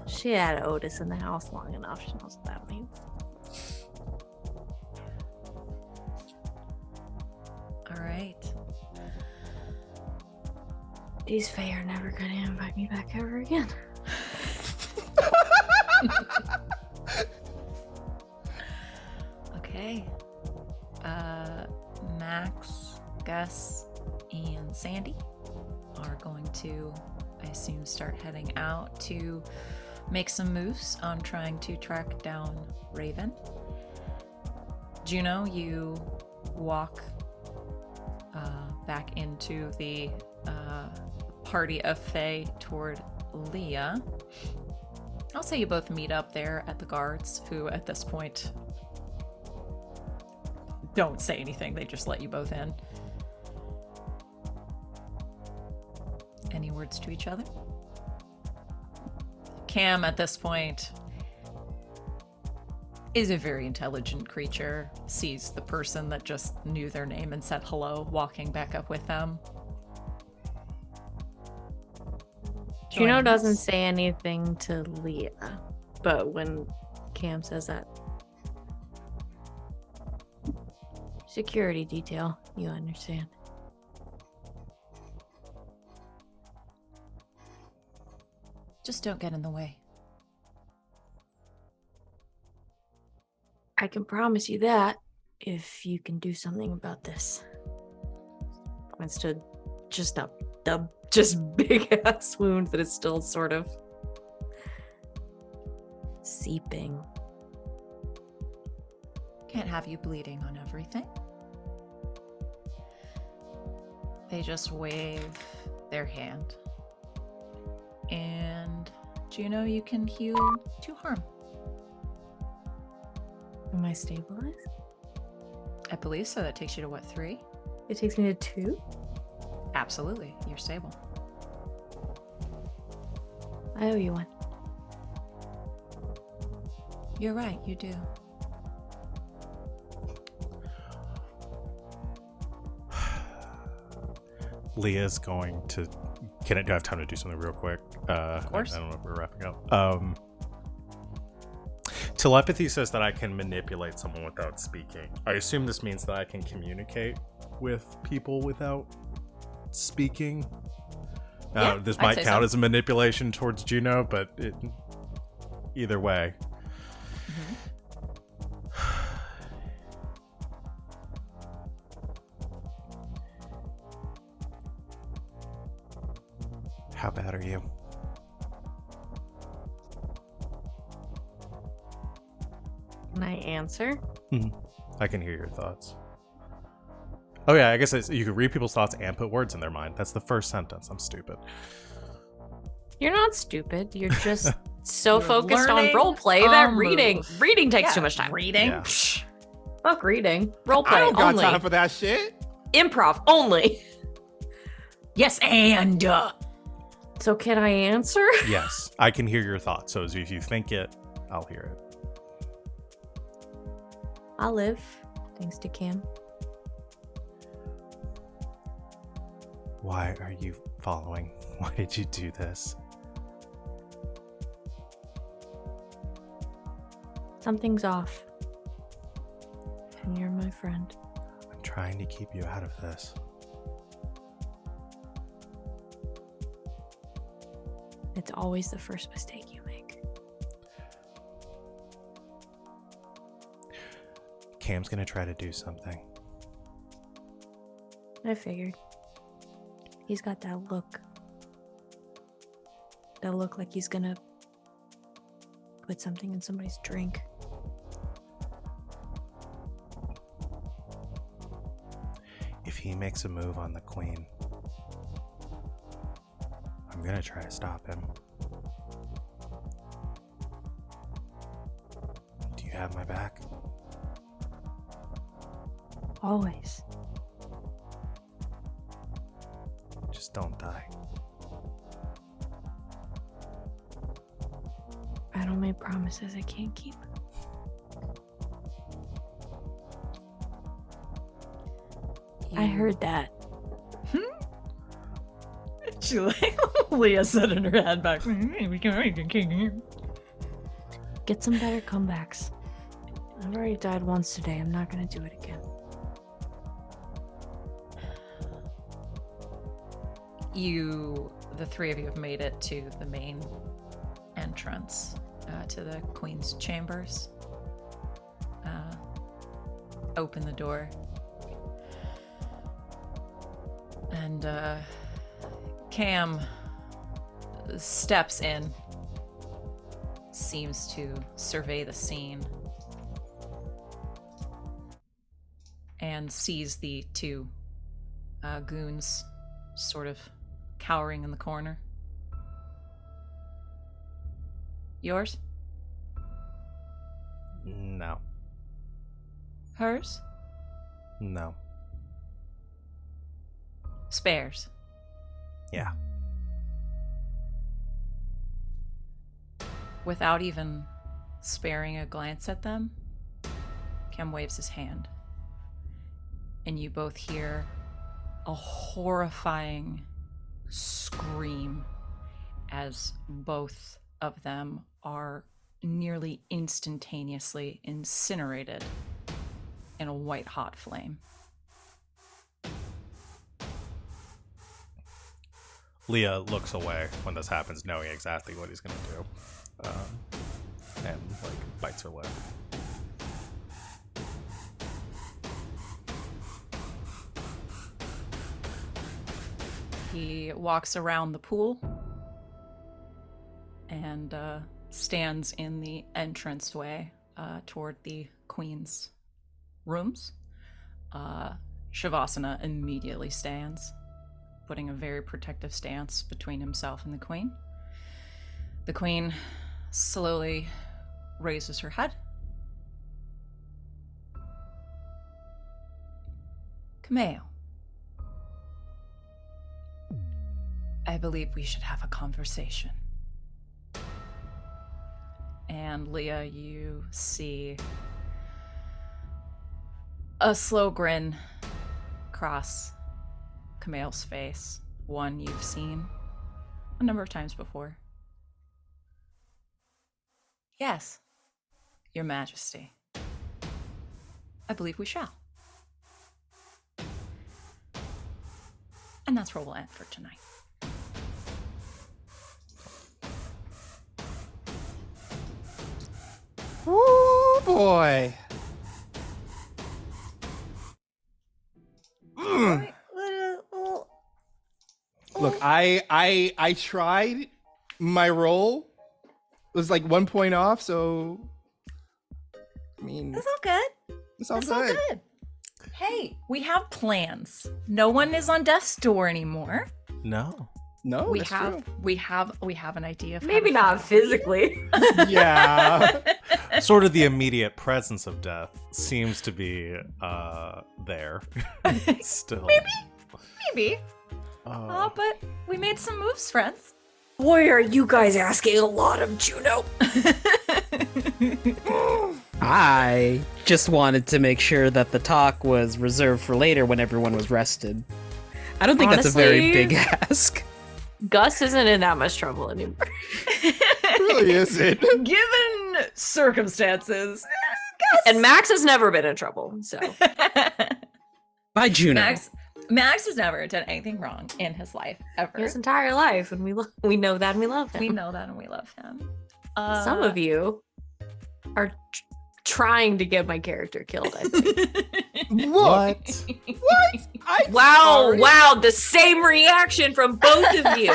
She had Otis in the house long enough. She knows what that means. All right. These Fae are never gonna invite me back ever again. Okay. Max, Gus, and Sandy are going to, I assume, start heading out to make some moves on trying to track down Raven. Juno, you walk back into the party of Fae toward Leah. I'll say you both meet up there at the guards, who at this point don't say anything. They just let you both in. Any words to each other? Cam, at this point, is a very intelligent creature, sees the person that just knew their name and said hello walking back up with them. Juno Joining doesn't us. say anything to Leah, but when Cam says that, security detail, you understand. Just don't get in the way. I can promise you that if you can do something about this. Points to just the big ass wound that is still sort of seeping. Can't have you bleeding on everything. They just wave their hand. And Juno, you can heal 2 harm. Am I stabilized? I believe so. That takes you to what, 3? It takes me to 2? Absolutely. You're stable. I owe you one. You're right, you do. Leah's going to. Do I have time to do something real quick? Of course. I don't know if we're wrapping up. Telepathy says that I can manipulate someone without speaking. I assume this means that I can communicate with people without speaking. Yeah, this I'd might say count so. as a manipulation towards Juno, but either way. How bad are you? Can I answer? I can hear your thoughts. Oh yeah, I guess you can read people's thoughts and put words in their mind. That's the first sentence. I'm stupid. You're not stupid. You're just so You're focused on learning roleplay a that reading move. takes Yeah, too much time. Reading? Yeah. Psh. Fuck reading. I Roleplay don't got only. time for that shit. Improv only. Yes, and So can I answer? Yes, I can hear your thoughts. So if you think it, I'll hear it. I'll live, thanks to Cam. Why are you following? Why did you do this? Something's off. And you're my friend. I'm trying to keep you out of this. It's always the first mistake you make. Cam's gonna try to do something. I figured. He's got that look. That look like he's gonna put something in somebody's drink. If he makes a move on the queen, I'm gonna try to stop him. Do you have my back? Always. Just don't die. I don't make promises I can't keep. I heard that. She Leah said in her head back. Get some better comebacks. I've already died once today. I'm not gonna do it again. The 3 of you have made it to the main entrance to the Queen's chambers. Open the door. And Cam steps in, seems to survey the scene, and sees the 2 goons sort of cowering in the corner. Yours? No. Hers? No. Spares. Yeah. Without even sparing a glance at them, Cam waves his hand. And you both hear a horrifying scream as both of them are nearly instantaneously incinerated in a white hot flame. Leah looks away when this happens, knowing exactly what he's gonna do, and bites her lip. He walks around the pool and stands in the entranceway toward the Queen's rooms. Shavasana immediately stands, putting a very protective stance between himself and the Queen. The Queen slowly raises her head Camille. I believe we should have a conversation. And Leah, you see a slow grin cross Camille's face, one you've seen a number of times before. Yes, Your Majesty. I believe we shall. And that's where we'll end for tonight. Oh boy. Mm. Look, I tried. My roll was like 1 point off, so I mean, That's all good. it's all That's all good. good. Hey, we have plans. No one is on death's door anymore. No. No, we that's have true. we have an idea of how Maybe to not fight. physically. Yeah. Sort of the immediate presence of death seems to be there. Still. Maybe. Oh. But we made some moves, friends. Boy, are you guys asking a lot of Juno. I just wanted to make sure that the talk was reserved for later when everyone was rested. I don't think that's a very Honestly- big ask. Gus isn't in that much trouble anymore. Really is it? Given circumstances, And Max has never been in trouble, so. By Juno. Max has never done anything wrong in his life ever. His entire life, and we know that and we love him. We know that and we love him. Some of you are trying to get my character killed, I think. What? What? I'm Wow, sorry. wow, the same reaction from both of you.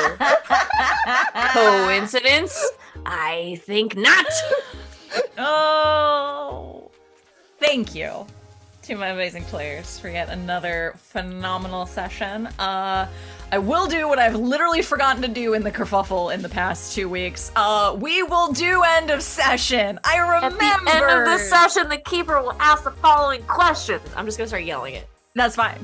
Coincidence? I think not. Oh, thank you to my amazing players for yet another phenomenal session. I will do what I've literally forgotten to do in the kerfuffle in the past 2 weeks. We will do end of session. I remember. At the end of this session, the keeper will ask the following questions. I'm just gonna start yelling it. That's fine.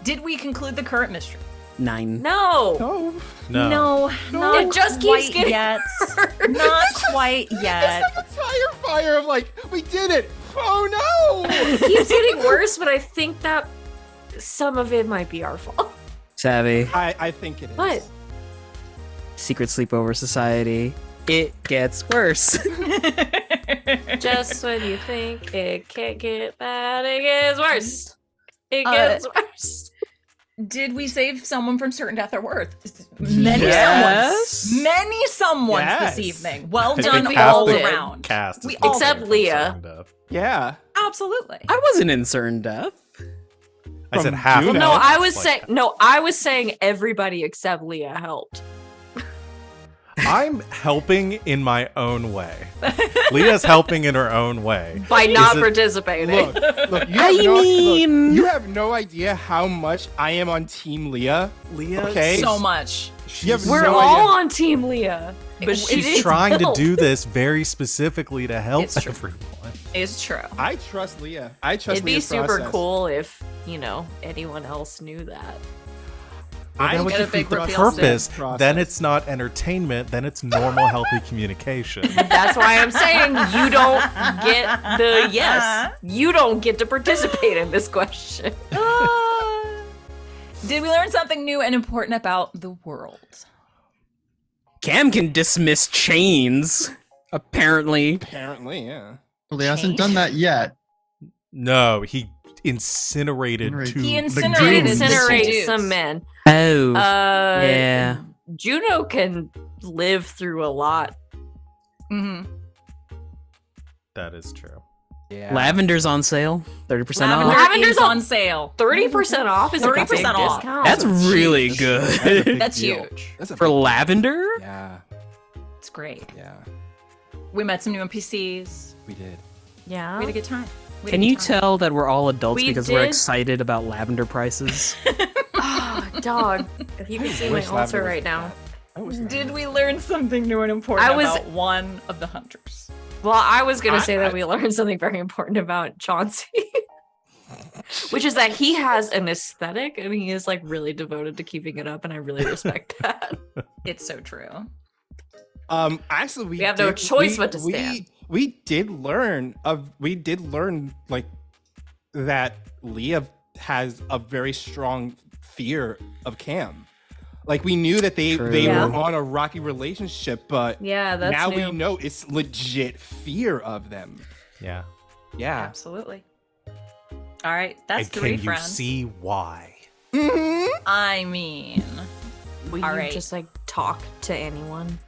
Did we conclude the current mystery? 9. No. No. No. Not It just keeps quite getting yet. worse. Not quite yet. It's a tire fire of like, we did it. Oh no. It keeps getting worse, but I think that some of it might be our fault. Savvy. I think it is. What? Secret Sleepover Society. It gets worse. Just when you think it can't get bad, it gets worse. It Uh, gets worse. Did we save someone from certain death or worth? Many Yes. someones. Many someones Yes. this evening. Well I think done the all cast- around. Cast We is all Except from Leah. certain death. Yeah. Absolutely. I wasn't in certain death. I said From half. Juno. of No, it. I was Like, saying no, I was saying everybody except Leah helped. I'm helping in my own way. Leah's helping in her own way. By not it- participating. Look, you I have no, mean- look, you have no idea how much I am on Team Leah. Leah, Okay. So much. You have We're no all idea. on Team Leah. But she she's needs trying help. to do this very specifically to help It's true. everyone. It's true. I trust Leah. I trust It'd be Leah's super process. cool if, anyone else knew that. Well, I that would get a defeat big the reveal soon. purpose. Process. Then it's not entertainment. Then it's normal, healthy communication. That's why I'm saying you don't get the yes. You don't get to participate in this question. Did we learn something new and important about the world? Cam can dismiss chains. Apparently. Apparently, yeah. Well, he hasn't done that yet. No, he incinerated Incinerated. two. He The incinerated goons. the two Incinerate dudes. some men. Oh. Uh, yeah. Juno can live through a lot. Mm-hmm. That is true. Yeah. Lavender's on sale. 30% Lavender off. Lavender's is on on sale. 30% off is a big 30% off. discount. That's really That's a good. big That's deal. huge. That's a For big deal. lavender? Yeah. It's great. Yeah. We met some new NPCs. We did. Yeah. We had a good time. We had Can a you good time. tell that we're all adults We because we're did- excited about lavender prices? Oh, dog. If you could see my Wish Lavender altar was right now. that. I wish Did Lavender we learn something new and important I was- about one of the hunters? Well, I was going to say I- that we learned something very important about Chauncey. which is that he has an aesthetic and he is like really devoted to keeping it up, and I really respect that. It's so true. Actually, We have no choice but to stand. We did learn like that Leah has a very strong fear of Cam. Like we knew that they Yeah. were on a rocky relationship, but Yeah, that's now new. we know it's legit fear of them. Yeah. Yeah. Absolutely. All right, that's And 3 can you friends. see why? Mhm. I mean, Will All you right. just like talk to anyone?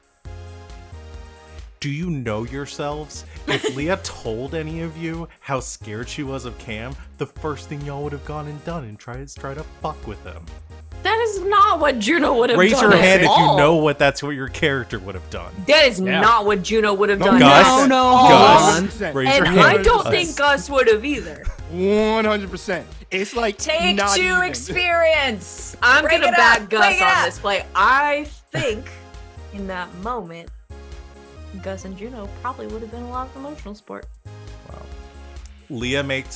Do you know yourselves? If Leah told any of you how scared she was of Cam, the first thing y'all would have gone and done and try to fuck with him. That is not what Juno would have Raise done. your at hand if you all. know that's what your character would have done. That is Yeah. not what Juno would have done. Gus? No, hold Gus? on. 100%. Raise your And hand. I don't Gus. think Gus would have either. 100%. It's like take not 2 even. experience. I'm Bring gonna it back up, Gus bring it on up. this play. I think in that moment, Gus and Juno probably would have been a lot of emotional support. Leah made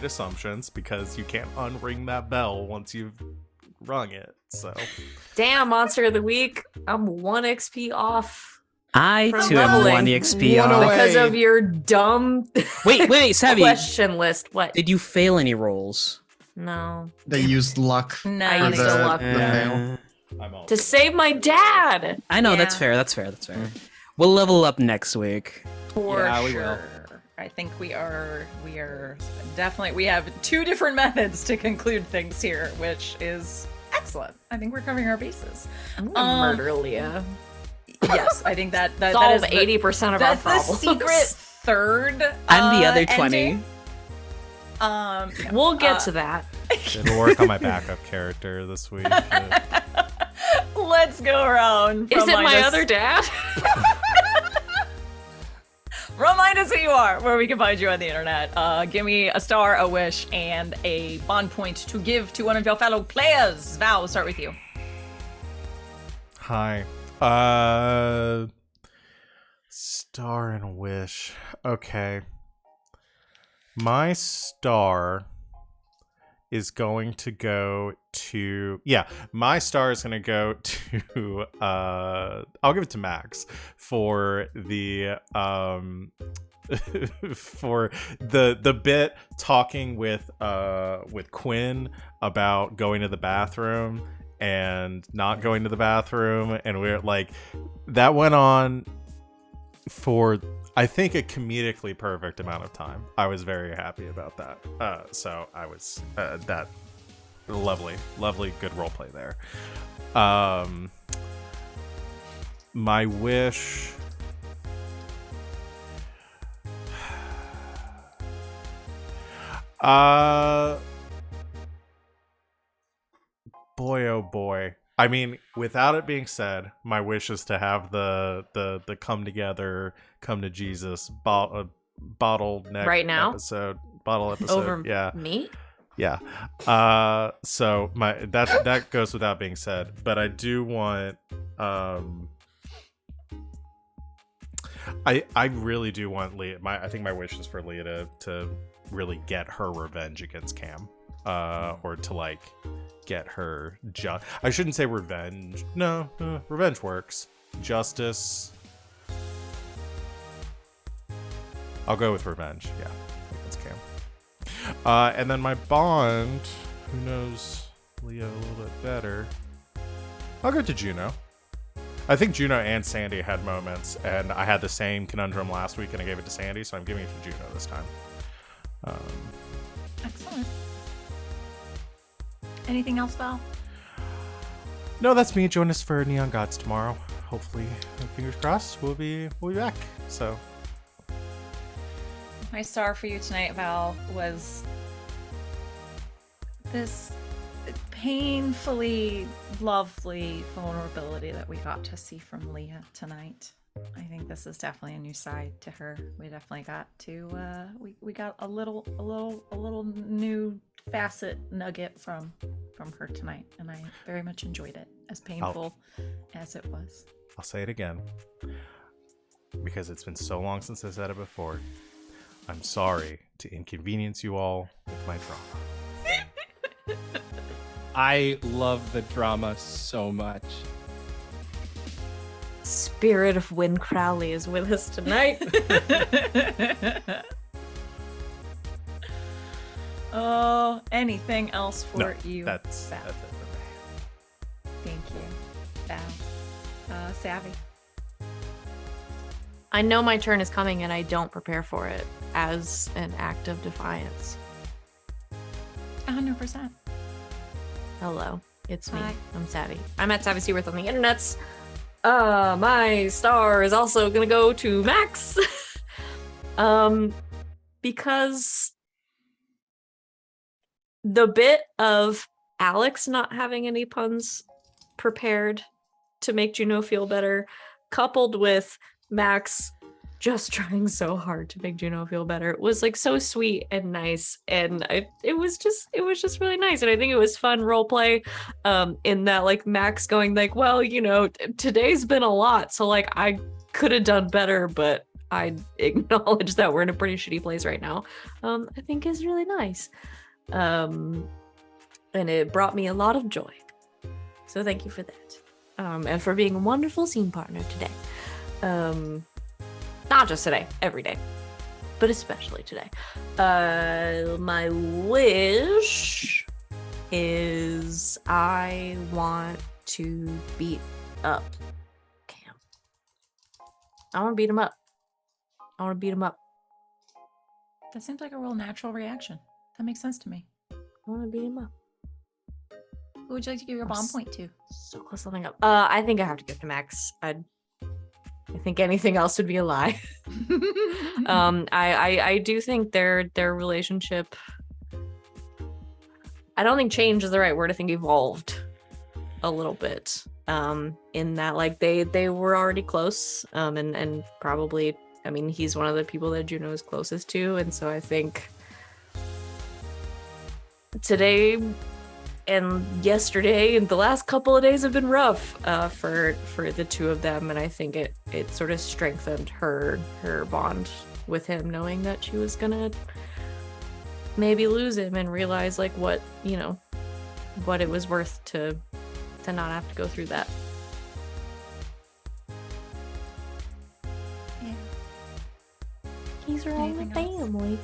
assumptions because you can't unring that bell once you've rung it. So Damn, Monster of the Week. I'm 1 XP off I From too am leveling. 1 XP One off. away. because of your dumb Wait, Savvy. question list. What? Did you fail any rolls? No. They used luck. No, I for used the, the luck. the fail. I'm all To save my dad. I know, Yeah. that's fair. That's fair. We'll level up next week. For Yeah, we sure. will. I think we are definitely, we have 2 different methods to conclude things here, which is excellent. I think we're covering our bases. I'm gonna murder Leah. Yes, I think that is Solve the- 80% of our that's the problems. secret third. I'm the other 20. ending. Yeah. We'll get to that. It'll work on my backup character this week. Let's go around. Is it Remind my us- other dad? Remind us who you are, where we can find you on the internet. Give me a star, a wish, and a bond point to give to one of your fellow players. Val, we'll start with you. Hi. Star and wish. Okay. My star is going to go to my star is going to go to I'll give it to Max for the for the bit talking with Quinn about going to the bathroom and not going to the bathroom, and we're like, that went on for I think a comedically perfect amount of time. I was very happy about that. So I was that lovely good role play there. My wish. Boy, oh boy. I mean, without it being said, my wish is to have the come together, come to Jesus bottleneck Right now? episode. Bottle episode. Over yeah. me? Yeah. So my that goes without being said, but I do want I really do want Leah. I think my wish is for Leah to really get her revenge against Cam, or to like get her I shouldn't say revenge. No, revenge works. Justice. I'll go with revenge. Yeah, I think that's Cam. And then my bond. Who knows Leah a little bit better? I'll go to Juno. I think Juno and Sandy had moments, and I had the same conundrum last week, and I gave it to Sandy, so I'm giving it to Juno this time. Excellent. Anything else, Val? No, that's me. Join us for Neon Gods tomorrow. Hopefully, fingers crossed, we'll be back. So, My star for you tonight, Val, was this painfully lovely vulnerability that we got to see from Leah tonight. I think this is definitely a new side to her. We definitely got to we got a little new facet nugget from her tonight, and I very much enjoyed it, as painful as it was. I'll say it again, because it's been so long since I said it before. I'm sorry to inconvenience you all with my drama. I love the drama so much. Spirit of Win Crowley is with us tonight. Oh, anything else for No, you? that's Val? it for me. Thank you, Val. Savvy. I know my turn is coming and I don't prepare for it as an act of defiance. 100%. Hello, it's me. Hi. I'm Savvy. I'm at Savvy Seaworth on the internets. My star is also gonna go to Max. Because the bit of Alex not having any puns prepared to make Juno feel better, coupled with Max just trying so hard to make Juno feel better, was like so sweet and nice, and it was just really nice. And I think it was fun role play, in that like Max going like, well, you know, today's been a lot, so like I could have done better, but I acknowledge that we're in a pretty shitty place right now. I think is really nice. And it brought me a lot of joy. So thank you for that. And for being a wonderful scene partner today. Not just today, every day, but especially today. My wish is I want to beat up Cam. I want to beat him up. That seems like a real natural reaction. That makes sense to me. I want to beat him up. Who would you like to give your bomb point to? So close something up. I think I have to give to Max. I think anything else would be a lie. I do think their relationship, I don't think change is the right word. I think evolved a little bit. In that like they were already close. And probably, I mean, he's one of the people that Juno is closest to, and so I think today and yesterday and the last couple of days have been rough for the two of them, and I think it sort of strengthened her bond with him, knowing that she was gonna maybe lose him and realize like what it was worth to not have to go through that. Yeah. He's our only Anything else? family.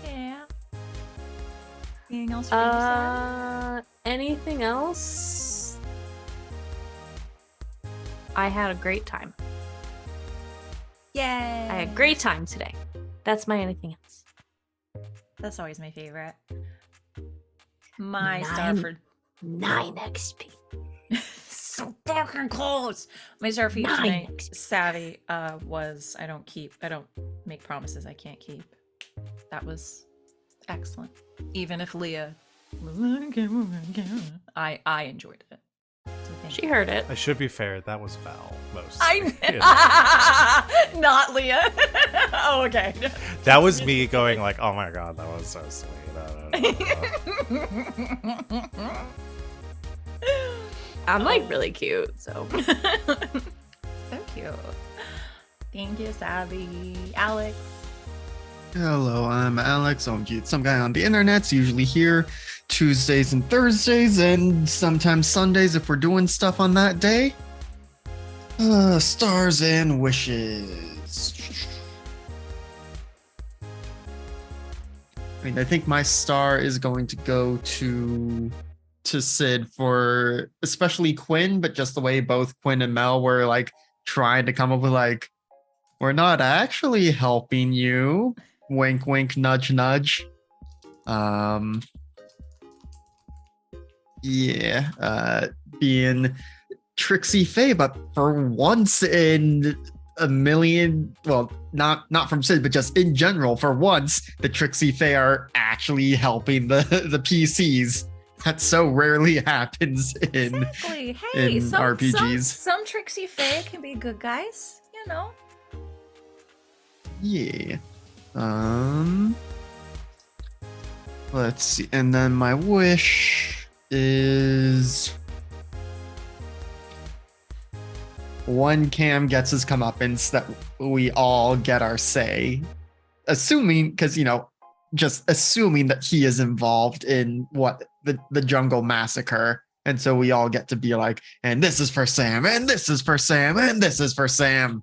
Yeah. Anything else for you, Sarah? Anything else? I had a great time. Yay! I had a great time today. That's my anything else. That's always my favorite. My 9 Starford. 9 XP. So fucking close. My star for you 9 tonight, XP. Savvy, was I don't make promises I can't keep. That was excellent. Even if Leah, I enjoyed it. So thank She you. heard it. I should be fair. That was Val most. Not Leah. Oh, okay. That was me going like, "Oh my god, that was so sweet." I'm like really cute, so. So cute. Thank you, Savvy. Alex. Hello, I'm Alex. I'm some guy on the internet's usually here Tuesdays and Thursdays, and sometimes Sundays if we're doing stuff on that day. Stars and wishes. I mean, I think my star is going to go to Sid for especially Quinn, but just the way both Quinn and Mel were like trying to come up with like, we're not actually helping you. Wink, wink, nudge, nudge. Being Trixie Fae, but for once in a million, well, not from Sid, but just in general, for once, the Trixie Fae are actually helping the PCs. That so rarely happens in Exactly. Hey, in some RPGs. Some Trixie Fae can be good guys, you know. Yeah. Let's see. And then my wish is one Cam gets his comeuppance that we all get our say. Assuming, because, just assuming that he is involved in what the jungle massacre. And so we all get to be like, and this is for Sam, and this is for Sam, and this is for Sam.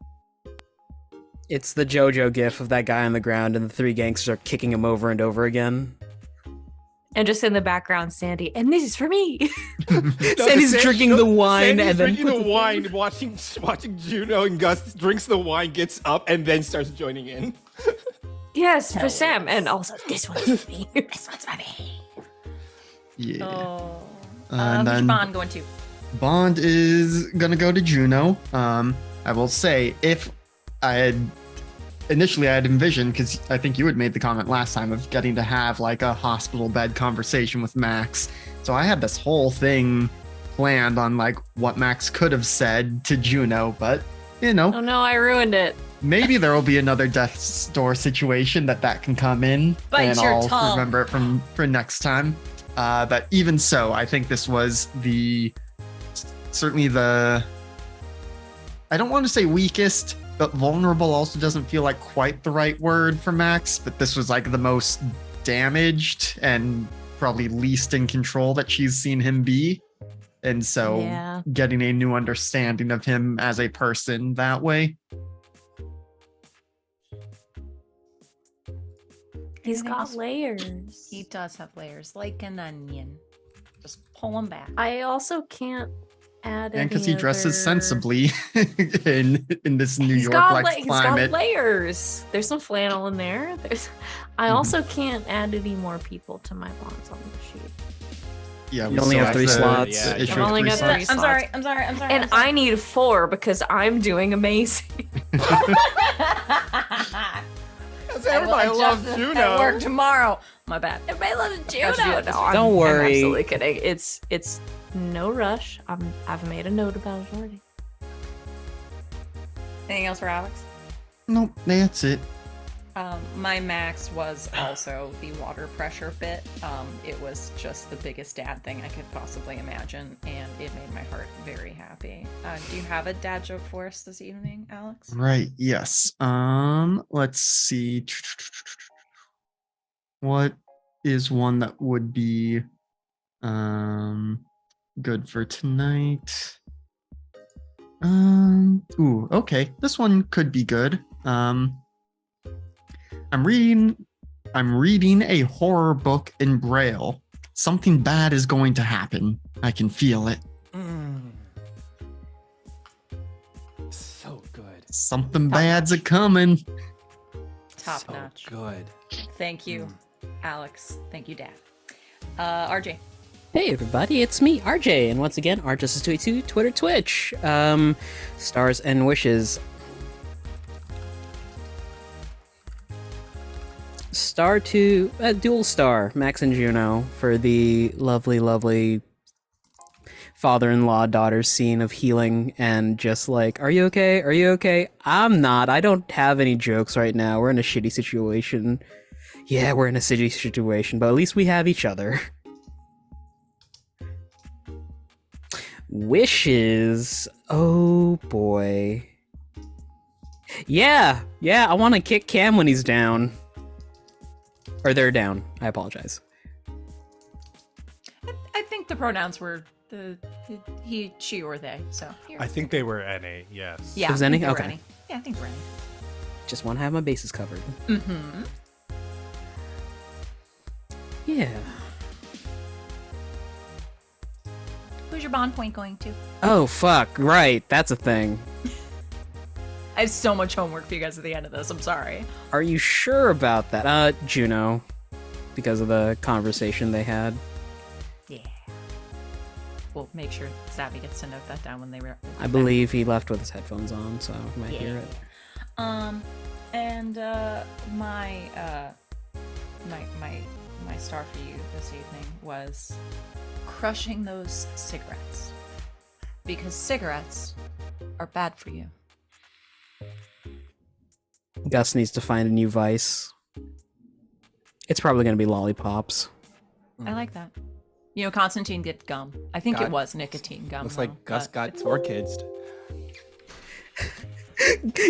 It's the JoJo gif of that guy on the ground and the three gangsters are kicking him over and over again. And just in the background, Sandy, and this is for me. Sandy's drinking the wine Sandy's and then drinking the wine, watching Juno, and Gus drinks the wine, gets up, and then starts joining in. Yes, for Sam, and also this one's for me. This one's for me. Yeah. Oh. And Who's then Bond going to? Bond is gonna go to Juno. I will say, if I had initially I had envisioned, because I think you had made the comment last time of getting to have like a hospital bed conversation with Max. So I had this whole thing planned on like what Max could have said to Juno, but you know, Oh no, I ruined it. maybe there will be another death's door situation that can come in, Bite and your I'll tongue. remember it for next time. But even so, I think this was certainly the, I don't want to say weakest, but vulnerable also doesn't feel like quite the right word for Max. But this was like the most damaged and probably least in control that she's seen him be. And so Yeah. getting a new understanding of him as a person that way. He's Anything got else? layers. He does have layers, like an onion. Just pull them back. I also can't add And because any he dresses other- sensibly in this New He's York got, like he's got climate. layers. There's some flannel in there. I Mhm. also can't add any more people to my bonds on the sheet. Yeah, You we only saw have three the slots. Yeah, issue I've of only three got slots. three I'm slots. sorry. I'm sorry. I'm sorry. And I need 4 because I'm doing amazing. Everybody loves Juno. At work tomorrow. My bad. Everybody loves Juno. Juno. No, I'm, Don't I'm worry. absolutely kidding. It's no rush. I've made a note about it already. Anything else for Alex? Nope, that's it. My max was also the water pressure bit. It was just the biggest dad thing I could possibly imagine, and it made my heart very happy. Do you have a dad joke for us this evening, Alex? Right, yes. Let's see. What is one that would be good for tonight? Ooh, okay. This one could be good. I'm reading a horror book in Braille. Something bad is going to happen. I can feel it. So good. Something bad's a coming. Top So notch. good. Thank you, Alex. Thank you, Dad. RJ. Hey everybody, it's me, RJ, and once again, RJustice22, Twitter, Twitch. Stars and wishes. Star to dual star, Max and Juno, for the lovely father-in-law daughter scene of healing and just like, are you okay? Are you okay? I'm not. I don't have any jokes right now. We're in a shitty situation. Yeah, we're in a shitty situation, but at least we have each other. Wishes. Oh boy. Yeah, I want to kick Cam when he's down. Or they're down. I apologize. I think the pronouns were the he, she, or they. So here. I think they were NA, yes. Yeah. It was I think any? they were Okay. any. Yeah, I think we're any. Just want to have my bases covered. Mm-hmm. Yeah. Who's your bond point going to? Oh fuck! Right, that's a thing. I have so much homework for you guys at the end of this. I'm sorry. Are you sure about that? Juno, because of the conversation they had. Yeah. We'll make sure Savvy gets to note that down when they were. I believe he left with his headphones on, so you might hear it. And my star for you this evening was crushing those cigarettes, because cigarettes are bad for you. Gus needs to find a new vice. It's probably gonna be lollipops. I like that. You know, Constantine did gum. I think it God. was nicotine gum. Looks though, like Gus but got it's- 4 kids.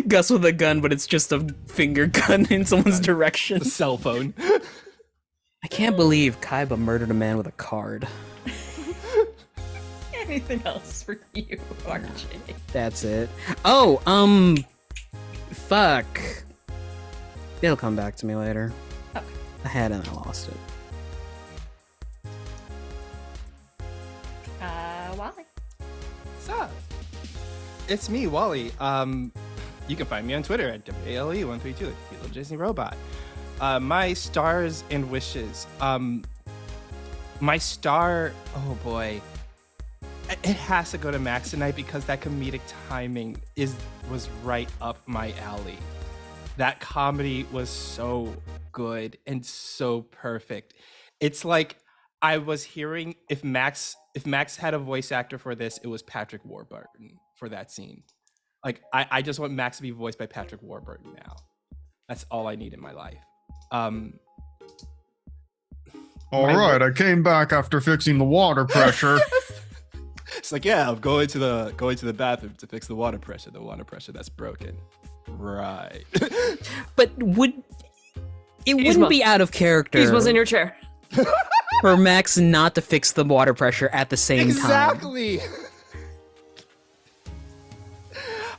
Gus with a gun, but it's just a finger gun in someone's direction. The cell phone. can't believe Kaiba murdered a man with a card. Anything else for you, RJ? That's it. Oh, fuck. It'll come back to me later. Okay. I had it and I lost it. Wally. What's up? It's me, Wally. You can find me on Twitter at WALE132, the little Disney robot. My stars and wishes. My star, oh boy. It has to go to Max tonight because that comedic timing was right up my alley. That comedy was so good and so perfect. It's like I was hearing if Max had a voice actor for this, it was Patrick Warburton for that scene. Like I just want Max to be voiced by Patrick Warburton now. That's all I need in my life. All right, I came back after fixing the water pressure. It's like, yeah, I'm going to the bathroom to fix the water pressure that's broken. Right. But wouldn't be out of character Yzma's in your chair. for Max not to fix the water pressure at the same time. Exactly.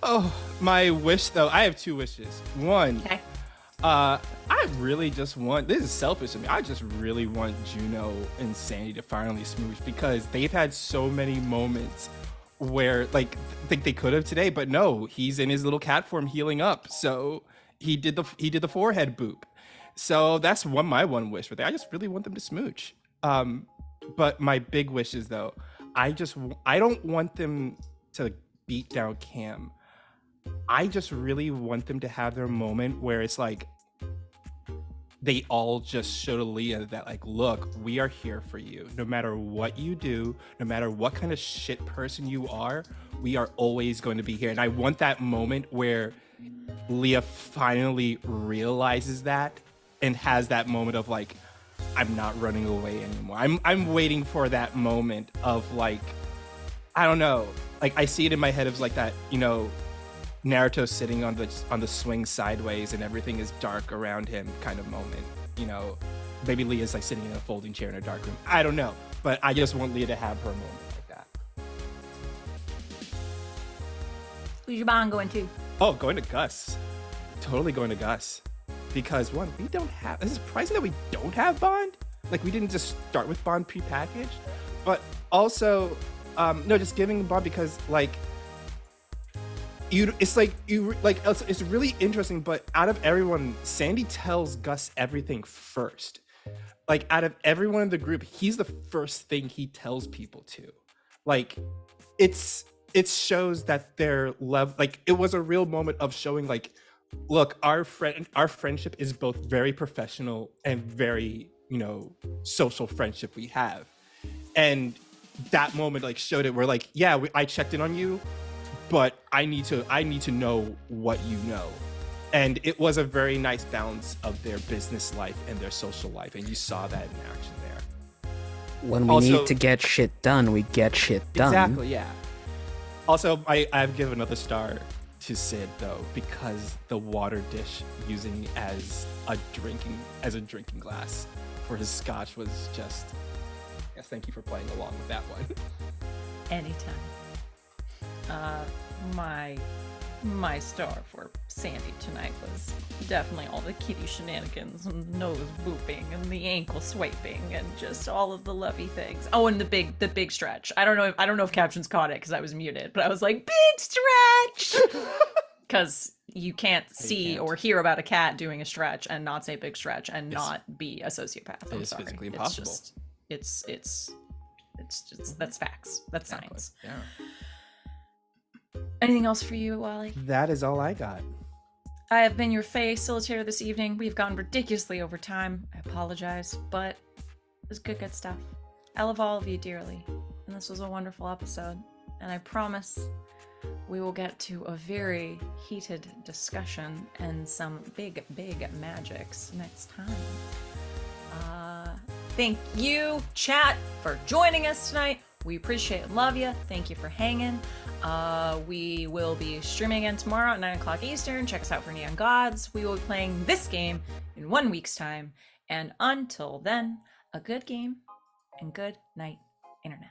Oh, my wish though. I have two wishes. One, Okay. I really just want, this is selfish of me, I just really want Juno and Sandy to finally smooch because they've had so many moments where like think they could have today, but no, he's in his little cat form healing up. So he did the forehead boop. So that's my one wish for that. I just really want them to smooch. But my big wishes though, I don't want them to beat down Cam. I just really want them to have their moment where it's like they all just show to Leah that like, look, we are here for you. No matter what you do, no matter what kind of shit person you are, we are always going to be here. And I want that moment where Leah finally realizes that and has that moment of like, I'm not running away anymore. I'm waiting for that moment of like, I don't know. Like I see it in my head of like that, you know, Naruto sitting on the swing sideways and everything is dark around him kind of moment. You know, maybe Leah's like sitting in a folding chair in a dark room. I don't know, but I just want Leah to have her moment like that. Who's your bond going to? Oh, going to Gus. Totally going to Gus. Because one, it's surprising that we don't have Bond. Like we didn't just start with Bond prepackaged, but also, no, just giving Bond because like, it's really interesting, but out of everyone, Sandy tells Gus everything first. Like out of everyone in the group, he's the first thing he tells people to. Like it shows that their love, like it was a real moment of showing like, look, our friendship is both very professional and very, you know, social friendship we have. And that moment like showed it where like, yeah, I checked in on you, but I need to know what you know. And it was a very nice balance of their business life and their social life. And you saw that in action there. When we need to get shit done, we get shit done. Exactly, yeah. Also, I've given another star to Sid though, because the water dish using as a drinking glass for his scotch was just, yes, thank you for playing along with that one. Anytime. My star for Sandy tonight was definitely all the kitty shenanigans and nose booping and the ankle swiping and just all of the lovey things. Oh, and the big stretch. I don't know if captions caught it because I was muted, but I was like, big stretch, because you can't see or hear about a cat doing a stretch and not say big stretch and not be a sociopath. I'm sorry. Physically impossible. It's just that's facts. That's science. Yeah. Anything else for you, Wally? That is all I got. I have been your Fae-cilitator this evening. We've gone ridiculously over time. I apologize, but it was good stuff. I love all of you dearly, and this was a wonderful episode. And I promise we will get to a very heated discussion and some big magics next time. Thank you, chat, for joining us tonight. We appreciate and love you. Thank you for hanging. We will be streaming again tomorrow at 9 o'clock Eastern. Check us out for Neon Gods. We will be playing this game in 1 week's time. And until then, a good game and good night, Internet.